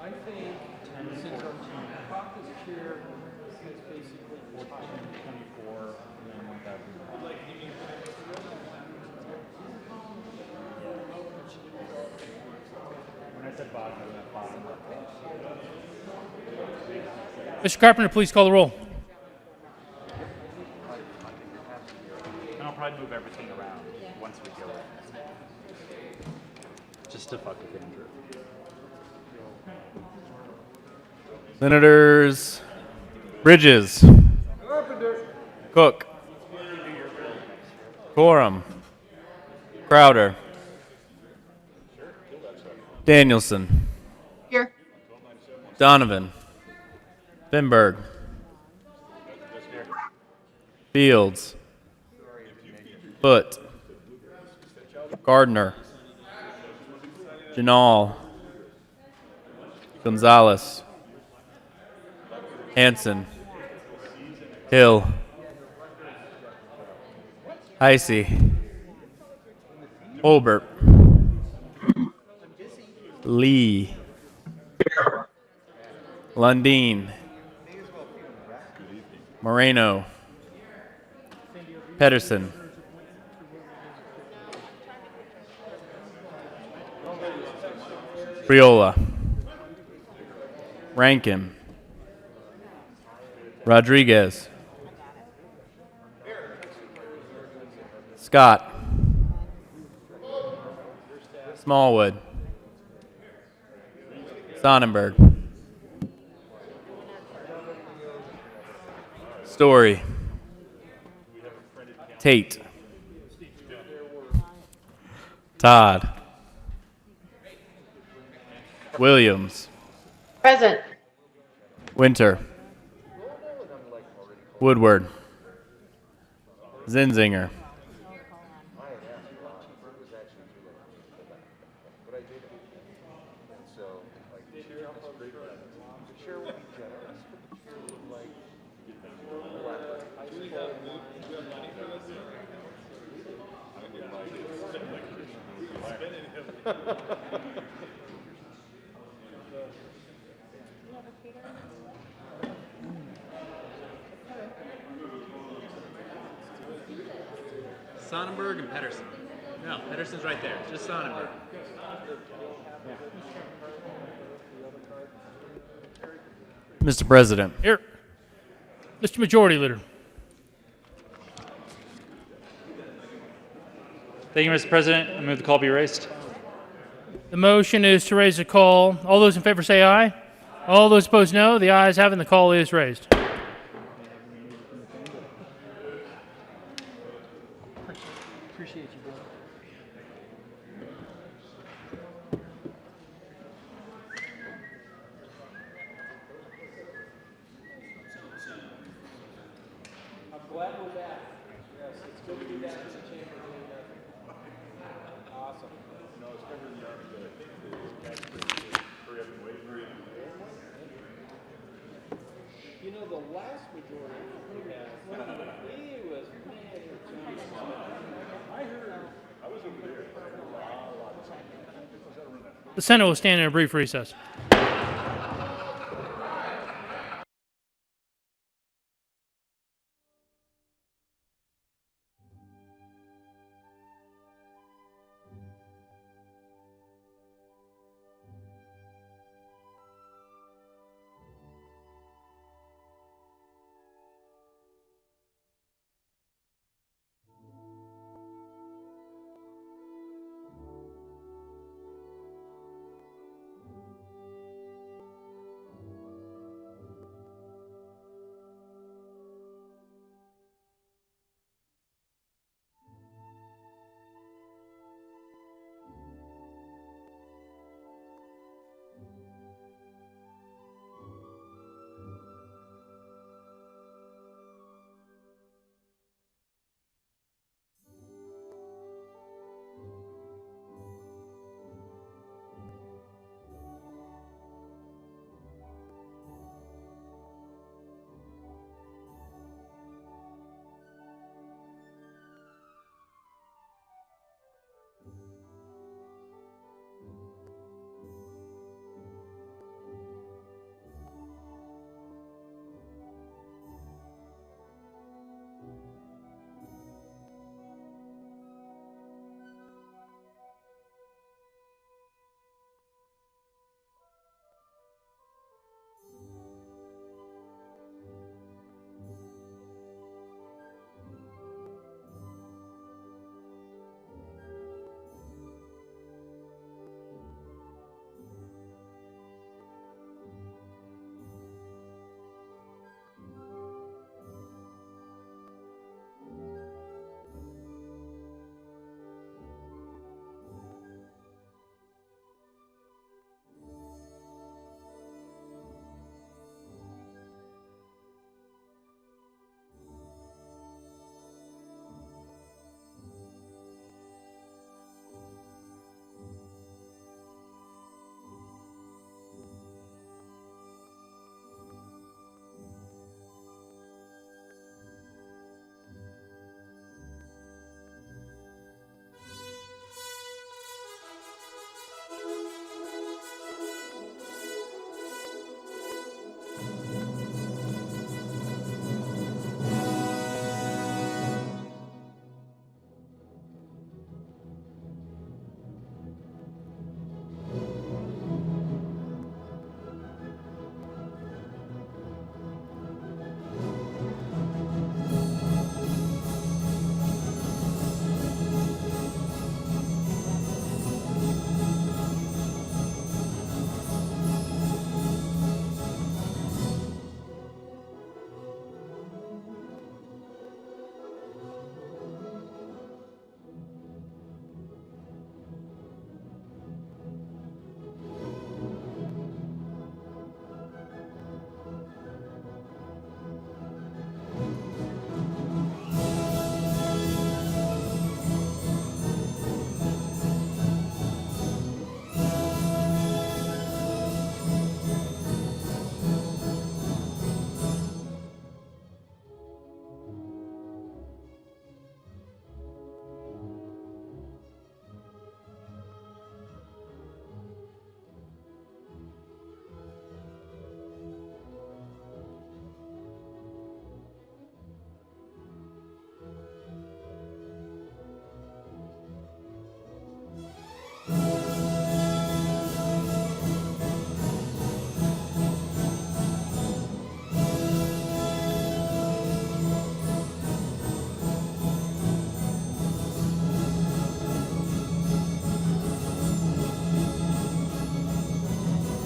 Speaker 16: I think since our caucus chair has basically
Speaker 15: 1424, and then 1000. When I said bottom, I meant bottom.
Speaker 1: Mr. Carpenter, please call the roll.
Speaker 15: And I'll probably move everything around once we go in. Just to fuck with Andrew.
Speaker 7: Senators Bridges, Cook, Quorum, Crowder, Danielson,
Speaker 2: Here.
Speaker 7: Donovan, Finberg, Fields, Foote, Gardner, Janal, Gonzalez, Hanson, Hill, Heisey, Holbert, Lee, Lundeen, Moreno, Pedersen, Priola, Rankin, Rodriguez, Scott, Smallwood, Sonnenberg, Story, Tate, Todd, Williams,
Speaker 5: Present.
Speaker 7: Winter, Woodward, Zinzinger,
Speaker 8: Sonnenberg and Pedersen. No, Pedersen's right there. Just Sonnenberg.
Speaker 7: Mr. President.
Speaker 1: Here. Mr. Majority Leader.
Speaker 15: Thank you, Mr. President. I move the call be raised.
Speaker 1: The motion is to raise a call. All those in favor say aye. All those opposed no. The ayes have it and the call is raised.
Speaker 16: Appreciate you, brother. I'm glad we're back. Yes, it's good to be back in the chamber. Awesome. No, it's better than the Army, but I think you know, the last majority we had, it was, I heard, I was over there.
Speaker 1: The Senate will stand in a brief recess.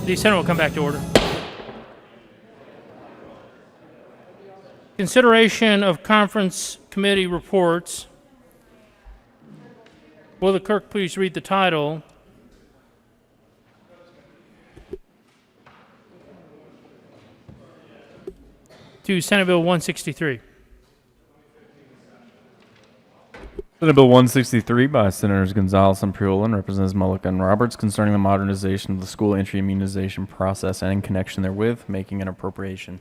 Speaker 1: The Senate will come back to order. Consideration of conference committee reports. Will the clerk please read the title? To Senate Bill 163.
Speaker 7: Senate Bill 163 by Senators Gonzalez and Priola and Representatives Mulligan and Roberts concerning the modernization of the school entry immunization process and in connection therewith, making an appropriation.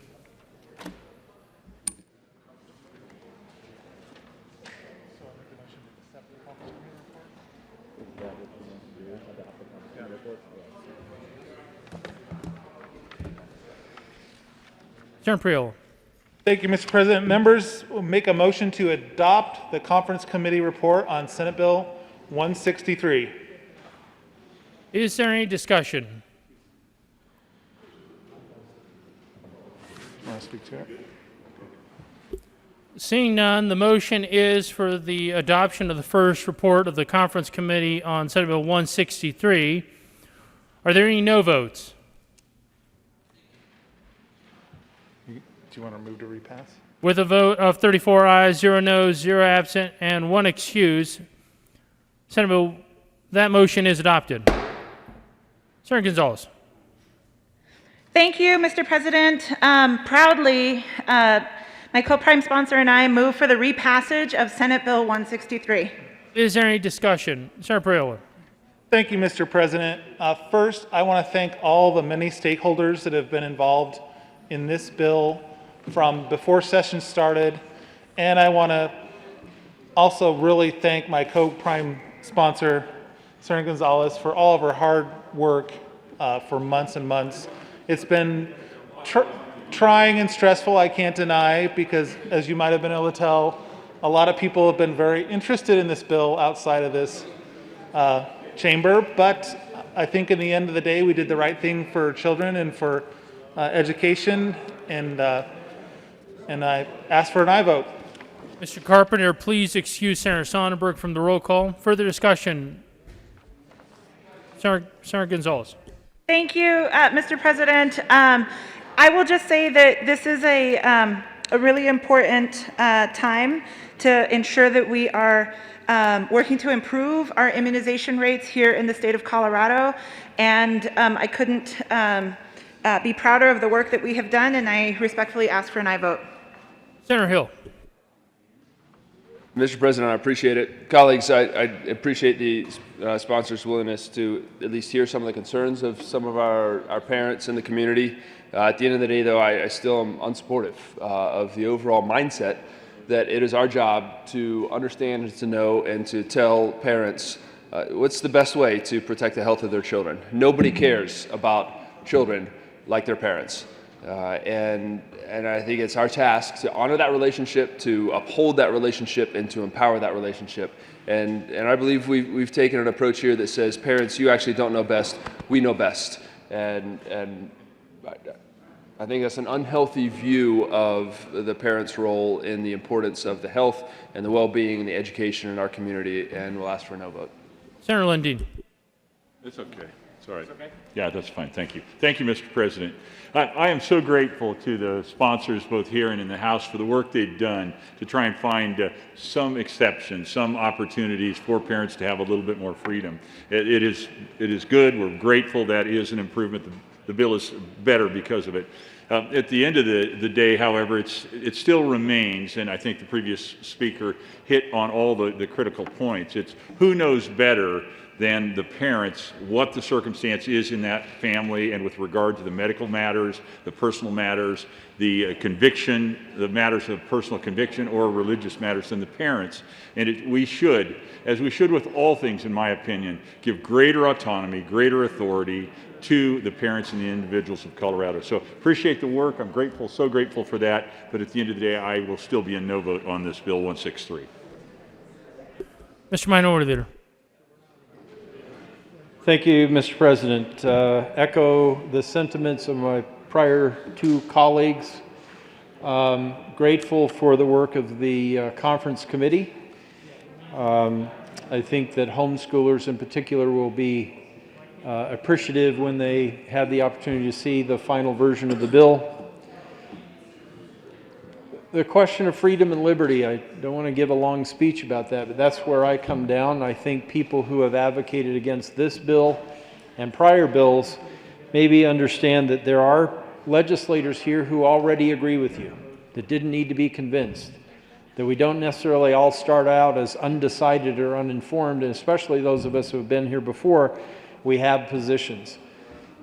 Speaker 1: Senator Priola.
Speaker 9: Thank you, Mr. President. Members will make a motion to adopt the conference committee report on Senate Bill 163.
Speaker 1: Is there any discussion?
Speaker 9: Want to speak to it?
Speaker 1: Seeing none, the motion is for the adoption of the first report of the conference committee on Senate Bill 163. Are there any no votes?
Speaker 9: Do you want to move to repass?
Speaker 1: With a vote of 34 ayes, 0 noes, 0 absent, and 1 excuse, Senate Bill, that motion is adopted. Senator Gonzalez.
Speaker 21: Thank you, Mr. President. Proudly, my co-prime sponsor and I move for the repassage of Senate Bill 163.
Speaker 1: Is there any discussion? Senator Priola.
Speaker 9: Thank you, Mr. President. First, I want to thank all the many stakeholders that have been involved in this bill from before session started. And I want to also really thank my co-prime sponsor, Senator Gonzalez, for all of her hard work for months and months. It's been trying and stressful, I can't deny, because as you might have been able to tell, a lot of people have been very interested in this bill outside of this chamber. But I think in the end of the day, we did the right thing for children and for education, and I ask for an aye vote.
Speaker 1: Mr. Carpenter, please excuse Senator Sonnenberg from the roll call. Further discussion? Senator Gonzalez.
Speaker 21: Thank you, Mr. President. I will just say that this is a really important time to ensure that we are working to improve our immunization rates here in the state of Colorado. And I couldn't be prouder of the work that we have done, and I respectfully ask for an aye vote.
Speaker 1: Senator Hill.
Speaker 13: Mr. President, I appreciate it. Colleagues, I appreciate the sponsor's willingness to at least hear some of the concerns of some of our parents in the community. At the end of the day, though, I still am unsupportive of the overall mindset that it is our job to understand and to know and to tell parents what's the best way to protect the health of their children. Nobody cares about children like their parents. And I think it's our task to honor that relationship, to uphold that relationship, and to empower that relationship. And I believe we've taken an approach here that says, parents, you actually don't know best, we know best. And I think that's an unhealthy view of the parents' role in the importance of the health and the well-being and the education in our community, and we'll ask for a no vote.
Speaker 1: Senator Lundin.
Speaker 3: It's okay. It's all right. Okay. Yeah, that's fine. Thank you. Thank you, Mr. President. I am so grateful to the sponsors both here and in the House for the work they've done to try and find some exceptions, some opportunities for parents to have a little bit more freedom. It is good. We're grateful. That is an improvement. The bill is better because of it. At the end of the day, however, it still remains, and I think the previous speaker hit on all the critical points. It's who knows better than the parents what the circumstance is in that family, and with regard to the medical matters, the personal matters, the conviction, the matters of personal conviction or religious matters, than the parents. And we should, as we should with all things in my opinion, give greater autonomy, greater authority to the parents and the individuals of Colorado. So appreciate the work. I'm grateful, so grateful for that. But at the end of the day, I will still be a no vote on this Bill 163.
Speaker 1: Mr. Minority Leader.
Speaker 16: Thank you, Mr. President. Echo the sentiments of my prior two colleagues. Grateful for the work of the conference committee. I think that homeschoolers in particular will be appreciative when they have the opportunity to see the final version of the bill. The question of freedom and liberty, I don't want to give a long speech about that, but that's where I come down. I think people who have advocated against this bill and prior bills maybe understand that there are legislators here who already agree with you, that didn't need to be convinced, that we don't necessarily all start out as undecided or uninformed, and especially those of us who have been here before, we have positions.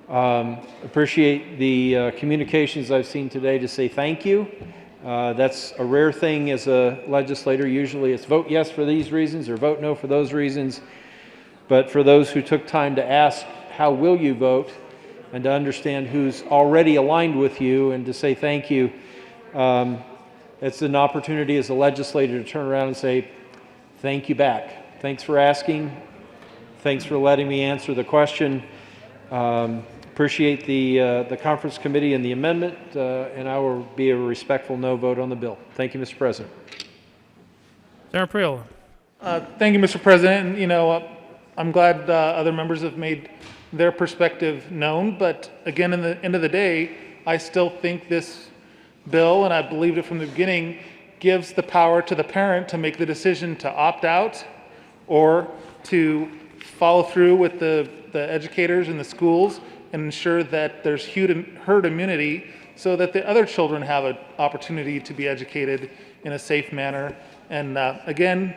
Speaker 16: Appreciate the communications I've seen today to say thank you. That's a rare thing as a legislator. Usually it's vote yes for these reasons or vote no for those reasons. But for those who took time to ask, how will you vote? And to understand who's already aligned with you and to say thank you, it's an opportunity as a legislator to turn around and say, thank you back. Thanks for asking. Thanks for letting me answer the question. Appreciate the conference committee and the amendment, and I will be a respectful no vote on the bill. Thank you, Mr. President.
Speaker 1: Senator Priola.
Speaker 9: Thank you, Mr. President. And, I'm glad other members have made their perspective known, but again, in the end of the day, I still think this bill, and I believed it from the beginning, gives the power to the parent to make the decision to opt out or to follow through with the educators in the schools and ensure that there's herd immunity so that the other children have an opportunity to be educated in a safe manner. And again,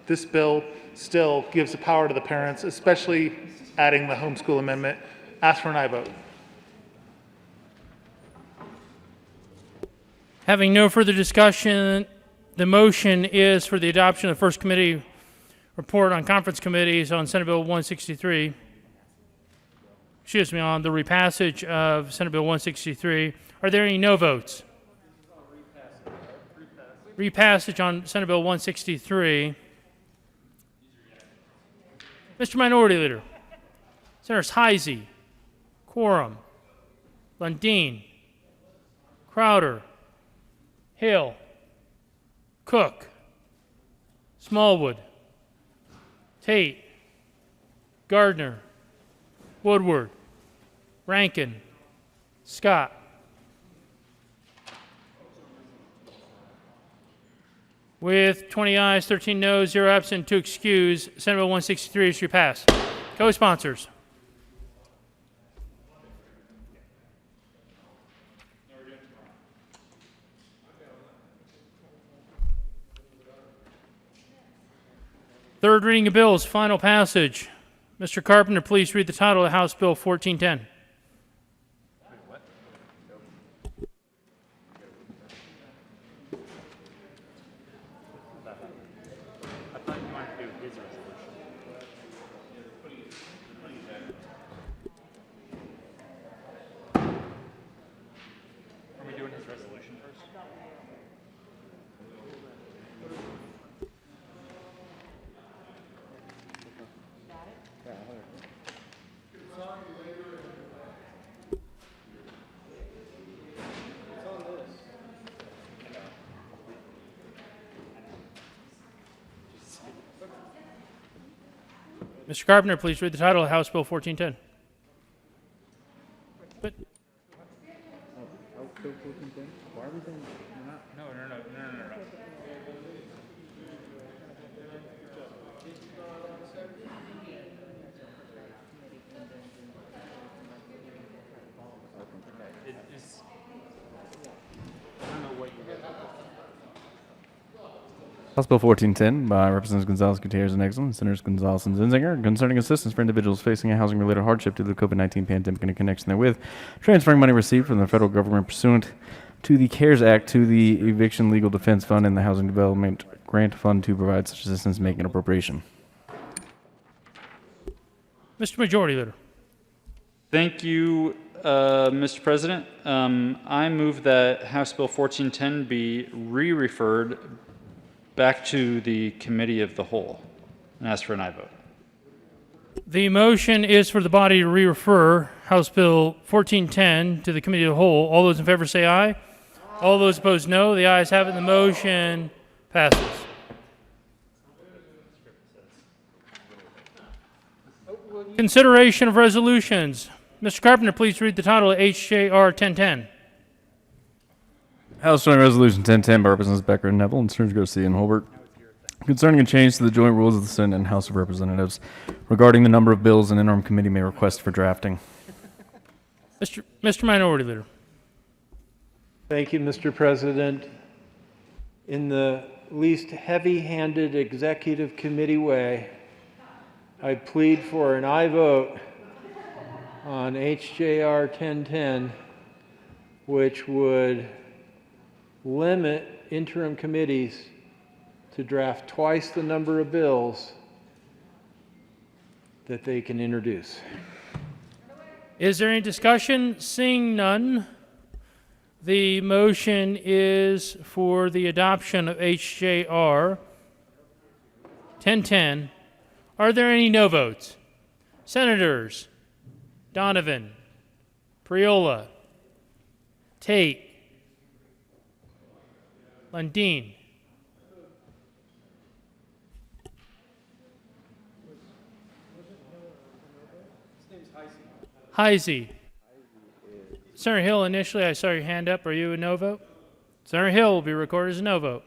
Speaker 9: this bill still gives the power to the parents, especially adding the homeschool amendment. Ask for an aye vote.
Speaker 1: Having no further discussion, the motion is for the adoption of the first committee report on conference committees on Senate Bill 163. Excuse me, on the repassage of Senate Bill 163. Are there any no votes? Repassage on Senate Bill 163. Mr. Minority Leader, Senators Heisey, Quorum, Lundin, Crowder, Hill, Cook, Smallwood, Tate, Gardner, Woodward, Rankin, Scott. With 20 ayes, 13 noes, 0 absent, 2 excused, Senate Bill 163 is repassed. Co-sponsors. Third reading of bills, final passage. Mr. Carpenter, please read the title of House Bill 1410.
Speaker 15: Are we doing his resolution first?
Speaker 1: Mr. Carpenter, please read the title of House Bill 1410. But
Speaker 15: No.
Speaker 7: House Bill 1410 by Representatives Gonzalez, Gutierrez, and Exum, and Senators Gonzalez and Zinzinger, concerning assistance for individuals facing a housing-related hardship due to the COVID-19 pandemic and in connection therewith, transferring money received from the federal government pursuant to the CARES Act to the Eviction Legal Defense Fund and the Housing Development Grant Fund to provide such assistance, making an appropriation.
Speaker 1: Mr. Majority Leader.
Speaker 15: Thank you, Mr. President. I move that House Bill 1410 be re-referred back to the Committee of the Whole and ask for an aye vote.
Speaker 1: The motion is for the body to re-refer House Bill 1410 to the Committee of the Whole. All those in favor say aye. All those opposed no. The ayes have it. The motion passes. Consideration of resolutions. Mr. Carpenter, please read the title of HJR 1010.
Speaker 7: House Joint Resolution 1010 by Representatives Becker and Neville and Stearns Garcia and Holbert concerning a change to the joint rules of the Senate and House of Representatives regarding the number of bills an interim committee may request for drafting.
Speaker 1: Mr. Minority Leader.
Speaker 16: Thank you, Mr. President. In the least heavy-handed executive committee way, I plead for an aye vote on HJR 1010, which would limit interim committees to draft twice the number of bills that they can introduce.
Speaker 1: Is there any discussion? Seeing none, the motion is for the adoption of HJR 1010. Are there any no votes? Senators Donovan, Priola, Tate, Lundin. Heisey. Senator Hill, initially I saw your hand up. Are you a no vote? Senator Hill will be recorded as a no vote.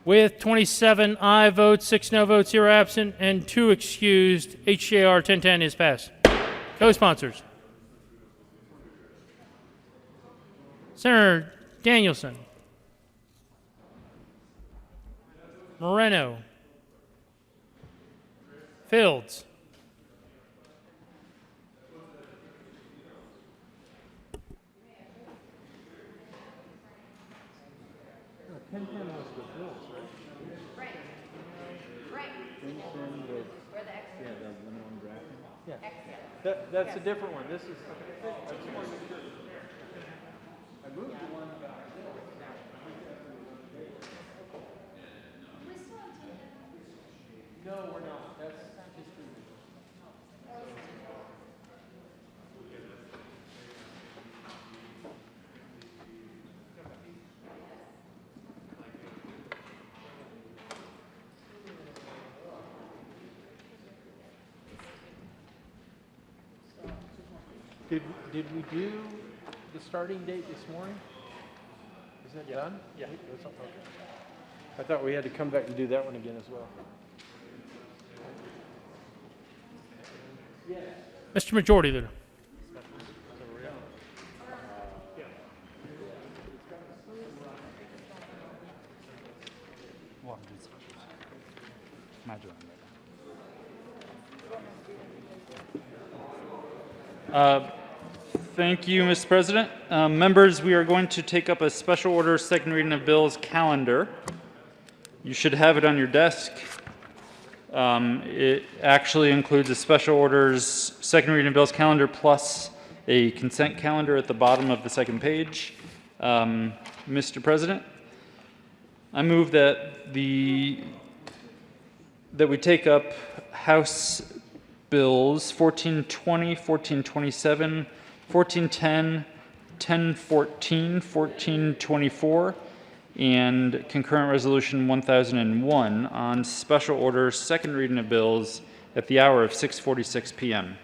Speaker 1: With 27 aye votes, 6 no votes, 0 absent, and 2 excused, HJR 1010 is passed. Co-sponsors. Senator Danielson. Moreno. Fields.
Speaker 16: That's a different one. This is. I moved the one about. No, we're not. That's history. Did we do the starting date this morning? Is that done? Yeah. That's okay. I thought we had to come back and do that one again as well.
Speaker 1: Mr. Majority Leader.
Speaker 15: Thank you, Mr. President. Members, we are going to take up a special order second reading of bills calendar. You should have it on your desk. It actually includes a special orders second reading of bills calendar plus a consent calendar at the bottom of the second page. Mr. President, I move that we take up House Bills 1420, 1427, 1410, 1014, 1424, and concurrent resolution 1001 on special order second reading of bills at the hour of 6:46 p.m.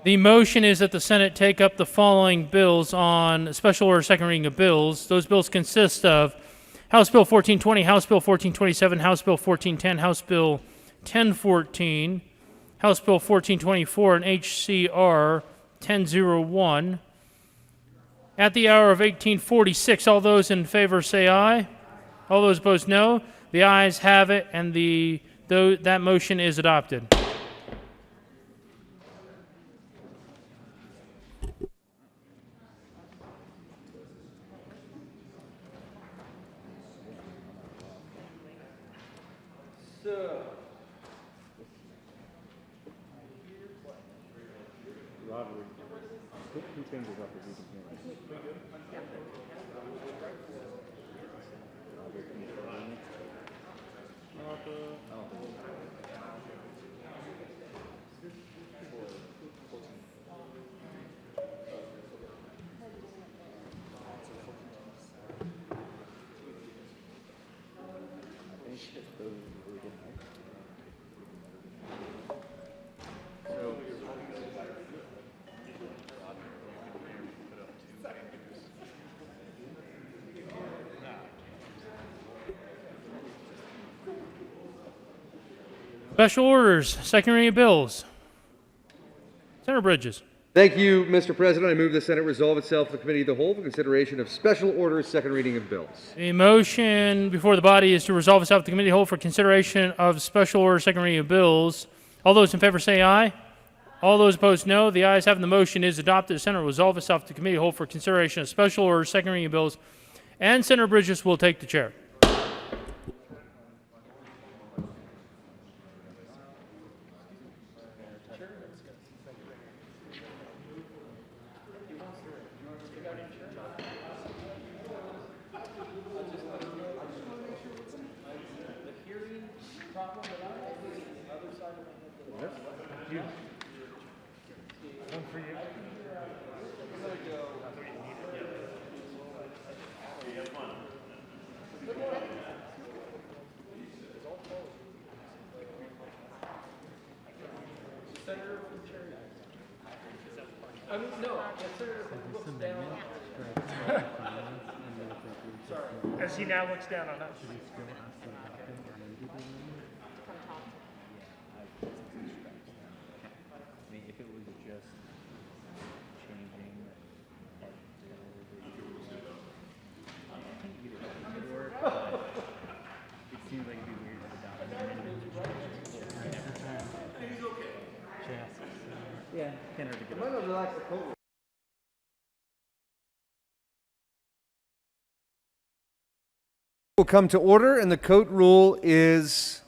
Speaker 1: The motion is that the Senate take up the following bills on special order second reading of bills. Those bills consist of House Bill 1420, House Bill 1427, House Bill 1410, House Bill 1014, House Bill 1424, and HCR 1001. At the hour of 1846, all those in favor say aye. All those opposed, no. The ayes have it, and that motion is adopted. Special orders, second reading of bills. Senator Bridges.
Speaker 10: Thank you, Mr. President. I move the Senate resolve itself to the Committee of the Whole for consideration of special orders, second reading of bills.
Speaker 1: The motion before the body is to resolve itself to the Committee of the Whole for consideration of special orders, second reading of bills. All those in favor say aye. All those opposed, no. The ayes have the motion is adopted. The Senate will resolve itself to the Committee of the Whole for consideration of special orders, second reading of bills. And Senator Bridges will take the chair. As he now looks down on us.
Speaker 10: Yeah, can't hurt to get up. Relax the coat. Will come to order, and the coat rule is,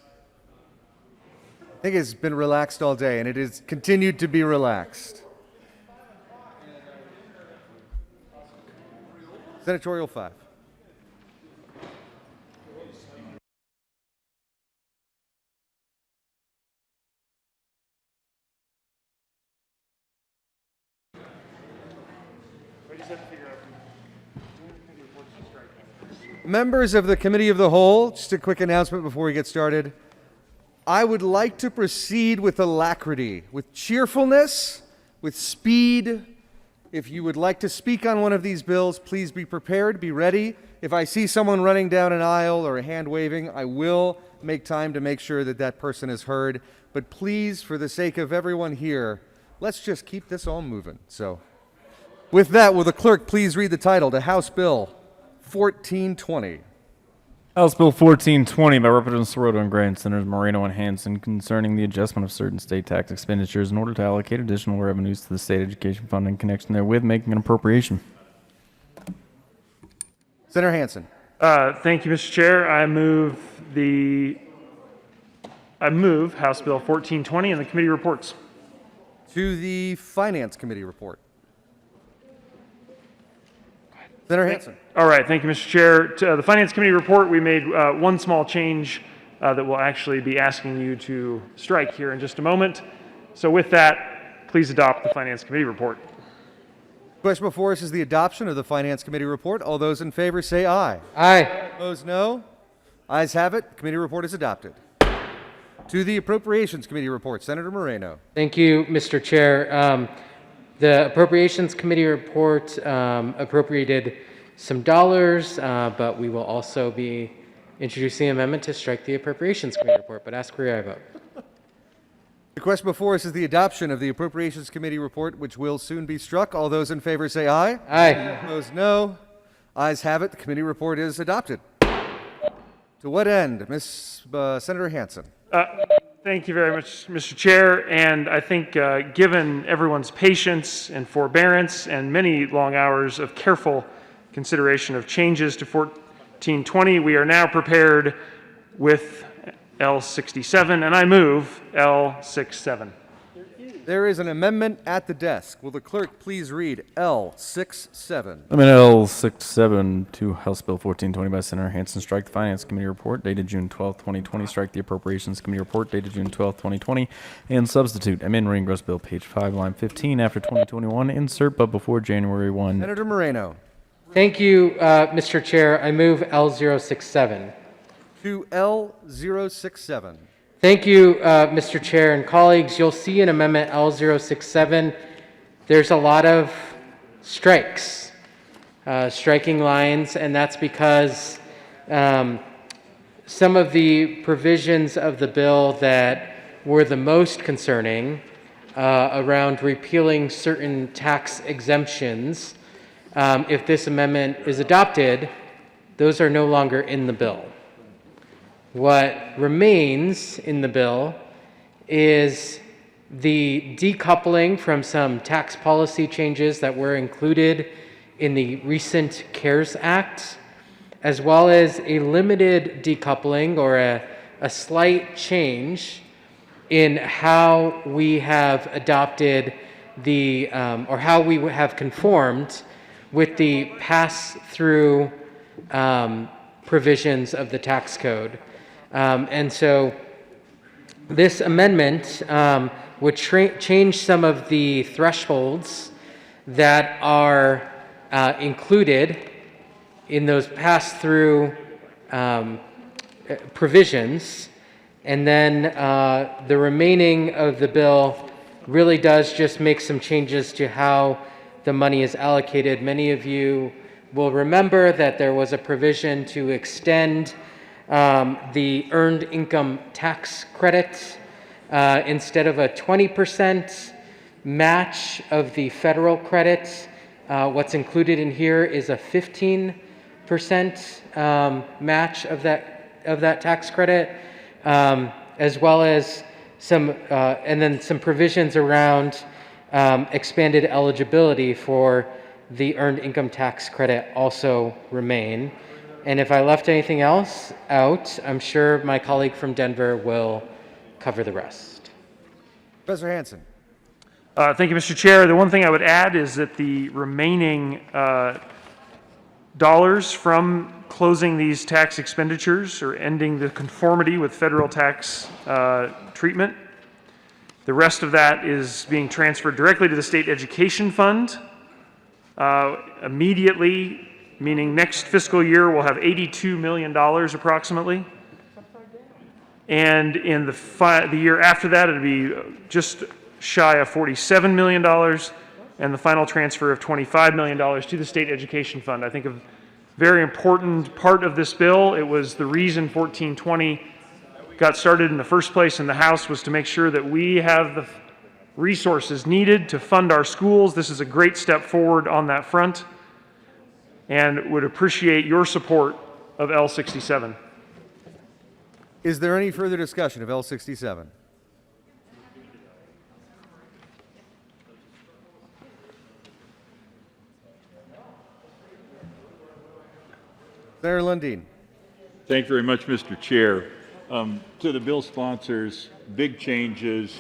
Speaker 10: I think it's been relaxed all day, and it is continued to be relaxed. Senatorial 5. Members of the Committee of the Whole, just a quick announcement before we get started. I would like to proceed with alacrity, with cheerfulness, with speed. If you would like to speak on one of these bills, please be prepared, be ready. If I see someone running down an aisle or a hand waving, I will make time to make sure that that person is heard. But please, for the sake of everyone here, let's just keep this all moving. So, with that, will the clerk please read the title to House Bill 1420.
Speaker 7: House Bill 1420 by Representatives Soroto and Gray and Senators Moreno and Hanson concerning the adjustment of certain state tax expenditures in order to allocate additional revenues to the state education fund in connection therewith, making an appropriation.
Speaker 10: Senator Hanson.
Speaker 17: Thank you, Mr. Chair. I move House Bill 1420 and the committee reports.
Speaker 10: To the Finance Committee report. Senator Hanson.
Speaker 17: All right, thank you, Mr. Chair. To the Finance Committee report, we made one small change that we'll actually be asking you to strike here in just a moment. So with that, please adopt the Finance Committee report.
Speaker 10: Question before us is the adoption of the Finance Committee report. All those in favor say aye.
Speaker 22: Aye.
Speaker 10: Opposed, no. Ayes have it. Committee report is adopted. To the Appropriations Committee report, Senator Moreno.
Speaker 22: Thank you, Mr. Chair. The Appropriations Committee report appropriated some dollars, but we will also be introducing an amendment to strike the Appropriations Committee report, but ask for your aye vote.
Speaker 10: The question before us is the adoption of the Appropriations Committee report, which will soon be struck. All those in favor say aye.
Speaker 22: Aye.
Speaker 10: Opposed, no. Ayes have it. The committee report is adopted. To what end, Senator Hanson?
Speaker 17: Thank you very much, Mr. Chair. And I think given everyone's patience and forbearance and many long hours of careful consideration of changes to 1420, we are now prepared with L67, and I move L67.
Speaker 10: There is an amendment at the desk. Will the clerk please read L67?
Speaker 7: Amendment L67 to House Bill 1420 by Senator Hanson, strike the Finance Committee report dated June 12, 2020, strike the Appropriations Committee report dated June 12, 2020, and substitute amend reading gross bill page 5, line 15 after 2021, insert but before January 1.
Speaker 10: Senator Moreno.
Speaker 22: Thank you, Mr. Chair. I move L067.
Speaker 10: To L067.
Speaker 22: Thank you, Mr. Chair and colleagues. You'll see in Amendment L067, there's a lot of strikes, striking lines, and that's because some of the provisions of the bill that were the most concerning around repealing certain tax exemptions. If this amendment is adopted, those are no longer in the bill. What remains in the bill is the decoupling from some tax policy changes that were included in the recent CARES Act, as well as a limited decoupling or a slight change in how we have adopted the, or how we have conformed with the pass-through provisions of the tax code. And so this amendment would change some of the thresholds that are included in those pass-through provisions. And then the remaining of the bill really does just make some changes to how the money is allocated. Many of you will remember that there was a provision to extend the earned income tax credit. Instead of a 20% match of the federal credit, what's included in here is a 15% match of that tax credit, as well as some, and then some provisions around expanded eligibility for the earned income tax credit also remain. And if I left anything else out, I'm sure my colleague from Denver will cover the rest.
Speaker 10: Professor Hanson.
Speaker 1: Thank you, Mr. Chair. The one thing I would add is that the remaining dollars from closing these tax expenditures or ending the conformity with federal tax treatment, the rest of that is being transferred directly to the state education fund immediately, meaning next fiscal year we'll have $82 million approximately. And in the year after that, it'll be just shy of $47 million, and the final transfer of $25 million to the state education fund. I think a very important part of this bill, it was the reason 1420 got started in the first place in the House, was to make sure that we have the resources needed to fund our schools. This is a great step forward on that front, and would appreciate your support of L67.
Speaker 10: Is there any further discussion of L67? Senator Lundin.
Speaker 3: Thank you very much, Mr. Chair. To the bill sponsors, big changes.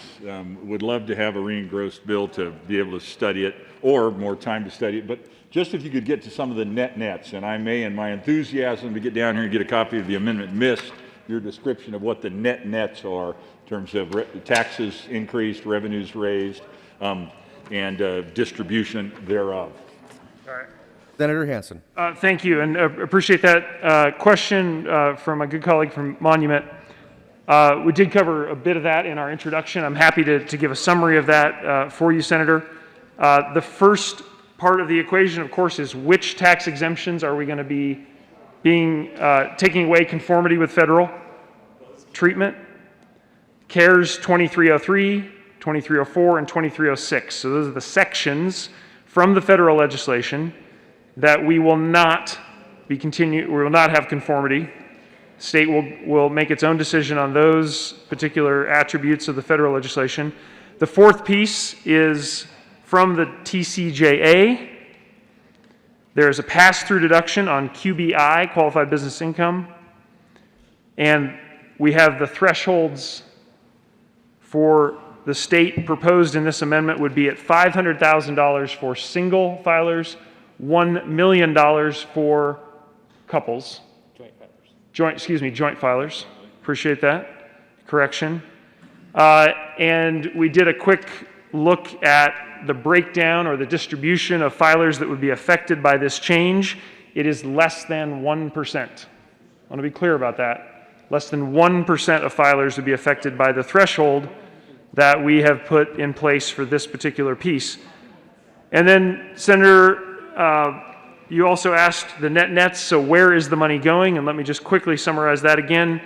Speaker 3: Would love to have a re-engrossed bill to be able to study it, or more time to study it. But just if you could get to some of the nets, and I may, in my enthusiasm to get down here and get a copy of the amendment, missed your description of what the nets are in terms of taxes increased, revenues raised, and distribution thereof.
Speaker 1: All right.
Speaker 10: Senator Hanson.
Speaker 1: Thank you, and appreciate that question from my good colleague from Monument. We did cover a bit of that in our introduction. I'm happy to give a summary of that for you, Senator. The first part of the equation, of course, is which tax exemptions are we going to be taking away conformity with federal treatment. CARES 2303, 2304, and 2306. So those are the sections from the federal legislation that we will not have conformity. State will make its own decision on those particular attributes of the federal legislation. The fourth piece is from the TCJA. There is a pass-through deduction on QBI, qualified business income, and we have the thresholds for the state proposed in this amendment would be at $500,000 for single filers, $1 million for couples. Joint filers. Appreciate that correction. And we did a quick look at the breakdown or the distribution of filers that would be affected by this change. It is less than 1%. I want to be clear about that. Less than 1% of filers would be affected by the threshold that we have put in place for this particular piece. And then, Senator, you also asked the nets, so where is the money going? And let me just quickly summarize that again.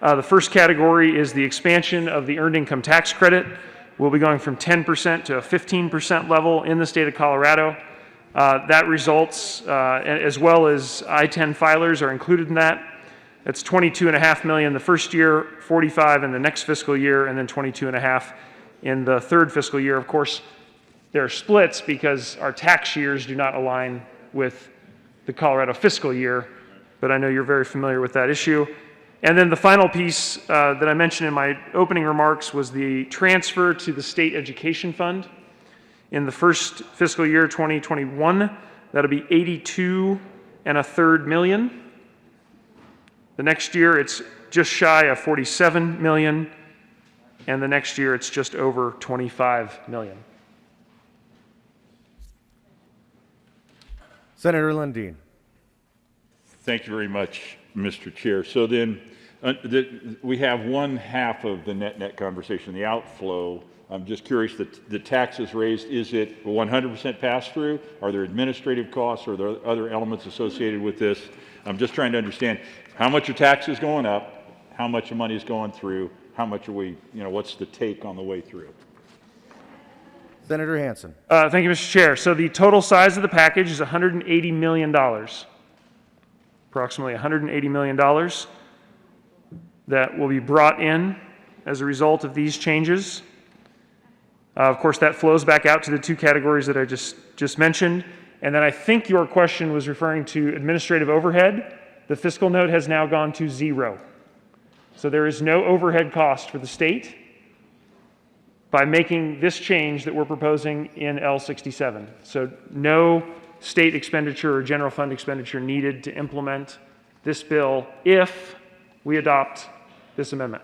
Speaker 12: The first category is the expansion of the earned income tax credit. We'll be going from 10% to a 15% level in the state of Colorado. That results, as well as I-10 filers are included in that. That's $22.5 million the first year, $45 in the next fiscal year, and then $22.5 in the third fiscal year. Of course, there are splits because our tax years do not align with the Colorado fiscal year, but I know you're very familiar with that issue. And then the final piece that I mentioned in my opening remarks was the transfer to the State Education Fund. In the first fiscal year, 2021, that'll be $82.33 million. The next year, it's just shy of $47 million, and the next year, it's just over $25 million.
Speaker 10: Senator Lundin.
Speaker 3: Thank you very much, Mr. Chair. So then, we have one half of the net conversation, the outflow. I'm just curious, the taxes raised, is it 100% pass-through? Are there administrative costs? Or are there other elements associated with this? I'm just trying to understand how much are taxes going up, how much of money is going through, how much are we, what's the take on the way through?
Speaker 10: Senator Hansen.
Speaker 12: Thank you, Mr. Chair. So the total size of the package is $180 million, approximately $180 million that will be brought in as a result of these changes. Of course, that flows back out to the two categories that I just mentioned. And then I think your question was referring to administrative overhead. The fiscal note has now gone to 0. So there is no overhead cost for the state by making this change that we're proposing in L67. So no state expenditure or general fund expenditure needed to implement this bill if we adopt this amendment.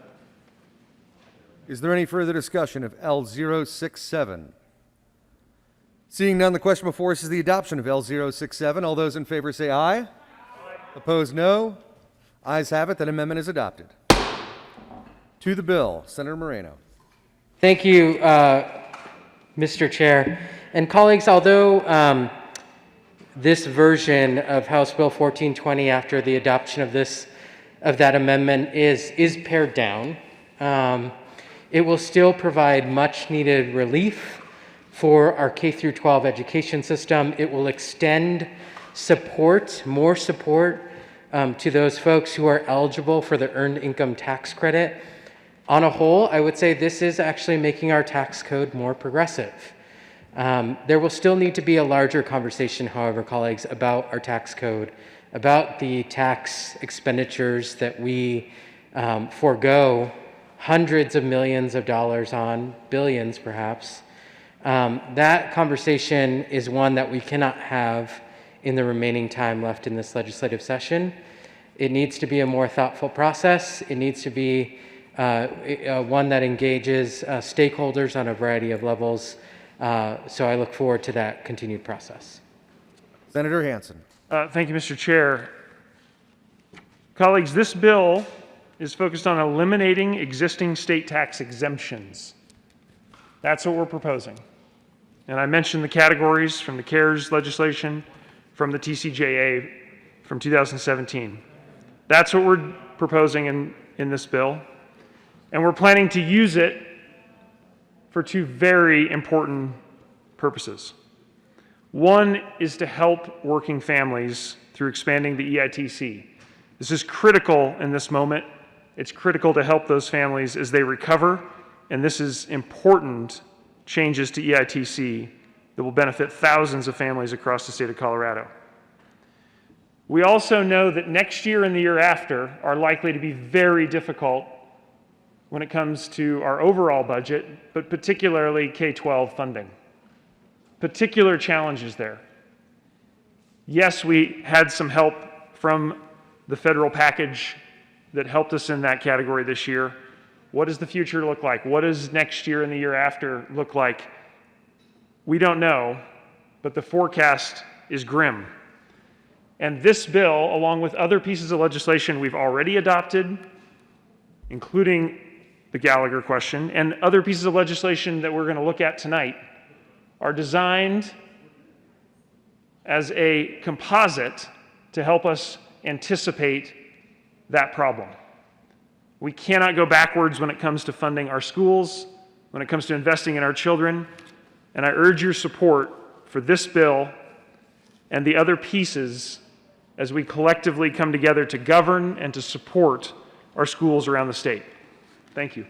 Speaker 10: Is there any further discussion of L067? Seeing none, the question before us is the adoption of L067. All those in favor say aye. Aye. Opposed, no. Ayes have it. That amendment is adopted. To the bill, Senator Moreno.
Speaker 22: Thank you, Mr. Chair. And colleagues, although this version of House Bill 1420 after the adoption of that amendment is pared down, it will still provide much needed relief for our K through 12 education system. It will extend support, more support to those folks who are eligible for the earned income tax credit. On a whole, I would say this is actually making our tax code more progressive. There will still need to be a larger conversation, however, colleagues, about our tax code, about the tax expenditures that we forego hundreds of millions of dollars on, billions perhaps. That conversation is one that we cannot have in the remaining time left in this legislative session. It needs to be a more thoughtful process. It needs to be one that engages stakeholders on a variety of levels. So I look forward to that continued process.
Speaker 10: Senator Hansen.
Speaker 12: Thank you, Mr. Chair. Colleagues, this bill is focused on eliminating existing state tax exemptions. That's what we're proposing. And I mentioned the categories from the CARES legislation, from the TCJA from 2017. That's what we're proposing in this bill. And we're planning to use it for two very important purposes. One is to help working families through expanding the EITC. This is critical in this moment. It's critical to help those families as they recover, and this is important changes to EITC that will benefit thousands of families across the state of Colorado. We also know that next year and the year after are likely to be very difficult when it comes to our overall budget, but particularly K-12 funding. Particular challenges there. Yes, we had some help from the federal package that helped us in that category this year. What does the future look like? What does next year and the year after look like? We don't know, but the forecast is grim. And this bill, along with other pieces of legislation we've already adopted, including the Gallagher question, and other pieces of legislation that we're going to look at tonight, are designed as a composite to help us anticipate that problem. We cannot go backwards when it comes to funding our schools, when it comes to investing in our children, and I urge your support for this bill and the other pieces as we collectively come together to govern and to support our schools around the state. Thank you.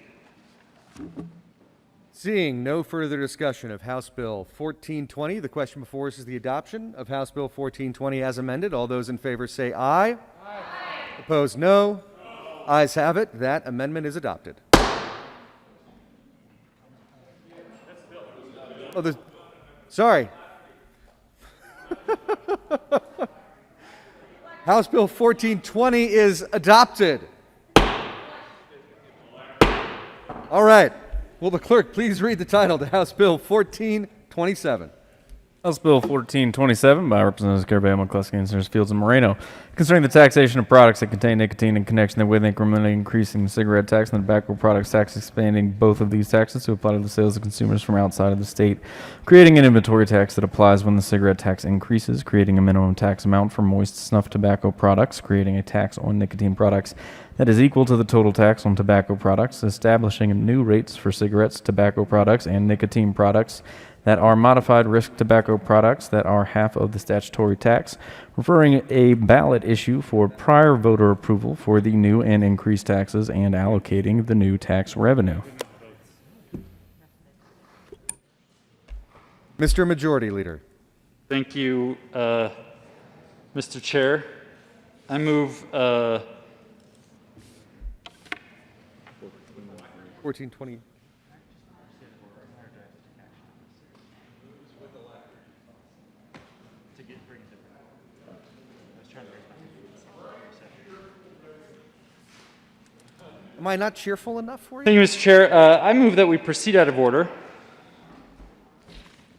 Speaker 10: Seeing no further discussion of House Bill 1420, the question before us is the adoption of House Bill 1420 as amended. All those in favor say aye. Aye. Opposed, no. Ayes have it. That amendment is adopted. Oh, sorry. House Bill 1420 is adopted. All right. Will the clerk please read the title to House Bill 1427?
Speaker 7: House Bill 1427 by Representatives Carabeo, McCluskey, and Senators Fields and Moreno, concerning the taxation of products that contain nicotine in connection therewith, incrementally increasing the cigarette tax and the tobacco products tax, expanding both of these taxes to apply to the sales of consumers from outside of the state, creating an inventory tax that applies when the cigarette tax increases, creating a minimum tax amount for moist snuff tobacco products, creating a tax on nicotine products that is equal to the total tax on tobacco products, establishing new rates for cigarettes, tobacco products, and nicotine products that are modified risk tobacco products that are half of the statutory tax, referring a ballot issue for prior voter approval for the new and increased taxes, and allocating the new tax revenue.
Speaker 10: Mr. Majority Leader.
Speaker 15: Thank you, Mr. Chair. I move
Speaker 10: 1420. Am I not cheerful enough for you?
Speaker 15: Thank you, Mr. Chair. I move that we proceed out of order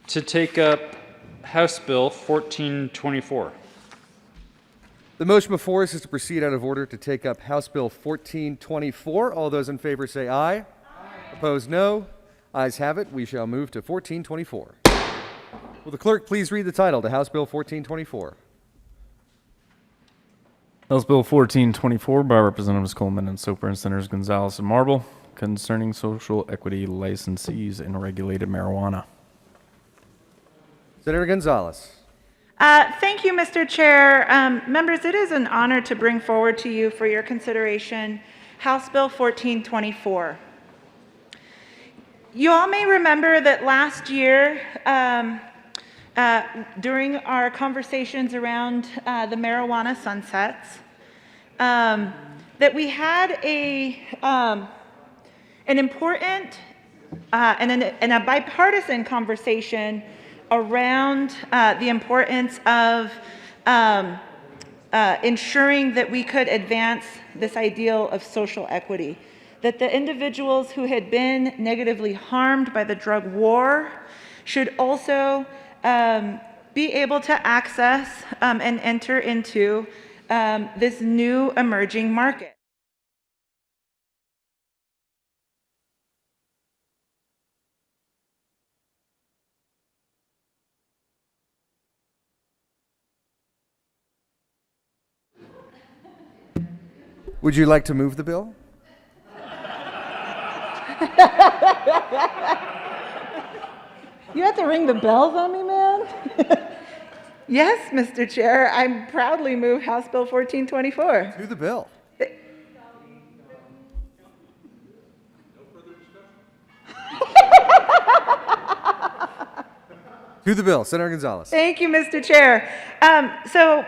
Speaker 15: to take up House Bill 1424.
Speaker 10: The motion before us is to proceed out of order to take up House Bill 1424. All those in favor say aye. Aye. Opposed, no. Ayes have it. We shall move to 1424. Will the clerk please read the title to House Bill 1424?
Speaker 7: House Bill 1424 by Representatives Coleman and Soper and Senators Gonzalez and Marble, concerning social equity licensees in regulated marijuana.
Speaker 10: Senator Gonzalez.
Speaker 21: Thank you, Mr. Chair. Members, it is an honor to bring forward to you for your consideration House Bill 1424. You all may remember that last year, during our conversations around the marijuana sunsets, that we had an important and a bipartisan conversation around the importance of ensuring that we could advance this ideal of social equity, that the individuals who had been negatively harmed by the drug war should also be able to access and enter into this new emerging market.
Speaker 10: Would you like to move the bill?
Speaker 21: You have to ring the bells on me, man? Yes, Mr. Chair, I proudly move House Bill 1424.
Speaker 10: To the bill. To the bill. Senator Gonzalez.
Speaker 21: Thank you, Mr. Chair. So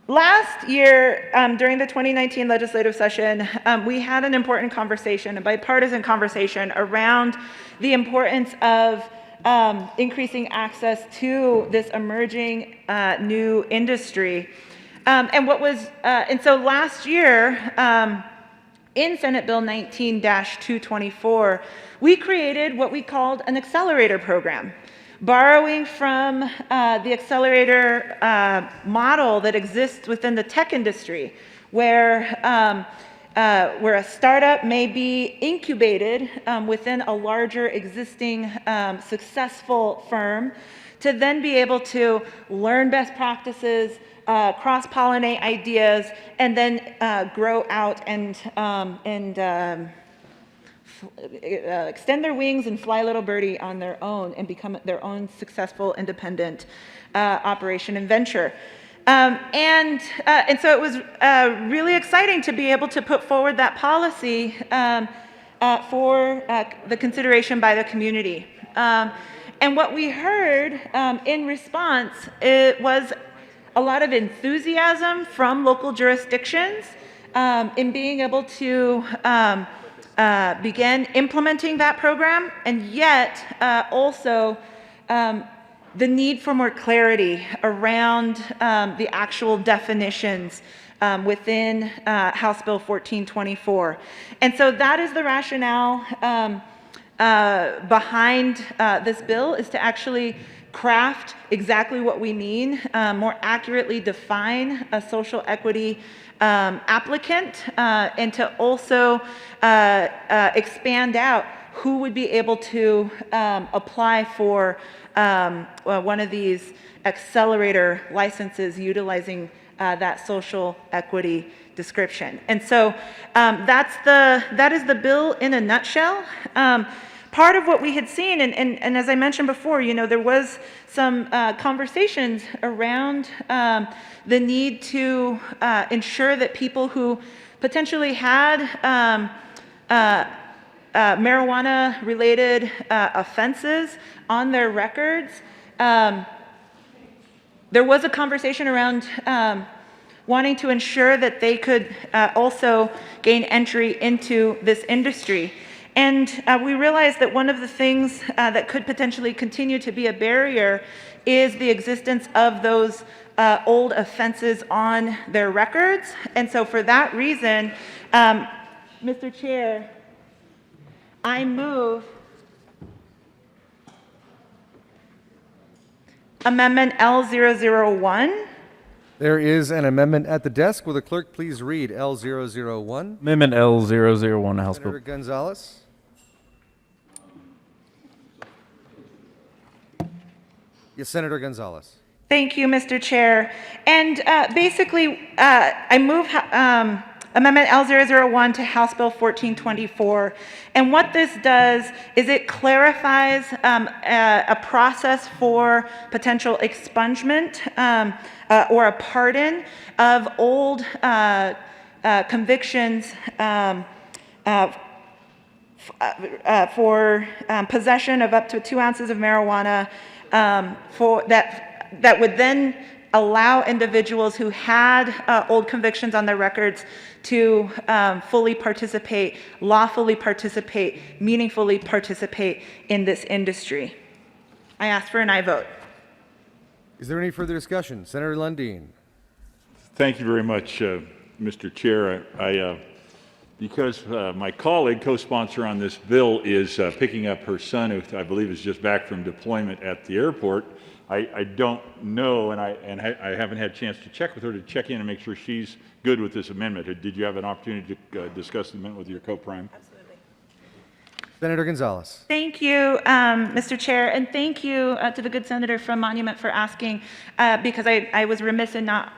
Speaker 21: last year, during the 2019 legislative session, we had an important conversation, a bipartisan conversation around the importance of increasing access to this emerging new industry. And so last year, in Senate Bill 19-224, we created what we called an accelerator program, borrowing from the accelerator model that exists within the tech industry, where a startup may be incubated within a larger existing successful firm to then be able to learn best practices, cross-pollinate ideas, and then grow out and extend their wings and fly little birdie on their own and become their own successful, independent operation and venture. And so it was really exciting to be able to put forward that policy for the consideration by the community. And what we heard in response, it was a lot of enthusiasm from local jurisdictions in being able to begin implementing that program, and yet also the need for more clarity around the actual definitions within House Bill 1424. And so that is the rationale behind this bill, is to actually craft exactly what we mean, more accurately define a social equity applicant, and to also expand out who would be able to apply for one of these accelerator licenses utilizing that social equity description. And so that is the bill in a nutshell. Part of what we had seen, and as I mentioned before, there was some conversations around the need to ensure that people who potentially had marijuana-related offenses on their records, there was a conversation around wanting to ensure that they could also gain entry into this industry. And we realized that one of the things that could potentially continue to be a barrier is the existence of those old offenses on their records. And so for that reason, Mr. Chair, I move Amendment L001.
Speaker 10: There is an amendment at the desk. Will the clerk please read L001?
Speaker 7: Amendment L001, House Bill.
Speaker 10: Senator Gonzalez. Yes, Senator Gonzalez.
Speaker 21: Thank you, Mr. Chair. And basically, I move Amendment L001 to House Bill 1424. And what this does is it clarifies a process for potential expungement or a pardon of old convictions for possession of up to 2 ounces of marijuana, for that would then allow individuals who had old convictions on their records to fully participate, lawfully participate, meaningfully participate in this industry. I ask for an aye vote.
Speaker 10: Is there any further discussion? Senator Lundeen.
Speaker 3: Thank you very much, Mr. Chair. Because my colleague, co-sponsor on this bill, is picking up her son, who I believe is just back from deployment at the airport, I don't know, and I haven't had a chance to check with her to check in and make sure she's good with this amendment. Did you have an opportunity to discuss the amendment with your co-prime?
Speaker 21: Absolutely.
Speaker 10: Senator Gonzalez.
Speaker 21: Thank you, Mr. Chair, and thank you to the good senator from Monument for asking, because I was remiss in not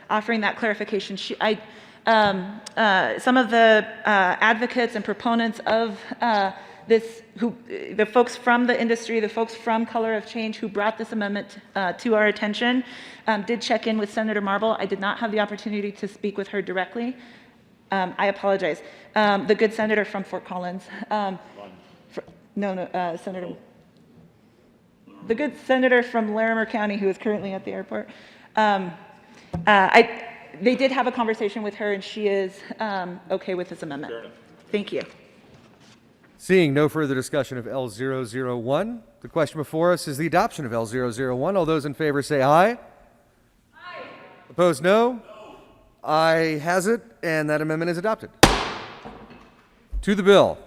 Speaker 21: offering that clarification. Some of the advocates and proponents of this, the folks from the industry, the folks from Color of Change who brought this amendment to our attention, did check in with Senator Marble. I did not have the opportunity to speak with her directly. I apologize. The good senator from Fort Collins. Senator. The good senator from Larimer County who is currently at the airport. They did have a conversation with her, and she is okay with this amendment. Thank you.
Speaker 10: Seeing no further discussion of L001, the question before us is the adoption of L001. All those in favor say aye. Aye. Opposed, no. Aye has it, and that amendment is adopted. To the bill.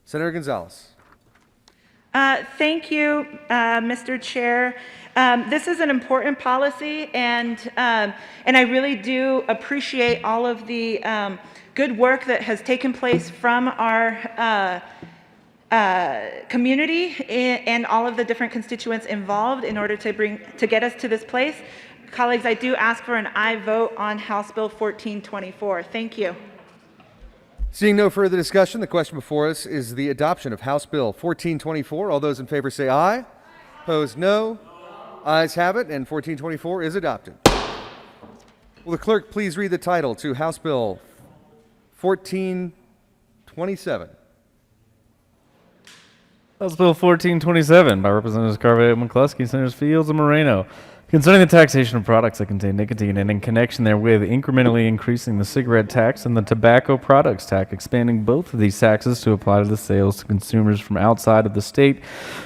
Speaker 10: Senator Gonzalez.
Speaker 21: Thank you, Mr. Chair. This is an important policy, and I really do appreciate all of the good work that has taken place from our community and all of the different constituents involved in order to get us to this place.
Speaker 14: Colleagues, I do ask for an aye vote on House Bill 1424. Thank you.
Speaker 10: Seeing no further discussion, the question before us is the adoption of House Bill 1424. All those in favor say aye. Opposed, no. Ayes have it, and 1424 is adopted. Will the clerk please read the title to House Bill 1427?
Speaker 7: House Bill 1427 by Representatives Carvajal, McCluskey, Senators Fields, and Moreno, concerning the taxation of products that contain nicotine and in connection therewith incrementally increasing the cigarette tax and the tobacco products tax, expanding both of these taxes to apply to the sales to consumers from outside of the state,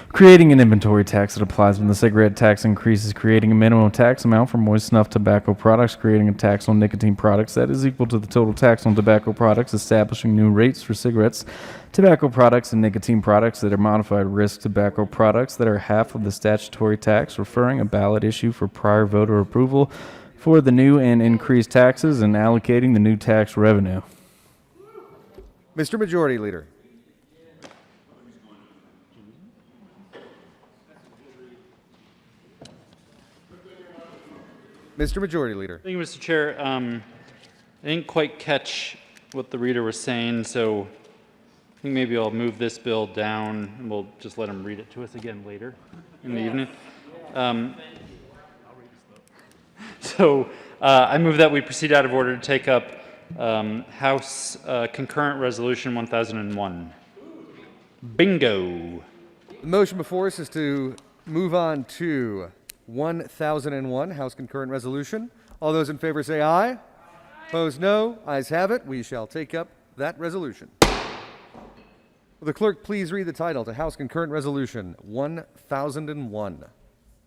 Speaker 7: creating an inventory tax that applies when the cigarette tax increases, creating a minimum tax amount for moist snuff tobacco products, creating a tax on nicotine products that is equal to the total tax on tobacco products, establishing new rates for cigarettes, tobacco products, and nicotine products that are modified risk tobacco products that are half of the statutory tax, referring a ballot issue for prior voter approval for the new and increased taxes, and allocating the new tax revenue.
Speaker 10: Mr. Majority Leader. Mr. Majority Leader.
Speaker 15: Thank you, Mr. Chair. I didn't quite catch what the reader was saying, so I think maybe I'll move this bill down, and we'll just let him read it to us again later in the evening. I move that we proceed out of order to take up House Concurrent Resolution 1001. Bingo.
Speaker 10: The motion before us is to move on to 1001, House Concurrent Resolution. All those in favor say aye. Opposed, no. Ayes have it. We shall take up that resolution. Will the clerk please read the title to House Concurrent Resolution 1001?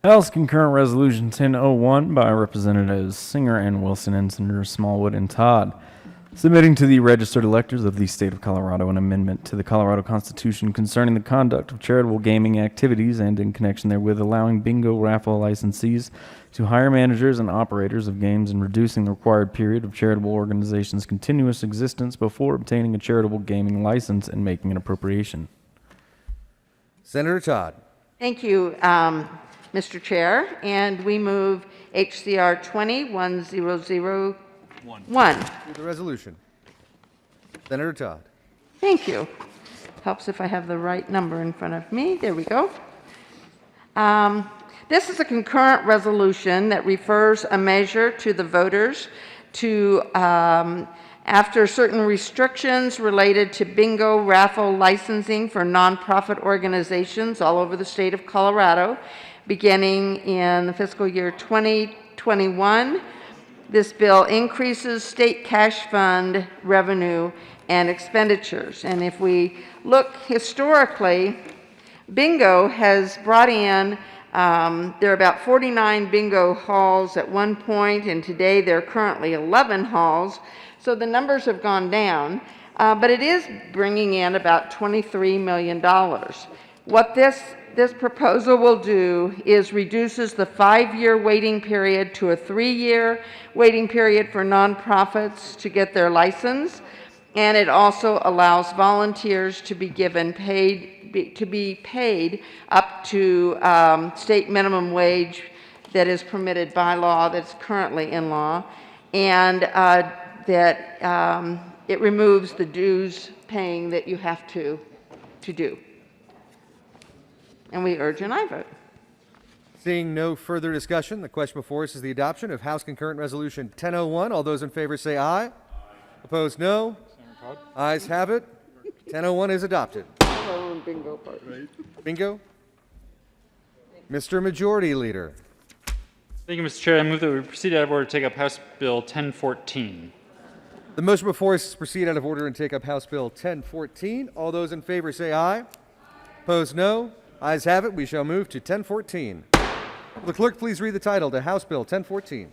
Speaker 7: House Concurrent Resolution 1001 by Representatives Singer and Wilson and Senators Smallwood and Todd, submitting to the registered electors of the state of Colorado an amendment to the Colorado Constitution concerning the conduct of charitable gaming activities and in connection therewith allowing bingo raffle licensees to hire managers and operators of games and reducing the required period of charitable organizations' continuous existence before obtaining a charitable gaming license and making an appropriation.
Speaker 10: Senator Todd.
Speaker 2: Thank you, Mr. Chair. And we move HCR 20-1001.
Speaker 10: The resolution. Senator Todd.
Speaker 2: Thank you. Helps if I have the right number in front of me. There we go. This is a concurrent resolution that refers a measure to the voters to, after certain restrictions related to bingo raffle licensing for nonprofit organizations all over the state of Colorado, beginning in the fiscal year 2021. This bill increases state cash fund revenue and expenditures. And if we look historically, bingo has brought in, there are about 49 bingo halls at one point, and today there are currently 11 halls. So the numbers have gone down, but it is bringing in about $23 million. What this proposal will do is reduces the 5-year waiting period to a 3-year waiting period for nonprofits to get their license, and it also allows volunteers to be paid up to state minimum wage that is permitted by law, that's currently in law, and that it removes the dues paying that you have to do. And we urge an aye vote.
Speaker 10: Seeing no further discussion, the question before us is the adoption of House Concurrent Resolution 1001. All those in favor say aye. Aye. Opposed, no. Ayes have it. 1001 is adopted.
Speaker 2: Bingo part.
Speaker 10: Bingo. Mr. Majority Leader.
Speaker 15: Thank you, Mr. Chair. I move that we proceed out of order to take up House Bill 1014.
Speaker 10: The motion before us is to proceed out of order and take up House Bill 1014. All those in favor say aye. Opposed, no. Ayes have it. We shall move to 1014. Will the clerk please read the title to House Bill 1014?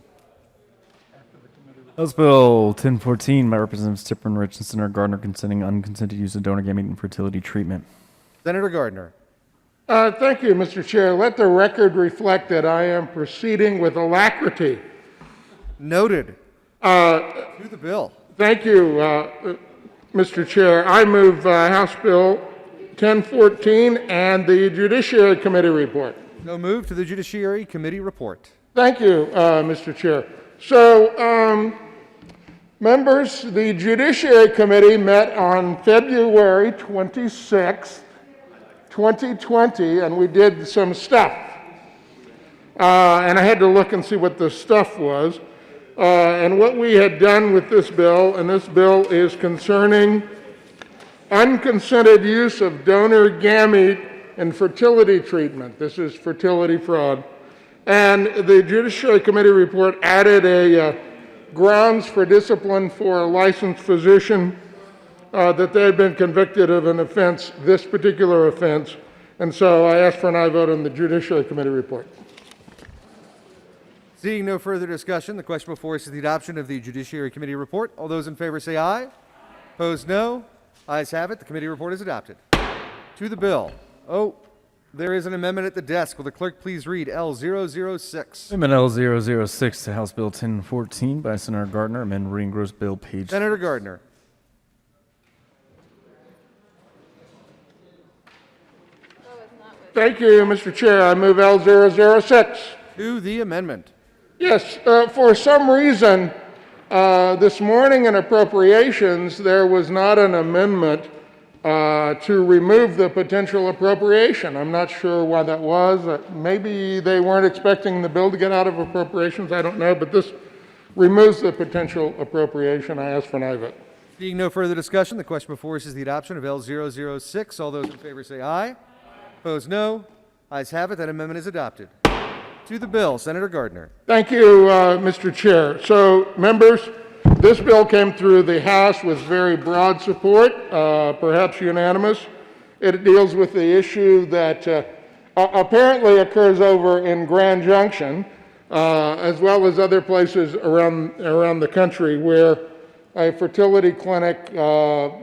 Speaker 7: House Bill 1014 by Representatives Tipper and Rich and Senator Gardner, consenting unconsented use of donor gamete and fertility treatment.
Speaker 10: Senator Gardner.
Speaker 18: Thank you, Mr. Chair. Let the record reflect that I am proceeding with alacrity.
Speaker 10: Noted. To the bill.
Speaker 18: Thank you, Mr. Chair. I move House Bill 1014 and the Judiciary Committee report.
Speaker 10: So move to the Judiciary Committee report.
Speaker 18: Thank you, Mr. Chair. So, members, the Judiciary Committee met on February 26th, 2020, and we did some stuff. And I had to look and see what the stuff was. And what we had done with this bill, and this bill is concerning unconsented use of donor gamete in fertility treatment. This is fertility fraud. And the Judiciary Committee report added a grounds for discipline for a licensed physician that they had been convicted of an offense, this particular offense. And so I asked for an aye vote on the Judiciary Committee report.
Speaker 10: Seeing no further discussion, the question before us is the adoption of the Judiciary Committee report. All those in favor say aye. Opposed, no. Ayes have it. The committee report is adopted. To the bill. Oh, there is an amendment at the desk. Will the clerk please read L006?
Speaker 7: Amendment L006 to House Bill 1014 by Senator Gardner, amend reading gross bill page.
Speaker 10: Senator Gardner.
Speaker 18: Thank you, Mr. Chair. I move L006.
Speaker 10: To the amendment.
Speaker 18: Yes, for some reason, this morning in appropriations, there was not an amendment to remove the potential appropriation. I'm not sure why that was. Maybe they weren't expecting the bill to get out of appropriations. I don't know, but this removes the potential appropriation. I ask for an aye vote.
Speaker 10: Seeing no further discussion, the question before us is the adoption of L006. All those in favor say aye. Opposed, no. Ayes have it. That amendment is adopted. To the bill, Senator Gardner.
Speaker 18: Thank you, Mr. Chair. So, members, this bill came through the House with very broad support, perhaps unanimous. It deals with the issue that apparently occurs over in Grand Junction, as well as other places around the country, where a fertility clinic,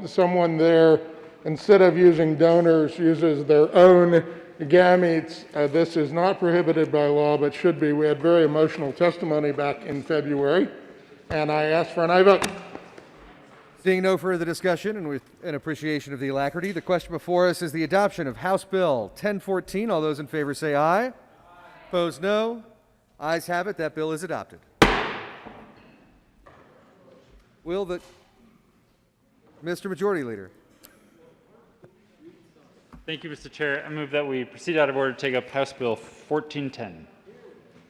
Speaker 18: someone there, instead of using donors, uses their own gametes. This is not prohibited by law, but should be. We had very emotional testimony back in February, and I ask for an aye vote.
Speaker 10: Seeing no further discussion and with an appreciation of the alacrity, the question before us is the adoption of House Bill 1014. All those in favor say aye. Opposed, no. Ayes have it. That bill is adopted. Will the Mr. Majority Leader?
Speaker 15: Thank you, Mr. Chair. I move that we proceed out of order to take up House Bill 1410.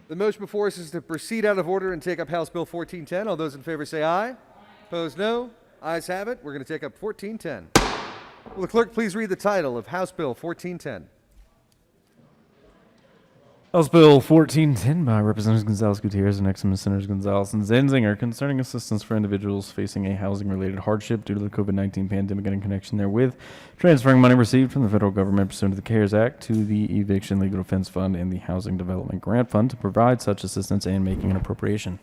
Speaker 10: The motion before us is to proceed out of order and take up House Bill 1410. All those in favor say aye. Opposed, no. Ayes have it. We're going to take up 1410. Will the clerk please read the title of House Bill 1410?
Speaker 7: House Bill 1410 by Representatives Gonzalez Gutierrez and ex Senators Gonzalez and Zenzinger concerning assistance for individuals facing a housing-related hardship due to the COVID-19 pandemic and in connection therewith, transferring money received from the federal government pursuant to the CARES Act to the Eviction Legal Defense Fund and the Housing Development Grant Fund to provide such assistance and making an appropriation.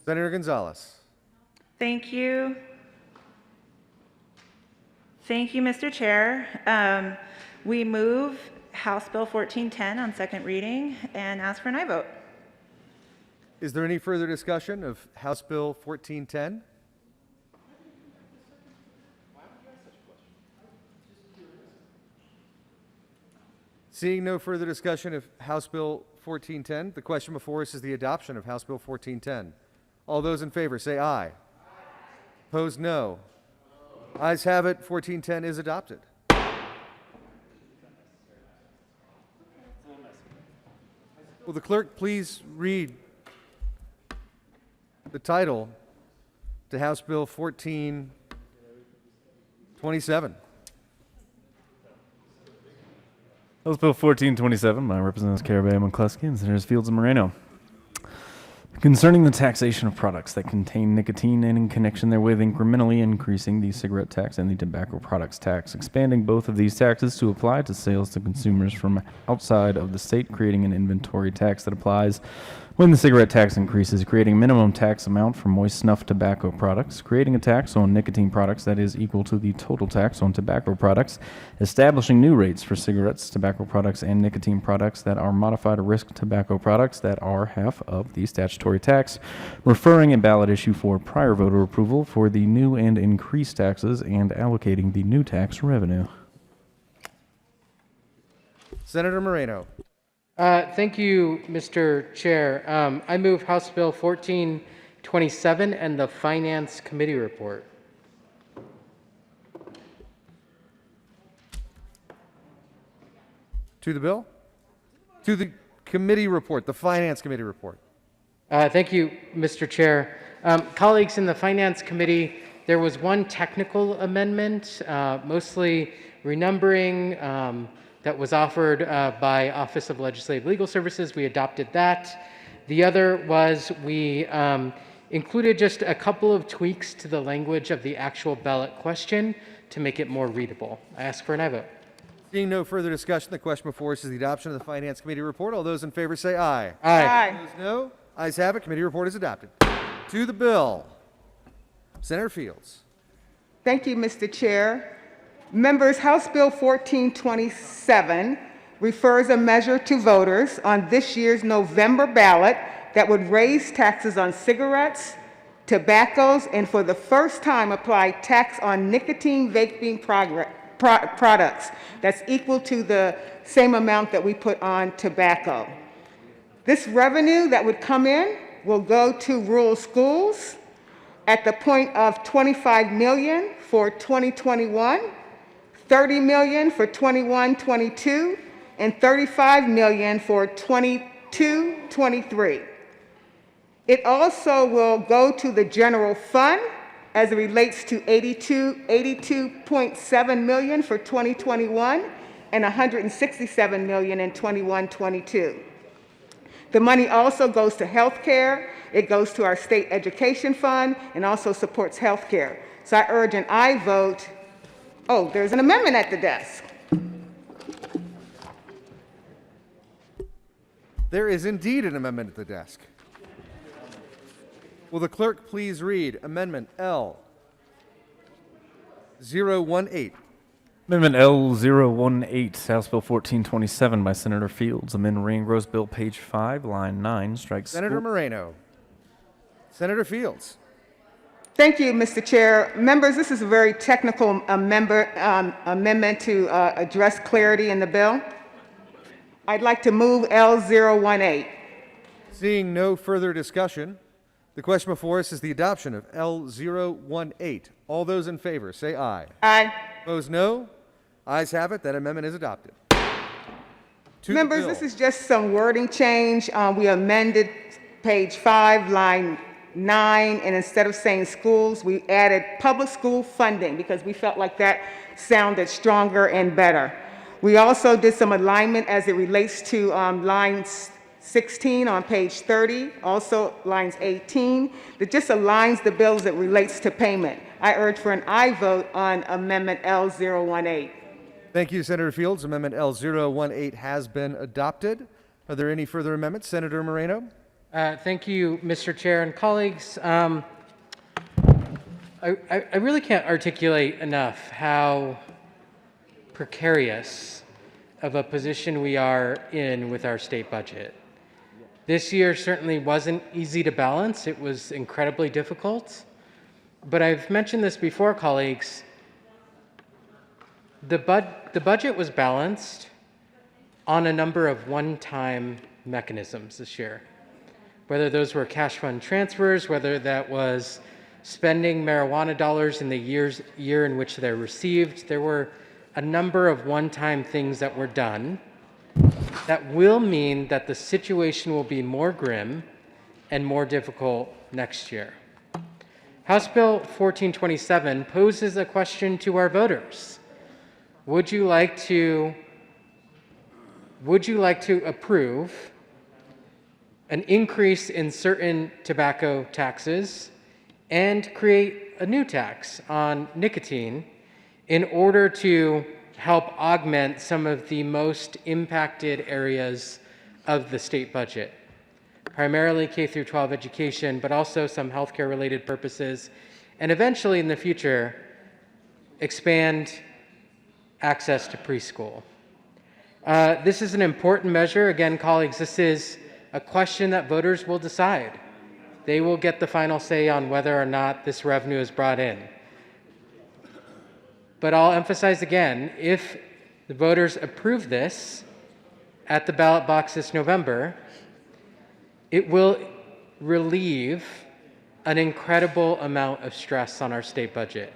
Speaker 10: Senator Gonzalez.
Speaker 14: Thank you. Thank you, Mr. Chair. We move House Bill 1410 on second reading and ask for an aye vote.
Speaker 10: Is there any further discussion of House Bill 1410? Seeing no further discussion of House Bill 1410, the question before us is the adoption of House Bill 1410. All those in favor say aye. Opposed, no. Ayes have it. 1410 is adopted. Will the clerk please read the title to House Bill 1427?
Speaker 7: House Bill 1427 by Representatives Carabeo, McCluskey, and Senators Fields and Moreno. Concerning the taxation of products that contain nicotine and in connection therewith incrementally increasing the cigarette tax and the tobacco products tax, expanding both of these taxes to apply to sales to consumers from outside of the state, creating an inventory tax that applies when the cigarette tax increases, creating a minimum tax amount for moist snuff tobacco products, creating a tax on nicotine products that is equal to the total tax on tobacco products, establishing new rates for cigarettes, tobacco products, and nicotine products that are modified risk tobacco products that are half of the statutory tax, referring a ballot issue for prior voter approval for the new and increased taxes, and allocating the new tax revenue.
Speaker 10: Senator Moreno.
Speaker 22: Thank you, Mr. Chair. I move House Bill 1427 and the Finance Committee report.
Speaker 10: To the bill? To the committee report, the Finance Committee report.
Speaker 22: Thank you, Mr. Chair. Colleagues in the Finance Committee, there was one technical amendment, mostly renumbering, that was offered by Office of Legislative Legal Services. We adopted that. The other was we included just a couple of tweaks to the language of the actual ballot question to make it more readable. I ask for an aye vote.
Speaker 10: Seeing no further discussion, the question before us is the adoption of the Finance Committee report. All those in favor say aye.
Speaker 22: Aye.
Speaker 10: Those no. Ayes have it. Committee report is adopted. To the bill. Senator Fields.
Speaker 19: Thank you, Mr. Chair. Members, House Bill 1427 refers a measure to voters on this year's November ballot that would raise taxes on cigarettes, tobaccos, and for the first time apply tax on nicotine vaping products that's equal to the same amount that we put on tobacco. This revenue that would come in will go to rural schools at the point of $25 million for 2021, $30 million for 21-22, and $35 million for 22-23. It also will go to the general fund as it relates to $82.7 million for 2021 and $167 million in 21-22. The money also goes to health care, it goes to our state education fund, and also supports health care. So I urge an aye vote. Oh, there's an amendment at the desk.
Speaker 10: There is indeed an amendment at the desk. Will the clerk please read Amendment L018?
Speaker 7: Amendment L018, House Bill 1427 by Senator Fields. Amend Rose Bill, page 5, line 9, strike
Speaker 10: Senator Moreno. Senator Fields.
Speaker 19: Thank you, Mr. Chair. Members, this is a very technical amendment to address clarity in the bill. I'd like to move L018.
Speaker 10: Seeing no further discussion, the question before us is the adoption of L018. All those in favor say aye.
Speaker 19: Aye.
Speaker 10: Opposed, no. Ayes have it. That amendment is adopted.
Speaker 19: Members, this is just some wording change. We amended page 5, line 9, and instead of saying schools, we added public school funding because we felt like that sounded stronger and better. We also did some alignment as it relates to lines 16 on page 30, also lines 18, that just aligns the bill as it relates to payment. I urge for an aye vote on Amendment L018.
Speaker 10: Thank you, Senator Fields. Amendment L018 has been adopted. Are there any further amendments? Senator Moreno.
Speaker 22: Thank you, Mr. Chair and colleagues. I really can't articulate enough how precarious of a position we are in with our state budget. This year certainly wasn't easy to balance. It was incredibly difficult. But I've mentioned this before, colleagues. The budget was balanced on a number of one-time mechanisms this year. Whether those were cash fund transfers, whether that was spending marijuana dollars in the year in which they're received, there were a number of one-time things that were done that will mean that the situation will be more grim and more difficult next year. House Bill 1427 poses a question to our voters. Would you like to approve an increase in certain tobacco taxes and create a new tax on nicotine in order to help augment some of the most impacted areas of the state budget, primarily K through 12 education, but also some healthcare related purposes, and eventually in the future, expand access to preschool. This is an important measure. Again, colleagues, this is a question that voters will decide. They will get the final say on whether or not this revenue is brought in. But I'll emphasize again, if the voters approve this, at the ballot box this November, it will relieve an incredible amount of stress on our state budget.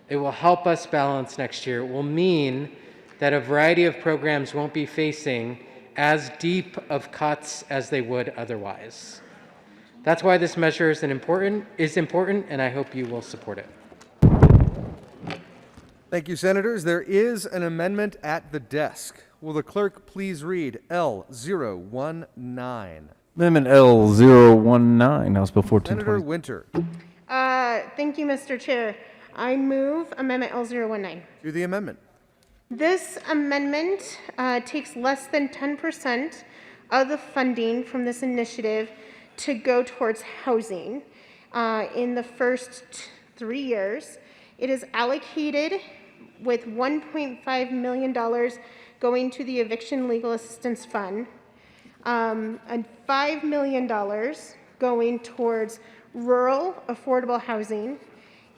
Speaker 22: It will help us balance next year. It will mean that a variety of programs won't be facing as deep of cuts as they would otherwise. That's why this measure is important, and I hope you will support it.
Speaker 10: Thank you, Senators. There is an amendment at the desk. Will the clerk please read L019?
Speaker 7: Amendment L019, House Bill 1420.
Speaker 10: Senator Winter.
Speaker 6: Thank you, Mr. Chair. I move Amendment L019.
Speaker 10: To the amendment.
Speaker 6: This amendment takes less than 10% of the funding from this initiative to go towards housing in the first 3 years. It is allocated with $1.5 million going to the Eviction Legal Assistance Fund, and $5 million going towards rural affordable housing,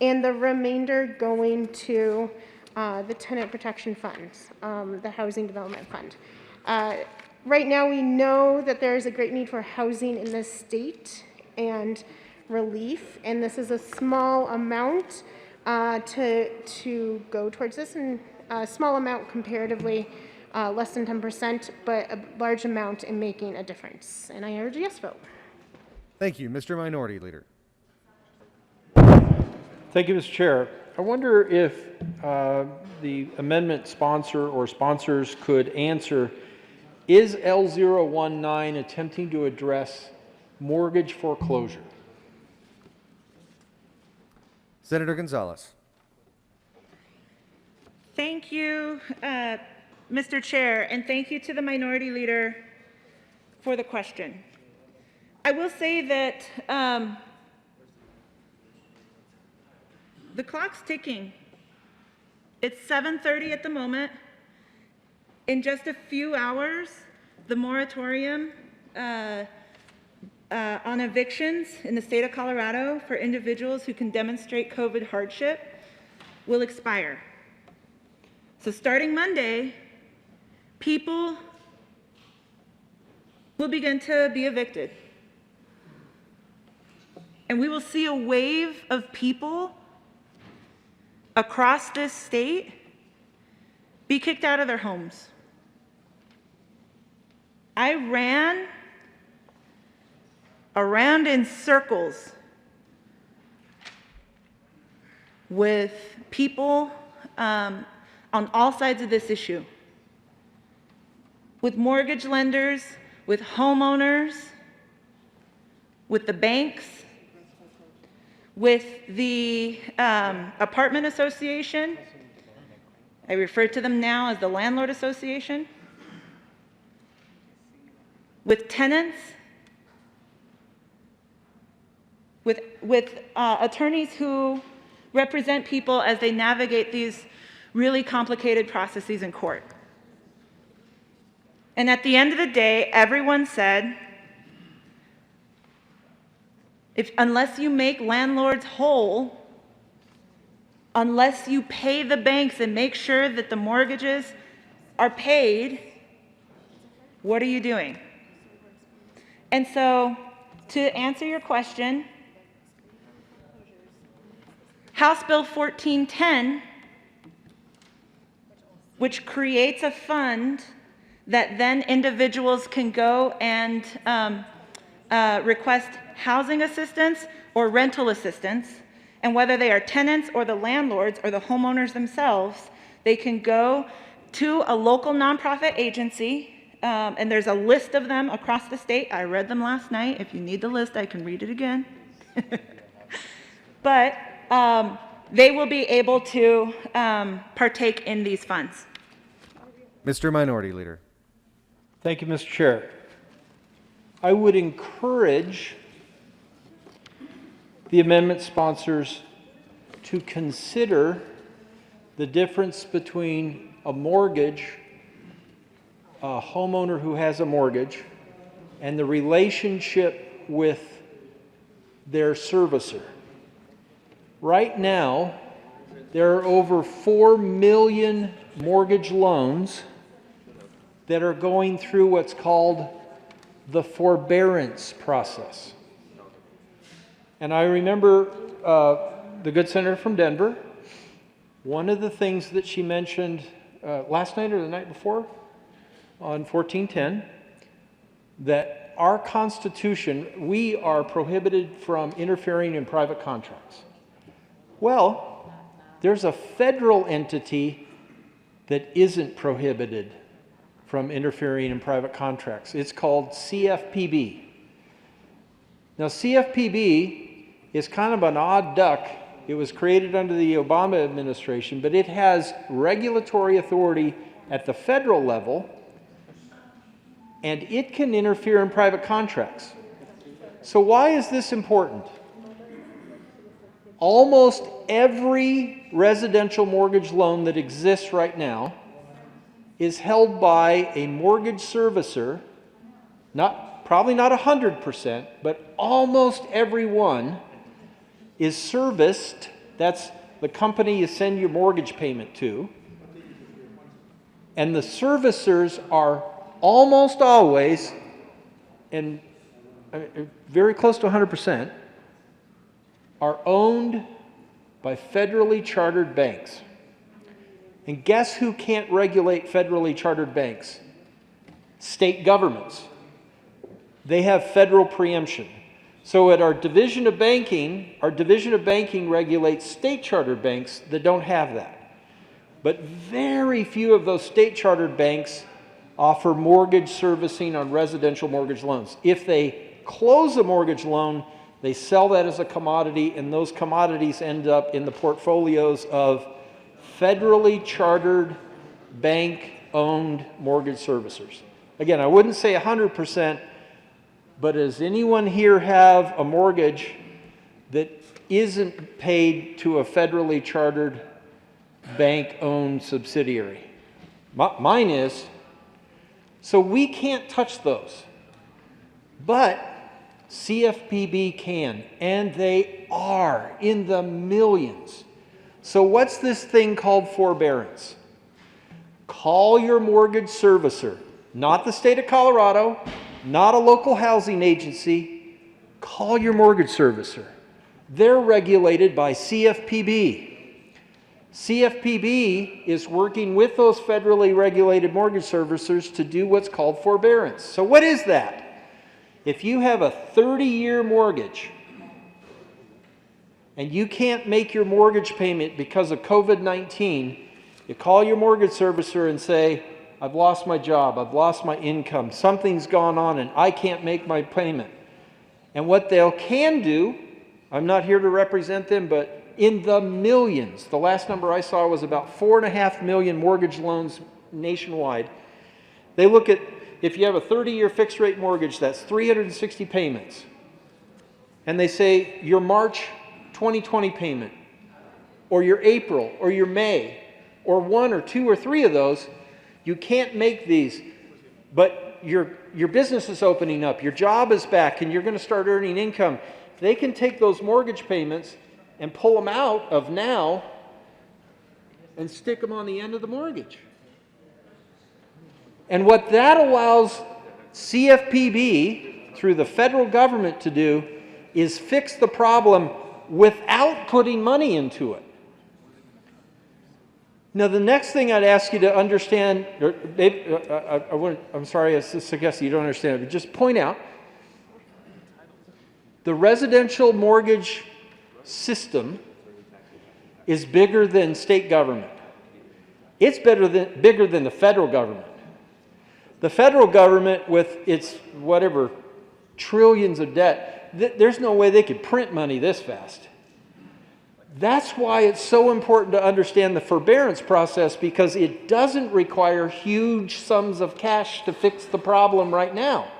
Speaker 6: and the remainder going to the Tenant Protection Fund, the Housing Development Fund. Right now, we know that there is a great need for housing in this state and relief, and this is a small amount to go towards this, and a small amount comparatively, less than 10%, but a large amount in making a difference. And I urge a yes vote.
Speaker 10: Thank you, Mr. Minority Leader.
Speaker 16: Thank you, Mr. Chair. I wonder if the amendment sponsor or sponsors could answer, is L019 attempting to address mortgage foreclosure?
Speaker 10: Senator Gonzalez.
Speaker 14: Thank you, Mr. Chair, and thank you to the Minority Leader for the question. I will say that the clock's ticking. It's 7:30 at the moment. In just a few hours, the moratorium on evictions in the state of Colorado for individuals who can demonstrate COVID hardship will expire. So starting Monday, people will begin to be evicted. And we will see a wave of people across this state be kicked out of their homes. I ran around in circles with people on all sides of this issue, with mortgage lenders, with homeowners, with the banks, with the apartment association. I refer to them now as the landlord association, with tenants, with attorneys who represent people as they navigate these really complicated processes in court. And at the end of the day, everyone said, unless you make landlords whole, unless you pay the banks and make sure that the mortgages are paid, what are you doing? And so, to answer your question, House Bill 1410, which creates a fund that then individuals can go and request housing assistance or rental assistance, and whether they are tenants or the landlords or the homeowners themselves, they can go to a local nonprofit agency, and there's a list of them across the state. I read them last night. If you need the list, I can read it again. But they will be able to partake in these funds.
Speaker 10: Mr. Minority Leader.
Speaker 16: Thank you, Mr. Chair. I would encourage the amendment sponsors to consider the difference between a mortgage, a homeowner who has a mortgage, and the relationship with their servicer. Right now, there are over 4 million mortgage loans that are going through what's called the forbearance process. And I remember the good senator from Denver, one of the things that she mentioned last night or the night before on 1410, that our Constitution, we are prohibited from interfering in private contracts. Well, there's a federal entity that isn't prohibited from interfering in private contracts. It's called CFPB. Now, CFPB is kind of an odd duck. It was created under the Obama administration, but it has regulatory authority at the federal level, and it can interfere in private contracts. So why is this important? Almost every residential mortgage loan that exists right now is held by a mortgage servicer, probably not 100%, but almost every one is serviced. That's the company you send your mortgage payment to. And the servicers are almost always, and very close to 100%, are owned by federally chartered banks. And guess who can't regulate federally chartered banks? State governments. They have federal preemption. So at our division of banking regulates state chartered banks that don't have that. But very few of those state chartered banks offer mortgage servicing on residential mortgage loans. If they close a mortgage loan, they sell that as a commodity, and those commodities end up in the portfolios of federally chartered bank-owned mortgage servicers. Again, I wouldn't say 100%, but does anyone here have a mortgage that isn't paid to a federally chartered bank-owned subsidiary? Mine is. So we can't touch those. But CFPB can, and they are in the millions. So what's this thing called forbearance? Call your mortgage servicer, not the state of Colorado, not a local housing agency. Call your mortgage servicer. They're regulated by CFPB. CFPB is working with those federally regulated mortgage servicers to do what's called forbearance. So what is that? If you have a 30-year mortgage and you can't make your mortgage payment because of COVID-19, you call your mortgage servicer and say, I've lost my job, I've lost my income, something's gone on and I can't make my payment. And what they can do, I'm not here to represent them, but in the millions, the last number I saw was about 4.5 million mortgage loans nationwide. They look at, if you have a 30-year fixed rate mortgage, that's 360 payments. And they say your March 2020 payment, or your April, or your May, or 1 or 2 or 3 of those, you can't make these, but your business is opening up, your job is back, and you're going to start earning income. They can take those mortgage payments and pull them out of now and stick them on the end of the mortgage. And what that allows CFPB, through the federal government, to do is fix the problem without putting money into it. Now, the next thing I'd ask you to understand, or I'm sorry, I suggest you don't understand it, but just point out, the residential mortgage system is bigger than state government. It's bigger than the federal government. The federal government, with its whatever trillions of debt, there's no way they could print money this fast. That's why it's so important to understand the forbearance process, because it doesn't require huge sums of cash to fix the problem right now.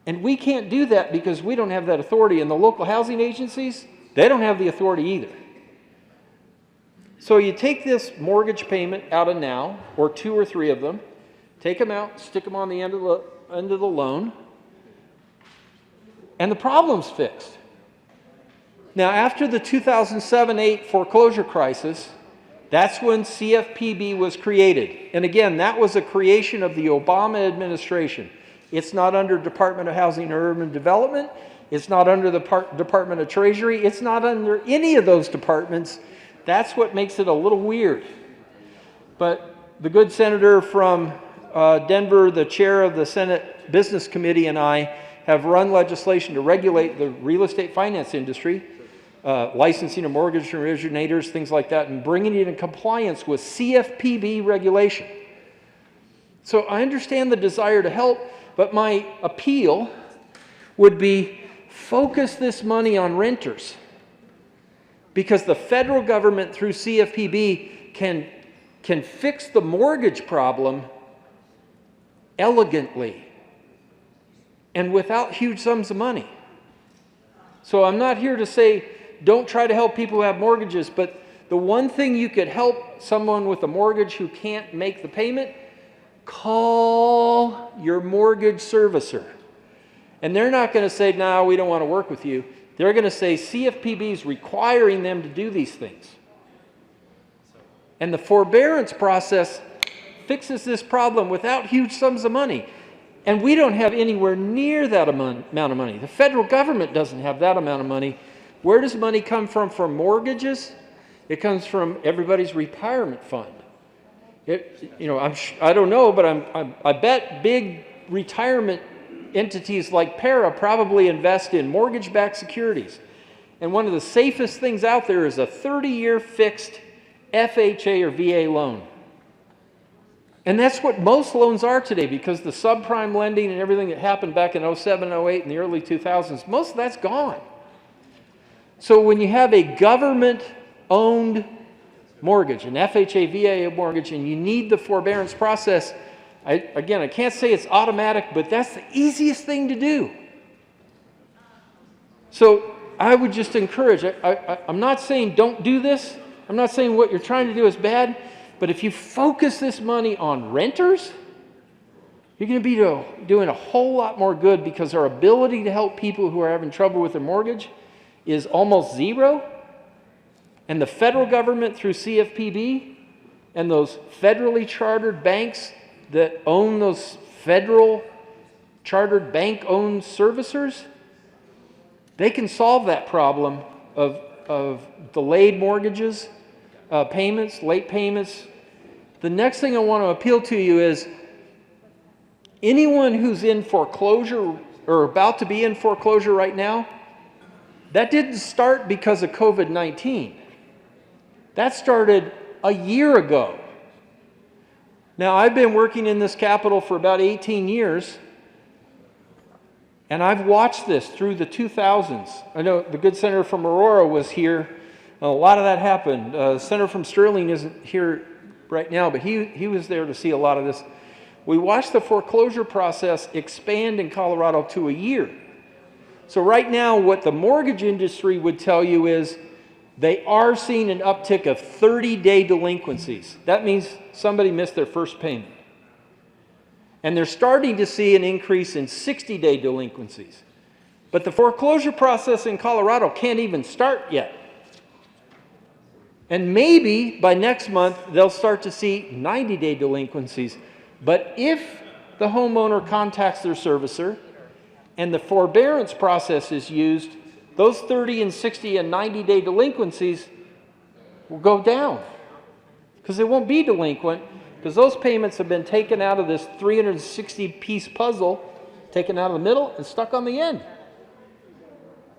Speaker 16: And we can't do that because we don't have that authority. And the local housing agencies, they don't have the authority either. So you take this mortgage payment out of now, or 2 or 3 of them, take them out, stick them on the end of the loan, and the problem's fixed. Now, after the 2007-8 foreclosure crisis, That's when CFPB was created. And again, that was a creation of the Obama administration. It's not under Department of Housing and Urban Development. It's not under the Department of Treasury. It's not under any of those departments. That's what makes it a little weird. But the good senator from Denver, the chair of the Senate Business Committee, and I have run legislation to regulate the real estate finance industry, licensing of mortgage originators, things like that, and bringing it in compliance with CFPB regulation. So I understand the desire to help, but my appeal would be focus this money on renters, because the federal government through CFPB can fix the mortgage problem elegantly and without huge sums of money. So I'm not here to say don't try to help people who have mortgages, but the one thing you could help someone with a mortgage who can't make the payment, call your mortgage servicer. And they're not going to say, no, we don't want to work with you. They're going to say CFPB is requiring them to do these things. And the forbearance process fixes this problem without huge sums of money. And we don't have anywhere near that amount of money. The federal government doesn't have that amount of money. Where does money come from for mortgages? It comes from everybody's retirement fund. I don't know, but I bet big retirement entities like PARA probably invest in mortgage-backed securities. And one of the safest things out there is a 30-year fixed FHA or VA loan. And that's what most loans are today, because the subprime lending and everything that happened back in 07, 08, and the early 2000s, most of that's gone. So when you have a government-owned mortgage, an FHA, VA mortgage, and you need the forbearance process, I can't say it's automatic, but that's the easiest thing to do. So I would just encourage, I'm not saying don't do this. I'm not saying what you're trying to do is bad. But if you focus this money on renters, you're going to be doing a whole lot more good, because our ability to help people who are having trouble with their mortgage is almost zero. And the federal government through CFPB and those federally chartered banks that own those federal chartered bank-owned servicers, they can solve that problem of delayed mortgages, payments, late payments. The next thing I want to appeal to you is anyone who's in foreclosure or about to be in foreclosure right now, that didn't start because of COVID-19. That started a year ago. Now, I've been working in this Capitol for about 18 years, and I've watched this through the 2000s. I know the good senator from Aurora was here. A lot of that happened. The senator from Sterling isn't here right now, but he was there to see a lot of this. We watched the foreclosure process expand in Colorado to a year. So right now, what the mortgage industry would tell you is they are seeing an uptick of 30-day delinquencies. That means somebody missed their first payment. And they're starting to see an increase in 60-day delinquencies. But the foreclosure process in Colorado can't even start yet. And maybe by next month, they'll start to see 90-day delinquencies. But if the homeowner contacts their servicer and the forbearance process is used, those 30 and 60 and 90-day delinquencies will go down, because they won't be delinquent, because those payments have been taken out of this 360-piece puzzle, taken out of the middle and stuck on the end.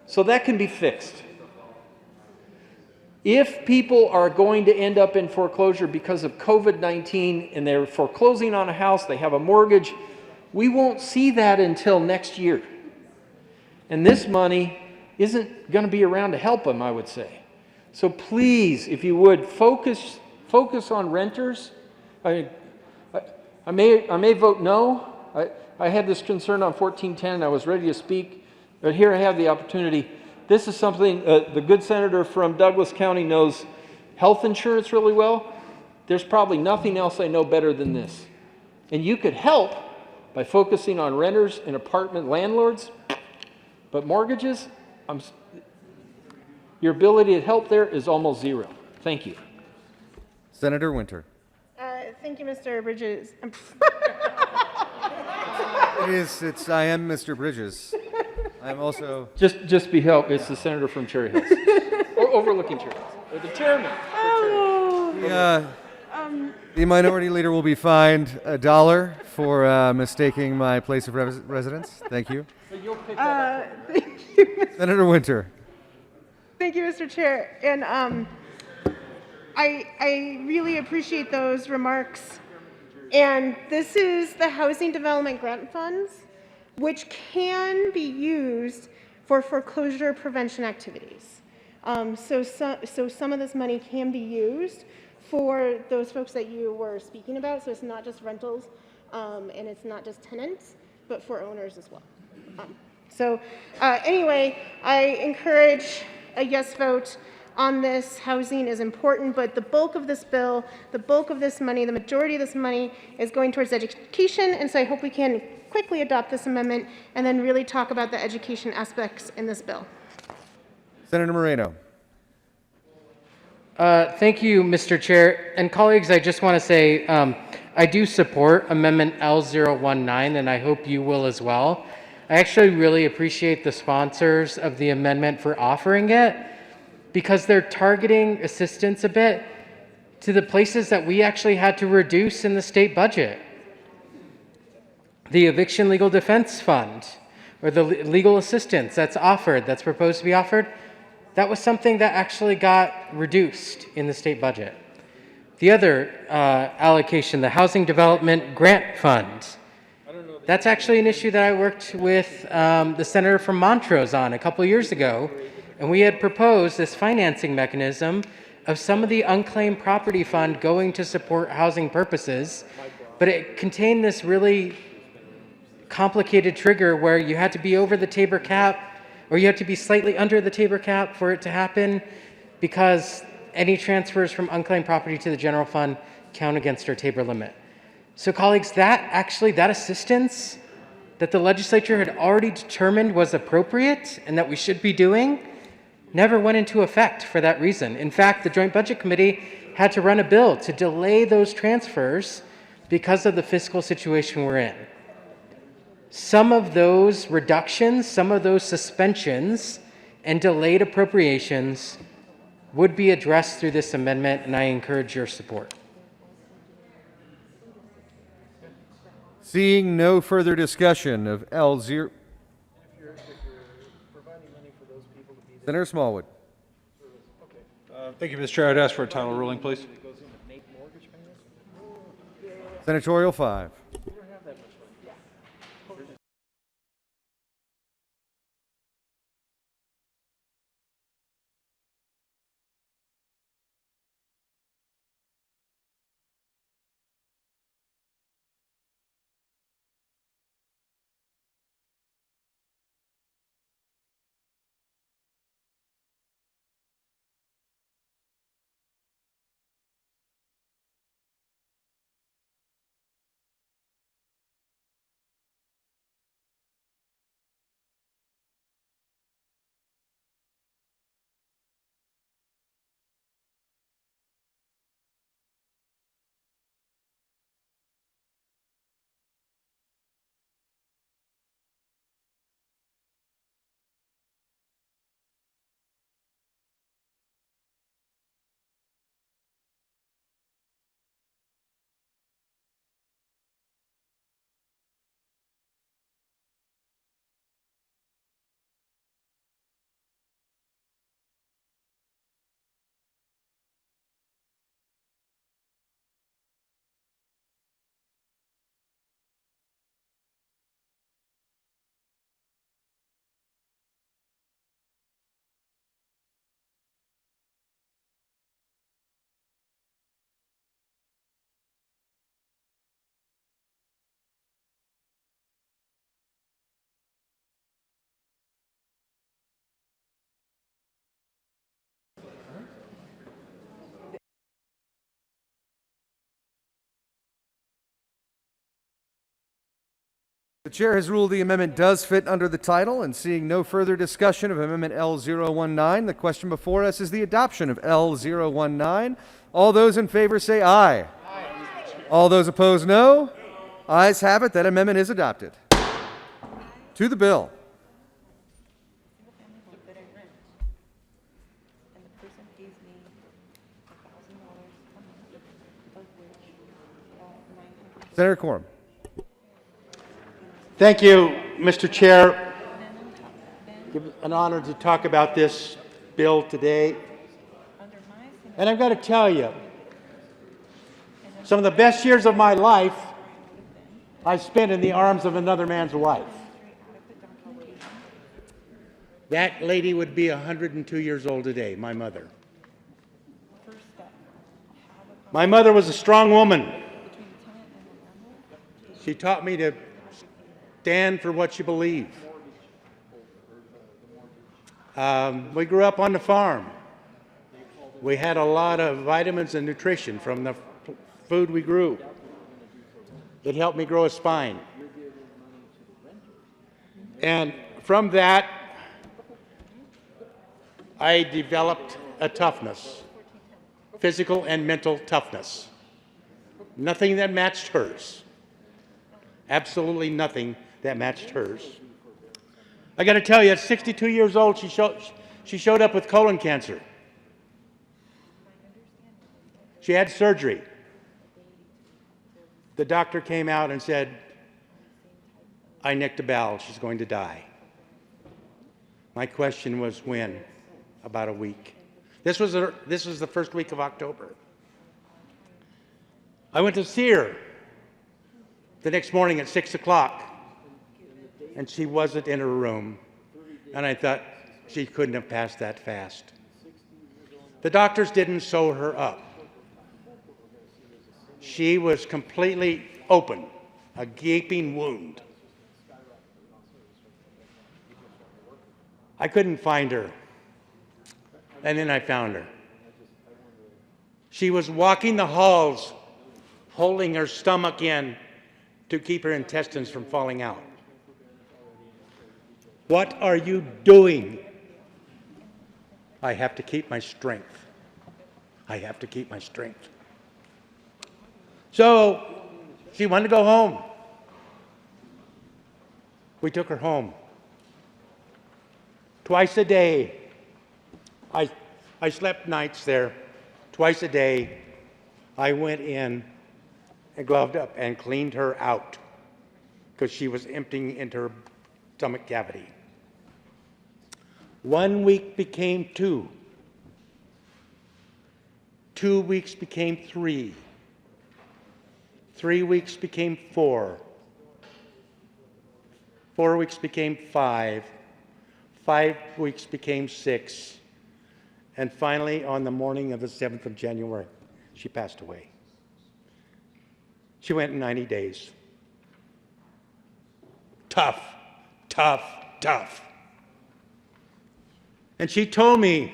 Speaker 16: So that can be fixed. If people are going to end up in foreclosure because of COVID-19 and they're foreclosing on a house, they have a mortgage, we won't see that until next year. And this money isn't going to be around to help them, I would say. So please, if you would, focus on renters. I may vote no. I had this concern on 1410. I was ready to speak, but here I have the opportunity. This is something, the good senator from Douglas County knows health insurance really well. There's probably nothing else I know better than this. And you could help by focusing on renters and apartment landlords, but mortgages, your ability to help there is almost zero. Thank you.
Speaker 10: Senator Winter.
Speaker 6: Thank you, Mr. Bridges.
Speaker 10: I am Mr. Bridges. I'm also.
Speaker 16: Just be helped. It's the senator from Cherry Hills, or overlooking Cherry Hills, or the chairman.
Speaker 10: The minority leader will be fined $1 for mistaking my place of residence. Thank you.
Speaker 6: Thank you.
Speaker 10: Senator Winter.
Speaker 6: Thank you, Mr. Chair. And I really appreciate those remarks. And this is the Housing Development Grant Funds, which can be used for foreclosure prevention activities. So some of this money can be used for those folks that you were speaking about. So it's not just rentals and it's not just tenants, but for owners as well. Anyway, I encourage a yes vote on this. Housing is important, but the bulk of this bill, the bulk of this money, the majority of this money is going towards education, and so I hope we can quickly adopt this amendment and then really talk about the education aspects in this bill.
Speaker 10: Senator Moreno.
Speaker 22: Thank you, Mr. Chair. And colleagues, I just want to say I do support Amendment L019, and I hope you will as well. I actually really appreciate the sponsors of the amendment for offering it, because they're targeting assistance a bit to the places that we actually had to reduce in the state budget. The Eviction Legal Defense Fund, or the legal assistance that's proposed to be offered, that was something that actually got reduced in the state budget. The other allocation, the Housing Development Grant Fund, that's actually an issue that I worked with the senator from Montrose on a couple years ago, and we had proposed this financing mechanism of some of the unclaimed property fund going to support housing purposes, but it contained this really complicated trigger where you had to be over the Tabor cap, or you had to be slightly under the Tabor cap for it to happen, because any transfers from unclaimed property to the general fund count against our Tabor limit. So colleagues, that assistance that the legislature had already determined was appropriate and that we should be doing never went into effect for that reason. In fact, the Joint Budget Committee had to run a bill to delay those transfers because of the fiscal situation we're in. Some of those reductions, some of those suspensions and delayed appropriations would be addressed through this amendment, and I encourage your support.
Speaker 10: Seeing no further discussion of L0. Senator Smallwood.
Speaker 4: Thank you, Mr. Chair. I'd ask for a title ruling, please.
Speaker 10: Senatorial 5. The chair has ruled the amendment does fit under the title, and seeing no further discussion of Amendment L019, the question before us is the adoption of L019. All those in favor say aye. Aye. All those opposed, no. Ayes have it. That amendment is adopted. To the bill. Senator Quorum.
Speaker 11: Thank you, Mr. Chair. It's an honor to talk about this bill today. And I've got to tell you, some of the best years of my life I spent in the arms of another man's wife. That lady would be 102 years old today, my mother. My mother was a strong woman. She taught me to stand for what you believe. We grew up on the farm. We had a lot of vitamins and nutrition from the food we grew. It helped me grow a spine. And from that, I developed a toughness, physical and mental toughness. Nothing that matched hers. Absolutely nothing that matched hers. I got to tell you, at 62 years old, she showed up with colon cancer. She had surgery. The doctor came out and said, I nicked a bowel, she's going to die. My question was when? About a week. This was the first week of October. I went to see her the next morning at 6 o'clock, and she wasn't in her room. And I thought she couldn't have passed that fast. The doctors didn't sew her up. She was completely open, a gaping wound. I couldn't find her. And then I found her. She was walking the halls, holding her stomach in to keep her intestines from falling out. What are you doing? I have to keep my strength. I have to keep my strength. So she wanted to go home. We took her home. Twice a day. I slept nights there. Twice a day, I went in and gloved up and cleaned her out because she was emptying into her stomach cavity. 1 week became 2. 2 weeks became 3. 3 weeks became 4. 4 weeks became 5. 5 weeks became 6. And finally, on the morning of the 7th of January, she passed away. She went in 90 days. Tough, tough, tough. And she told me,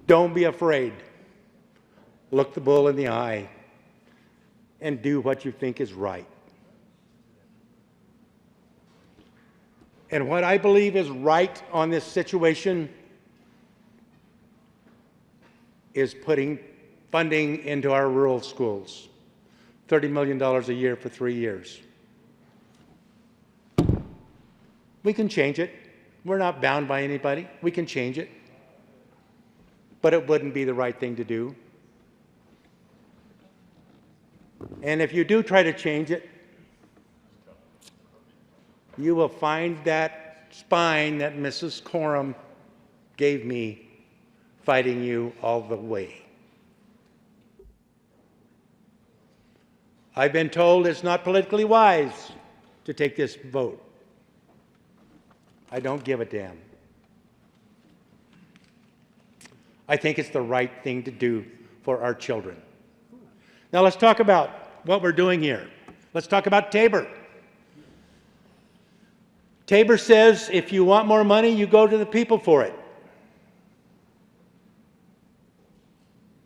Speaker 11: don't be afraid. Look the bull in the eye and do what you think is right. And what I believe is right on this situation is putting funding into our rural schools. $30 million a year for 3 years. We can change it. We're not bound by anybody. We can change it. But it wouldn't be the right thing to do. And if you do try to change it, you will find that spine that Mrs. Coram gave me fighting you all the way. I've been told it's not politically wise to take this vote. I don't give a damn. I think it's the right thing to do for our children. Now let's talk about what we're doing here. Let's talk about Tabor. Tabor says if you want more money, you go to the people for it.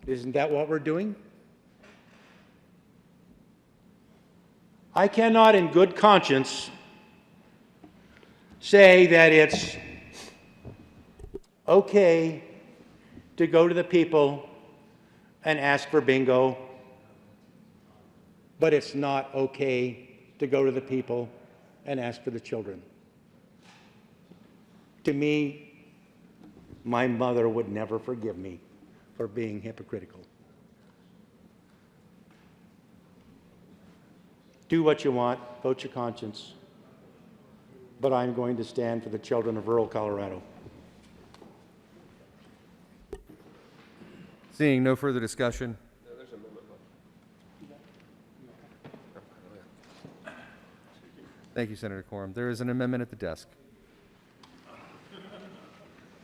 Speaker 11: Isn't that what we're doing? I cannot in good conscience say that it's okay to go to the people and ask for bingo, but it's not okay to go to the people and ask for the children. To me, my mother would never forgive me for being hypocritical. Do what you want, vote your conscience, but I'm going to stand for the children of rural Colorado.
Speaker 10: Seeing no further discussion. Thank you, Senator Quorum. There is an amendment at the desk.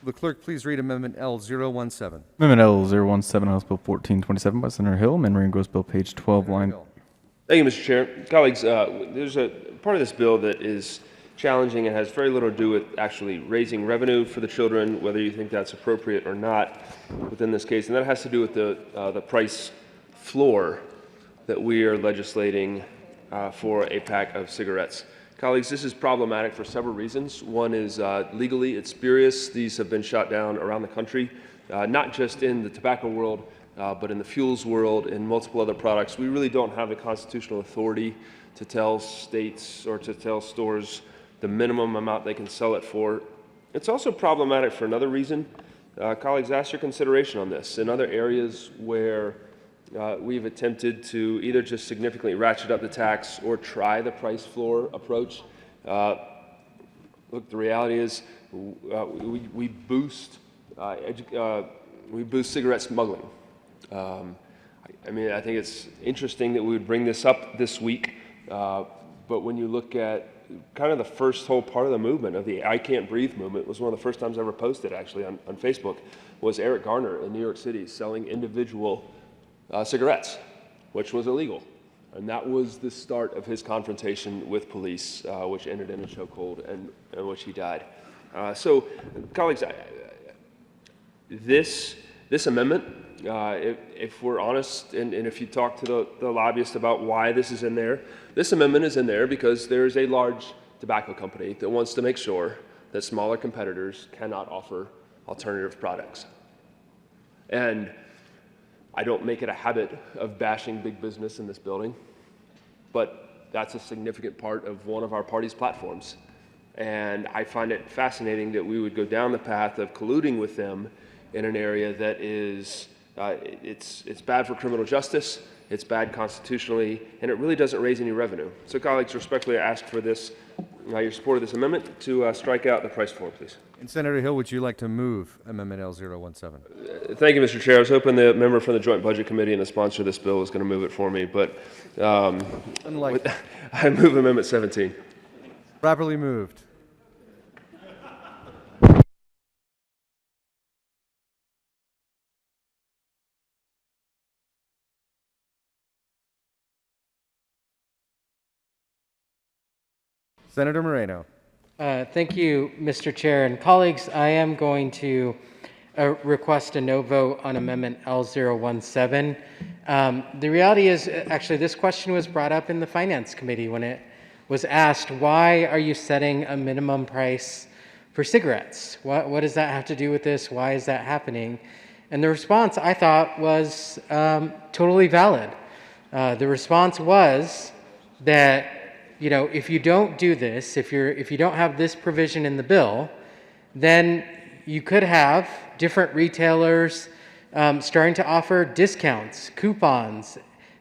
Speaker 10: The clerk, please read Amendment L017.
Speaker 7: Amendment L017, House Bill 1427 by Senator Hill, amending Engross Bill, page 12, line.
Speaker 13: Thank you, Mr. Chair. Colleagues, there's a part of this bill that is challenging and has very little to do with actually raising revenue for the children, whether you think that's appropriate or not within this case, and that has to do with the price floor that we are legislating for a pack of cigarettes. Colleagues, this is problematic for several reasons. One is legally, it's spurious. These have been shot down around the country, not just in the tobacco world, but in the fuels world and multiple other products. We really don't have the constitutional authority to tell states or to tell stores the minimum amount they can sell it for. It's also problematic for another reason. Colleagues, ask your consideration on this. In other areas where we've attempted to either just significantly ratchet up the tax or try the price floor approach, look, the reality is we boost cigarette smuggling. I mean, I think it's interesting that we would bring this up this week, but when you look at kind of the first whole part of the movement, of the I Can't Breathe movement, was one of the first times I ever posted actually on Facebook, was Eric Garner in New York City selling individual cigarettes, which was illegal. And that was the start of his confrontation with police, which ended in a chokehold and in which he died. So, colleagues, this amendment, if we're honest, and if you talk to the lobbyist about why this is in there, this amendment is in there because there is a large tobacco company that wants to make sure that smaller competitors cannot offer alternative products. And I don't make it a habit of bashing big business in this building, but that's a significant part of one of our party's platforms. And I find it fascinating that we would go down the path of colluding with them in an area that is, it's bad for criminal justice, it's bad constitutionally, and it really doesn't raise any revenue. So colleagues, respectfully ask for this, your support of this amendment to strike out the price floor, please.
Speaker 10: And Senator Hill, would you like to move Amendment L017?
Speaker 13: Thank you, Mr. Chair. I was hoping the member from the Joint Budget Committee and the sponsor of this bill was going to move it for me, but I move Amendment 17.
Speaker 10: Properly moved. Senator Moreno.
Speaker 22: Thank you, Mr. Chair. And colleagues, I am going to request a no vote on Amendment L017. The reality is, actually, this question was brought up in the Finance Committee when it was asked, why are you setting a minimum price for cigarettes? What does that have to do with this? Why is that happening? And the response, I thought, was totally valid. The response was that, you know, if you don't do this, if you don't have this provision in the bill, then you could have different retailers starting to offer discounts, coupons,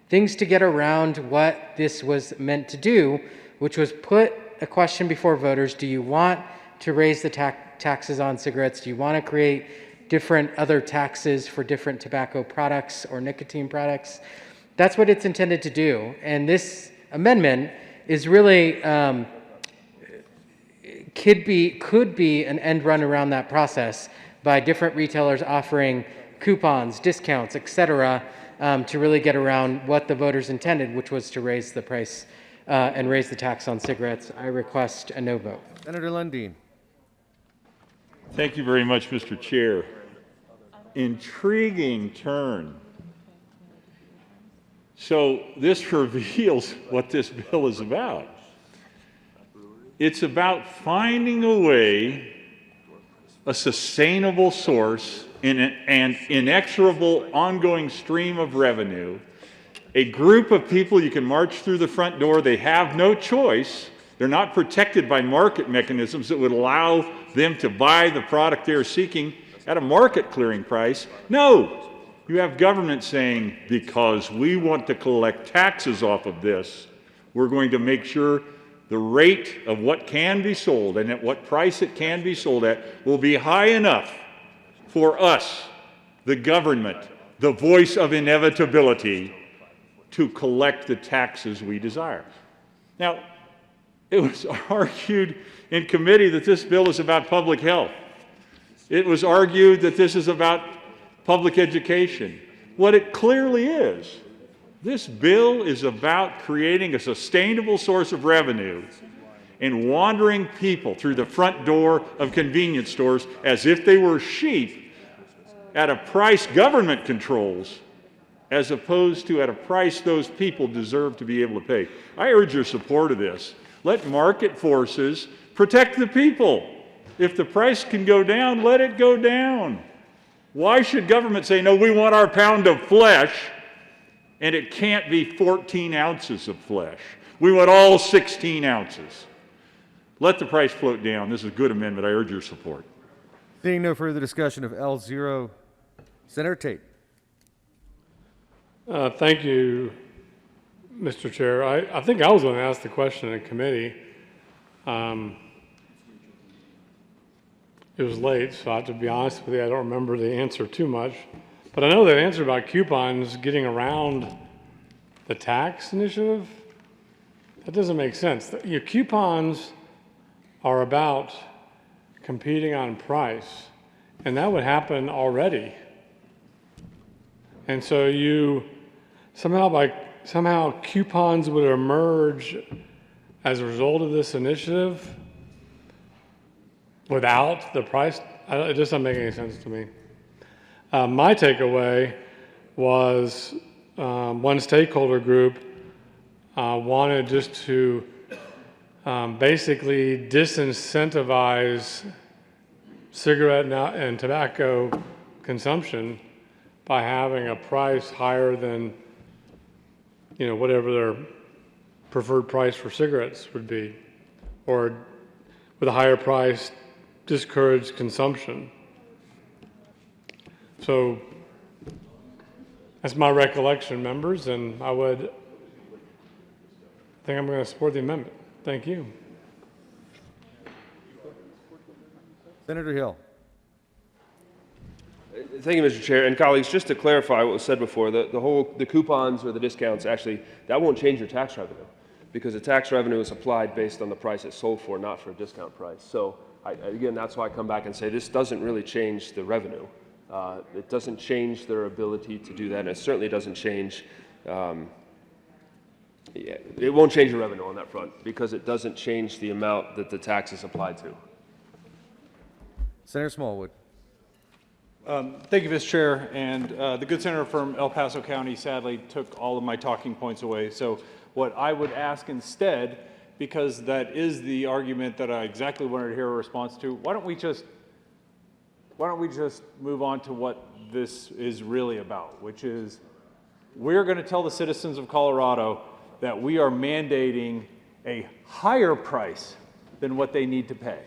Speaker 22: things to get around what this was meant to do, which was put a question before voters: do you want to raise the taxes on cigarettes? Do you want to create different other taxes for different tobacco products or nicotine products? That's what it's intended to do. And this amendment is really could be an end run around that process by different retailers offering coupons, discounts, etc., to really get around what the voters intended, which was to raise the price and raise the tax on cigarettes. I request a no vote.
Speaker 10: Senator Lundeen.
Speaker 3: Thank you very much, Mr. Chair. Intriguing turn. So this reveals what this bill is about. It's about finding a way, a sustainable source in an inexorable ongoing stream of revenue, a group of people you can march through the front door. They have no choice. They're not protected by market mechanisms that would allow them to buy the product they're seeking at a market clearing price. No, you have government saying, because we want to collect taxes off of this, we're going to make sure the rate of what can be sold and at what price it can be sold at will be high enough for us, the government, the voice of inevitability, to collect the taxes we desire. Now, it was argued in committee that this bill is about public health. It was argued that this is about public education. What it clearly is, this bill is about creating a sustainable source of revenue and wandering people through the front door of convenience stores as if they were sheep at a price government controls, as opposed to at a price those people deserve to be able to pay. I urge your support of this. Let market forces protect the people. If the price can go down, let it go down. Why should government say, no, we want our pound of flesh, and it can't be 14 ounces of flesh? We want all 16 ounces. Let the price float down. This is a good amendment. I urge your support.
Speaker 10: Seeing no further discussion of L0, Senator Tate.
Speaker 17: Thank you, Mr. Chair. I think I was going to ask the question in committee. It was late, so I have to be honest with you, I don't remember the answer too much. But I know that answer about coupons getting around the tax initiative. That doesn't make sense. Your coupons are about competing on price, and that would happen already. And so you somehow coupons would emerge as a result of this initiative without the price. It just doesn't make any sense to me. My takeaway was one stakeholder group wanted just to basically disincentivize cigarette and tobacco consumption by having a price higher than, whatever their preferred price for cigarettes would be, or with a higher price, discourage consumption. So that's my recollection, members, and I think I'm going to support the amendment. Thank you.
Speaker 10: Senator Hill.
Speaker 13: Thank you, Mr. Chair. And colleagues, just to clarify what was said before, the coupons or the discounts, actually, that won't change your tax revenue, because the tax revenue is applied based on the price it's sold for, not for a discount price. So again, that's why I come back and say this doesn't really change the revenue. It doesn't change their ability to do that, and it certainly doesn't change, it won't change the revenue on that front, because it doesn't change the amount that the tax is applied to.
Speaker 10: Senator Smallwood.
Speaker 4: Thank you, Mr. Chair. And the good senator from El Paso County sadly took all of my talking points away. So what I would ask instead, because that is the argument that I exactly wanted to hear a response to, why don't we just move on to what this is really about, which is we're going to tell the citizens of Colorado that we are mandating a higher price than what they need to pay.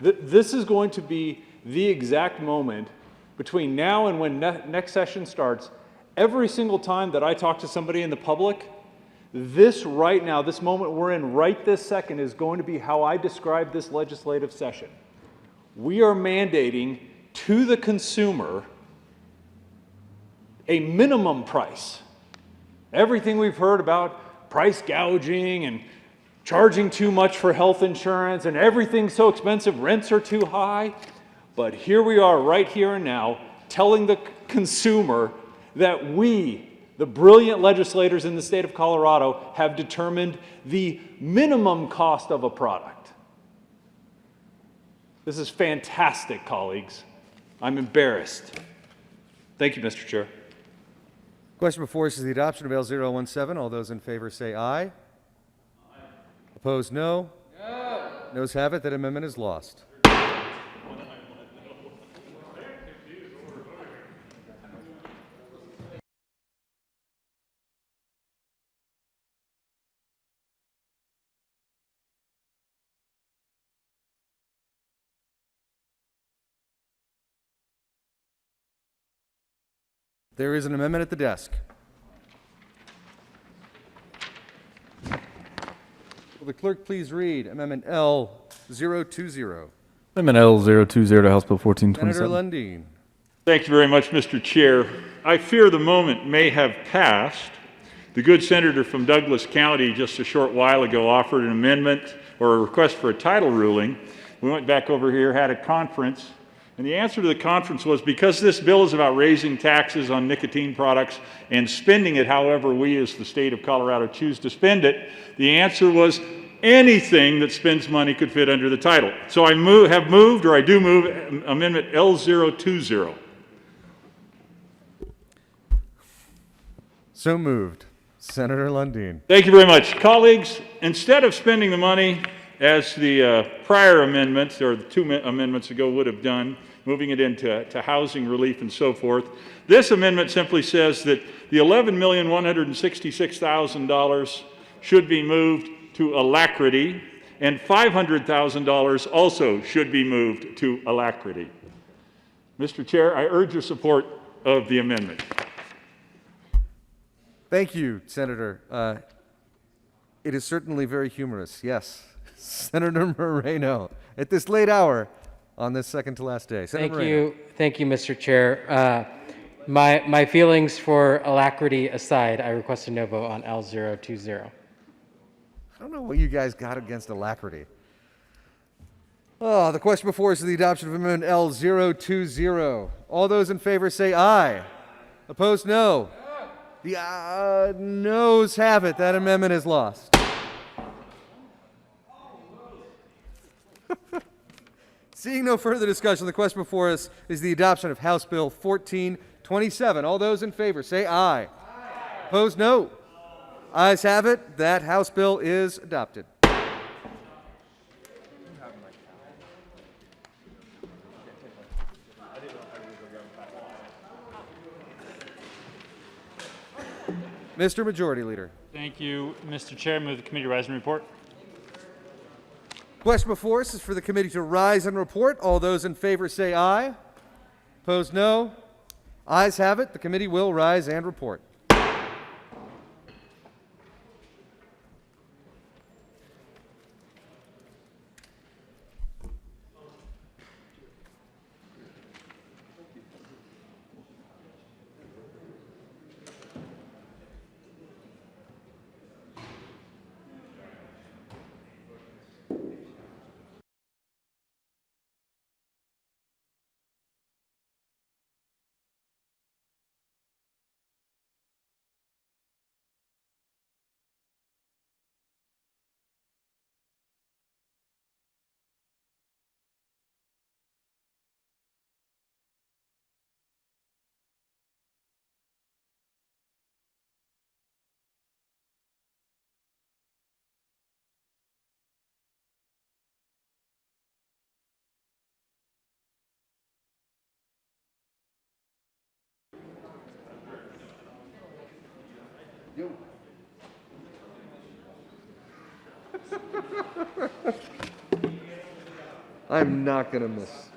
Speaker 4: This is going to be the exact moment between now and when next session starts. Every single time that I talk to somebody in the public, this right now, this moment we're in right this second, is going to be how I describe this legislative session. We are mandating to the consumer a minimum price. Everything we've heard about price gouging and charging too much for health insurance and everything's so expensive, rents are too high. But here we are right here and now telling the consumer that we, the brilliant legislators in the state of Colorado, have determined the minimum cost of a product. This is fantastic, colleagues. I'm embarrassed. Thank you, Mr. Chair.
Speaker 10: Question before us is the adoption of L017. All those in favor say aye. Opposed, no. No. Noes have it. That amendment is lost. There is an amendment at the desk. Will the clerk please read Amendment L020?
Speaker 7: Amendment L020 to House Bill 1427.
Speaker 10: Senator Lundin.
Speaker 3: Thank you very much, Mr. Chair. I fear the moment may have passed. The good senator from Douglas County just a short while ago offered an amendment or a request for a title ruling. We went back over here, had a conference, and the answer to the conference was because this bill is about raising taxes on nicotine products and spending it however we as the state of Colorado choose to spend it, the answer was anything that spends money could fit under the title. So I have moved Amendment L020.
Speaker 10: So moved. Senator Lundin.
Speaker 3: Thank you very much. Colleagues, instead of spending the money as the prior amendments or the two amendments ago would have done, moving it into housing relief and so forth, this amendment simply says that the $11,166,000 should be moved to alacrity, and $500,000 also should be moved to alacrity. Mr. Chair, I urge your support of the amendment.
Speaker 10: Thank you, Senator. It is certainly very humorous, yes. Senator Moreno, at this late hour on this second to last day. Senator Moreno.
Speaker 22: Thank you, Mr. Chair. My feelings for alacrity aside, I request a no vote on L020.
Speaker 10: I don't know what you guys got against alacrity. Oh, the question before us is the adoption of Amendment L020. All those in favor say aye. Opposed, no. The noes have it. That amendment is lost. Seeing no further discussion, the question before us is the adoption of House Bill 1427. All those in favor say aye. Opposed, no. Ayes have it. That House bill is adopted. Mr. Majority Leader.
Speaker 15: Thank you, Mr. Chair. Move the committee rise and report.
Speaker 10: Question before us is for the committee to rise and report. All those in favor say aye. Opposed, no. Ayes have it. The committee will rise and report. I'm not going to miss.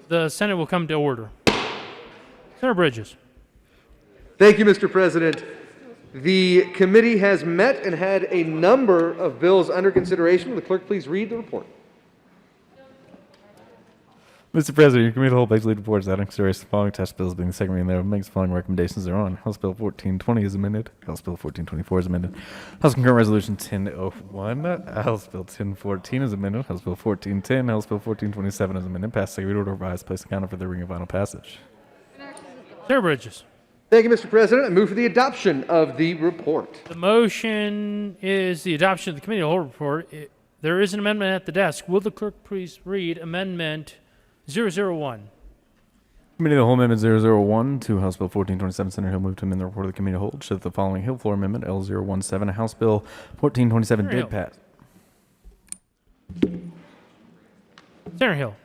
Speaker 1: The Senate will come to order. Senator Bridges.
Speaker 10: Thank you, Mr. President. The committee has met and had a number of bills under consideration. Will the clerk please read the report?
Speaker 7: Mr. President, your committee of the whole basically reports that in consideration the following tax bills being the second reading thereof makes the following recommendations thereon. House Bill 1420 is amended. House Bill 1424 is amended. House Concurrent Resolution 1001. House Bill 1014 is amended. House Bill 1410. House Bill 1427 is amended. Passed second read order revised. Placed accounted for the reading of final passage.
Speaker 1: Senator Bridges.
Speaker 10: Thank you, Mr. President. I move for the adoption of the report.
Speaker 1: The motion is the adoption of the committee of the whole report. There is an amendment at the desk. Will the clerk please read Amendment 001?
Speaker 7: Committee of the Whole Amendment 001 to House Bill 1427. Senator Hill moved to amend the report of the committee of the whole. Show that the following Hill Floor Amendment L017, House Bill 1427
Speaker 1: Senator
Speaker 7: did pass.
Speaker 1: Senator Hill.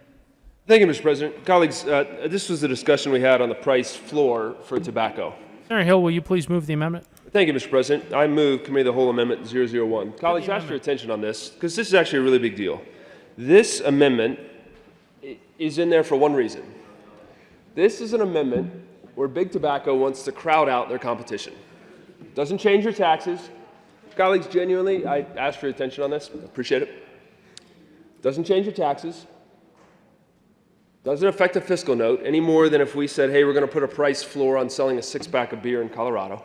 Speaker 13: Thank you, Mr. President. Colleagues, this was the discussion we had on the price floor for tobacco.
Speaker 1: Senator Hill, will you please move the amendment?
Speaker 13: Thank you, Mr. President. I move Committee of the Whole Amendment 001. Colleagues, ask for attention on this, because this is actually a really big deal. This amendment is in there for one reason. This is an amendment where big tobacco wants to crowd out their competition. Doesn't change your taxes. Colleagues, genuinely, I ask for your attention on this. Appreciate it. Doesn't change your taxes. Doesn't affect the fiscal note any more than if we said, hey, we're going to put a price floor on selling a six-pack of beer in Colorado.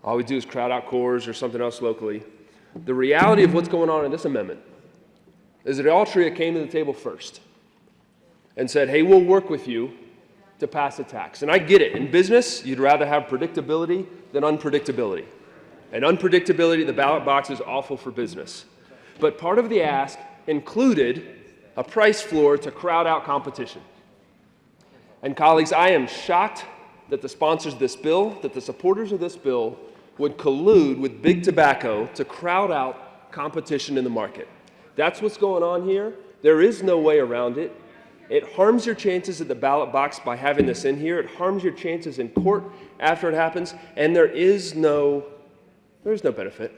Speaker 13: All we do is crowd out Coors or something else locally. The reality of what's going on in this amendment is that Altria came to the table first and said, hey, we'll work with you to pass a tax. And I get it. In business, you'd rather have predictability than unpredictability. And unpredictability, the ballot box is awful for business. But part of the ask included a price floor to crowd out competition. And colleagues, I am shocked that the sponsors of this bill, that the supporters of this bill would collude with big tobacco to crowd out competition in the market. That's what's going on here. There is no way around it. It harms your chances at the ballot box by having this in here. It harms your chances in court after it happens, and there is no benefit.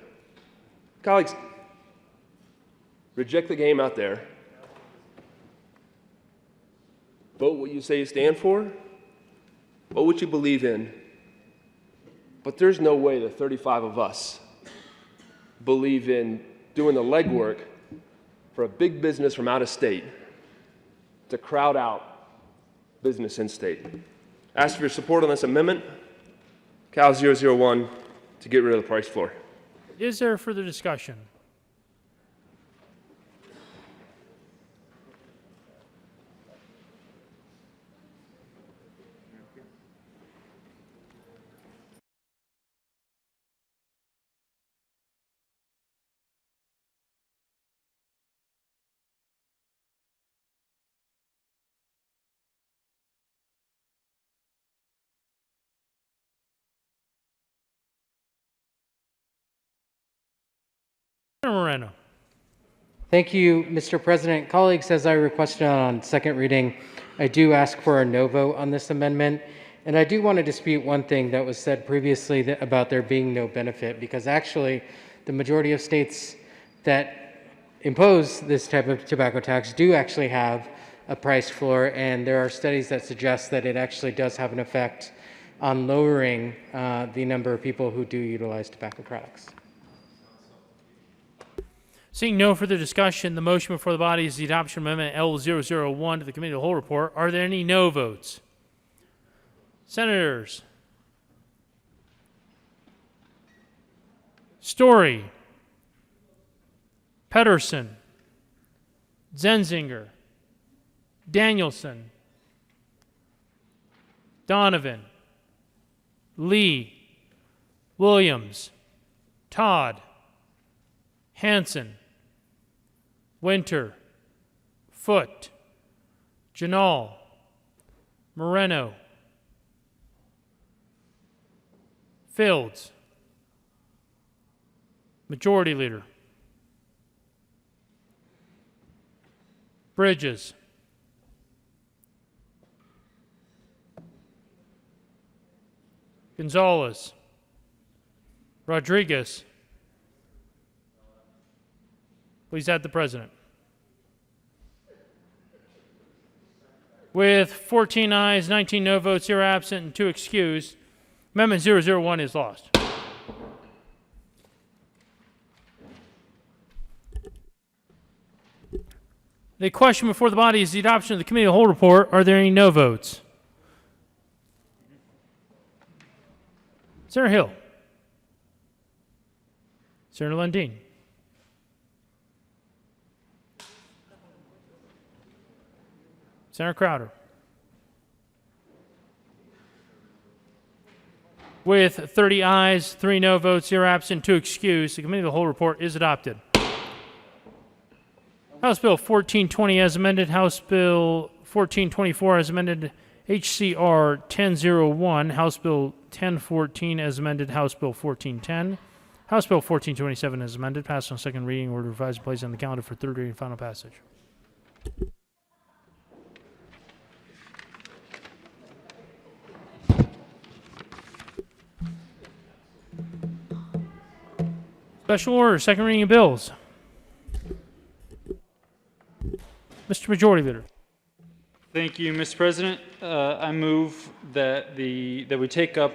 Speaker 13: Colleagues, reject the game out there. Vote what you say you stand for. Vote what you believe in. But there's no way the 35 of us believe in doing the legwork for a big business from out of state to crowd out business in state. Ask for your support on this amendment, Cal 001, to get rid of the price floor.
Speaker 1: Is there further discussion? Senator Moreno.
Speaker 22: Thank you, Mr. President. Colleagues, as I requested on second reading, I do ask for a no vote on this amendment. And I do want to dispute one thing that was said previously about there being no benefit, because actually the majority of states that impose this type of tobacco tax do actually have a price floor, and there are studies that suggest that it actually does have an effect on lowering the number of people who do utilize tobacco products.
Speaker 1: Seeing no further discussion, the motion before the body is the adoption of Amendment L001 to the Committee of the Whole report. Are there any no votes? Senators Story, Pedersen, Zenzinger, Danielson, Donovan, Lee, Williams, Todd, Hanson, Winter, Foote, Janal, Moreno, Fields, Majority Leader, Bridges, Gonzalez, Rodriguez, Please add the president. With 14 ayes, 19 no votes, 0 absent, and 2 excused, Amendment 001 is lost. The question before the body is the adoption of the committee of the whole report. Are there any no votes? Senator Hill. Senator Lundeen. Senator Crowder. With 30 ayes, 3 no votes, 0 absent, 2 excused, the committee of the whole report is adopted. House Bill 1420 as amended, House Bill 1424 as amended, HCR 1001, House Bill 1014 as amended, House Bill 1410, House Bill 1427 as amended, passed on second reading, order revised and placed on the calendar for third reading and final passage. Special order, second reading of bills. Mr. Majority Leader.
Speaker 15: Thank you, Mr. President. I move that we take up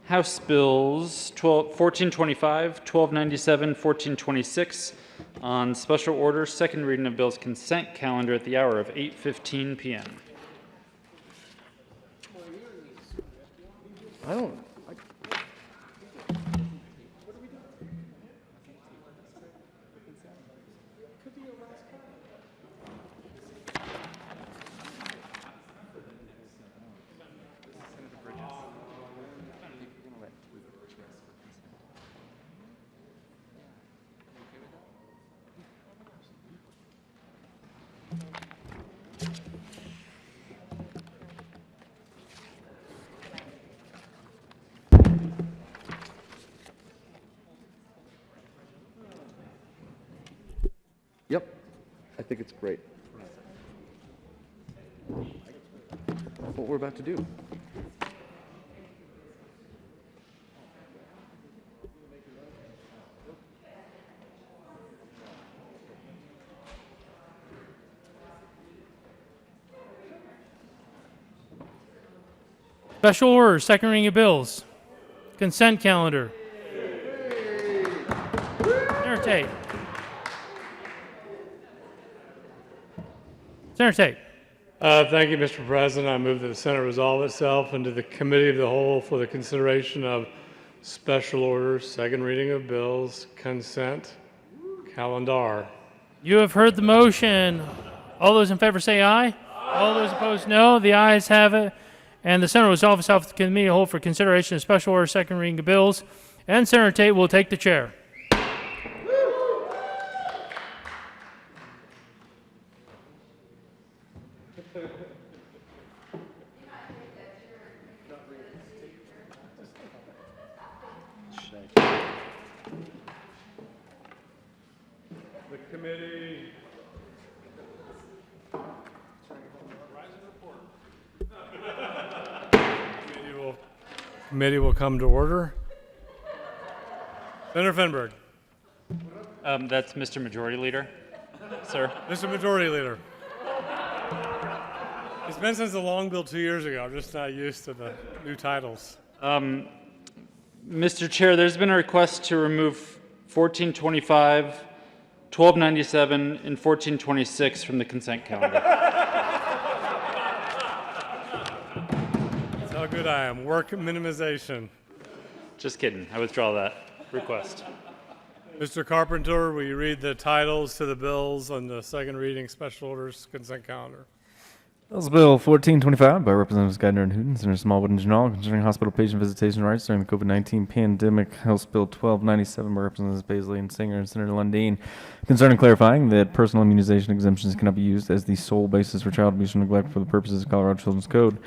Speaker 15: House Bills 1425, 1297, 1426 on special order, second reading of bills consent calendar at the hour of 8:15 p.m.
Speaker 10: I don't. Yep, I think it's great. What we're about to do.
Speaker 1: Special order, second reading of bills. Consent calendar. Senator Tate. Senator Tate.
Speaker 17: Thank you, Mr. President. I move that the Senate resolve itself into the Committee of the Whole for the consideration of special orders, second reading of bills, consent calendar.
Speaker 1: You have heard the motion. All those in favor say aye. All those opposed, no. The ayes have it. And the Senate resolve itself to the Committee of the Whole for consideration of special order, second reading of bills. And Senator Tate will take the chair.
Speaker 17: The committee. Committee will come to order. Senator Fenberg.
Speaker 15: That's Mr. Majority Leader, sir.
Speaker 17: Mr. Majority Leader. It's been since the long bill 2 years ago. I'm just not used to the new titles.
Speaker 15: Mr. Chair, there's been a request to remove 1425, 1297, and 1426 from the consent calendar.
Speaker 17: That's how good I am. Work minimization.
Speaker 15: Just kidding. I withdraw that request.
Speaker 17: Mr. Carpenter, will you read the titles to the bills on the second reading special orders consent calendar?
Speaker 7: House Bill 1425 by Representatives Geithner and Hooten, Senator Smallwood and Janal, concerning hospital patient visitation rights during the COVID-19 pandemic. House Bill 1297 by Representatives Baisley and Singer and Senator Lundeen, concerning clarifying that personal immunization exemptions cannot be used as the sole basis for child abuse or neglect for the purposes of Colorado Children's Code.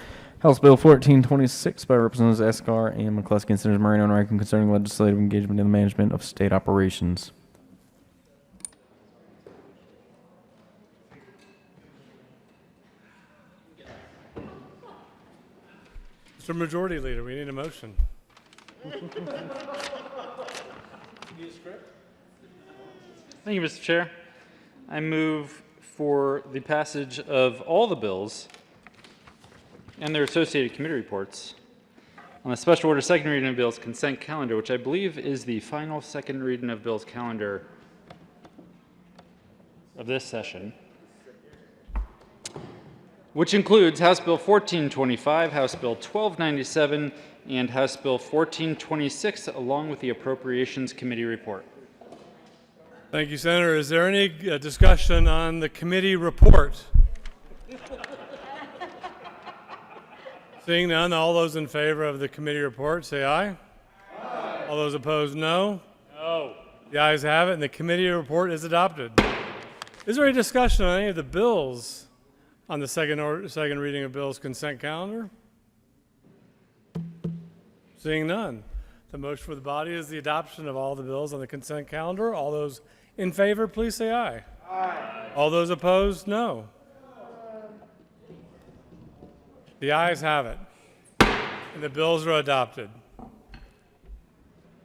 Speaker 7: House Bill 1426 by Representatives Escar and McCluskey and Senators Marino and Rankin, concerning legislative engagement in the management of state operations.
Speaker 17: Mr. Majority Leader, we need a motion.
Speaker 15: Thank you, Mr. Chair. I move for the passage of all the bills and their associated committee reports on the special order second reading of bills consent calendar, which I believe is the final second reading of bills calendar of this session, which includes House Bill 1425, House Bill 1297, and House Bill 1426, along with the Appropriations Committee report.
Speaker 17: Thank you, Senator. Is there any discussion on the committee report? Seeing none, all those in favor of the committee report, say aye. Aye. All those opposed, no. No. The ayes have it, and the committee report is adopted. Is there any discussion on any of the bills on the second reading of bills consent calendar? Seeing none. The motion for the body is the adoption of all the bills on the consent calendar. All those in favor, please say aye. Aye. All those opposed, no. The ayes have it, and the bills are adopted.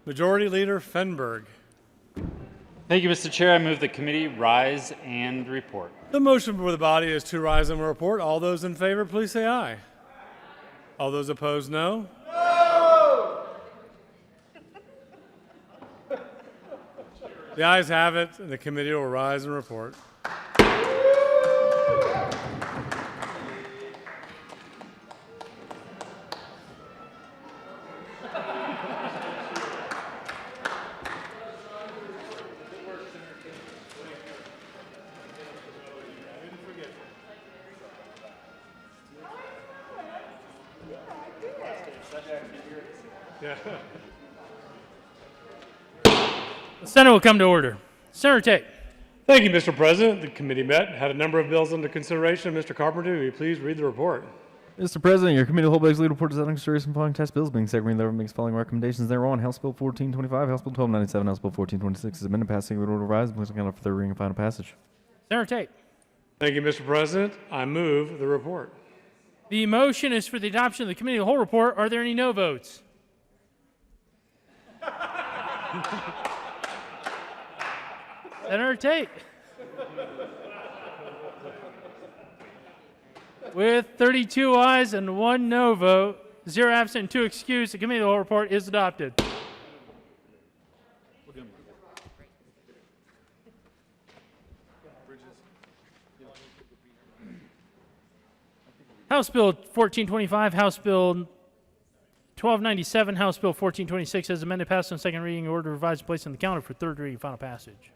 Speaker 17: Majority Leader Fenberg.
Speaker 15: Thank you, Mr. Chair. I move the committee rise and report.
Speaker 17: The motion before the body is to rise and report. All those in favor, please say aye. All those opposed, no. No! The ayes have it, and the committee will rise and report.
Speaker 1: The Senate will come to order. Senator Tate.
Speaker 17: Thank you, Mr. President. The committee met, had a number of bills under consideration. Mr. Carpenter, will you please read the report?
Speaker 7: Mr. President, your committee of the whole legislative report is out of consideration following test bills being second reading. Makes following recommendations thereon. House Bill 1425, House Bill 1297, House Bill 1426 is amended, passing order revised, and placed on calendar for third reading and final passage.
Speaker 1: Senator Tate.
Speaker 17: Thank you, Mr. President. I move the report.
Speaker 1: The motion is for the adoption of the committee of the whole report. Are there any no votes? Senator Tate. With 32 ayes and 1 no vote, 0 absent, and 2 excused, the committee of the whole report is adopted. House Bill 1425, House Bill 1297, House Bill 1426 as amended, passed on second reading, order revised, placed on the calendar for third reading, final passage.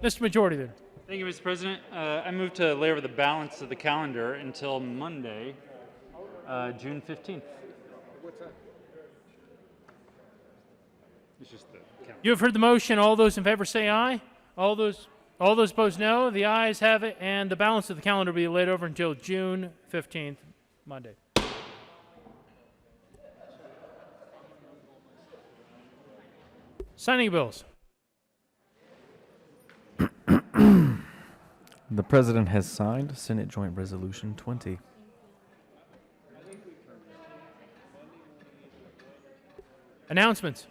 Speaker 1: Mr. Majority Leader.
Speaker 15: Thank you, Mr. President. I move to lay over the balance of the calendar until Monday, June 15th.
Speaker 17: What's that? It's just the calendar.
Speaker 1: You have heard the motion. All those in favor say aye. All those opposed no. The ayes have it, and the balance of the calendar will be laid over until June 15th, Monday. Signing bills.
Speaker 7: The President has signed Senate Joint Resolution 20.
Speaker 1: Announcements.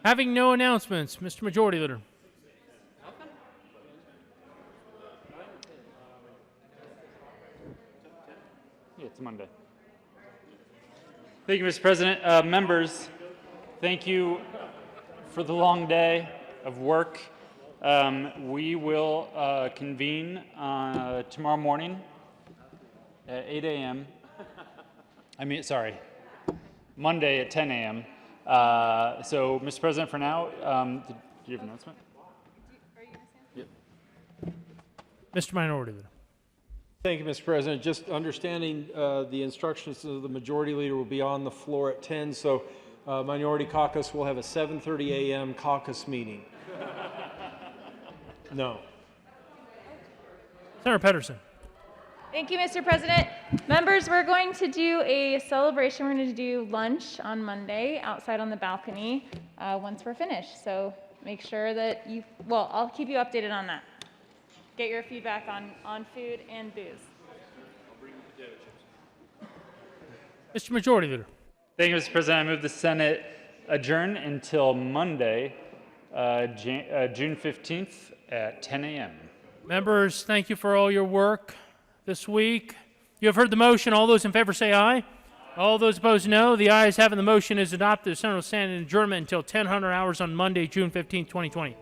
Speaker 1: Having no announcements, Mr. Majority Leader.
Speaker 15: Yeah, it's Monday. Thank you, Mr. President. Members, thank you for the long day of work. We will convene tomorrow morning at 8 a.m. Monday at 10 a.m. So, Mr. President, for now, do you have an announcement?
Speaker 1: Yep. Mr. Minority Leader.
Speaker 16: Thank you, Mr. President. Just understanding the instructions of the Majority Leader will be on the floor at 10, so Minority Caucus will have a 7:30 a.m. caucus meeting. No.
Speaker 1: Senator Pedersen.
Speaker 21: Thank you, Mr. President. Members, we're going to do a celebration. We're going to do lunch on Monday outside on the balcony once we're finished. So make sure that I'll keep you updated on that. Get your feedback on food and booze.
Speaker 1: Mr. Majority Leader.
Speaker 15: Thank you, Mr. President. I move the Senate adjourn until Monday, June 15th at 10 a.m.
Speaker 1: Members, thank you for all your work this week. You have heard the motion. All those in favor say aye. All those opposed, no. The ayes have it. The motion is adopted. The Senate will stand in adjournment until 1000 hours on Monday, June 15th, 2020.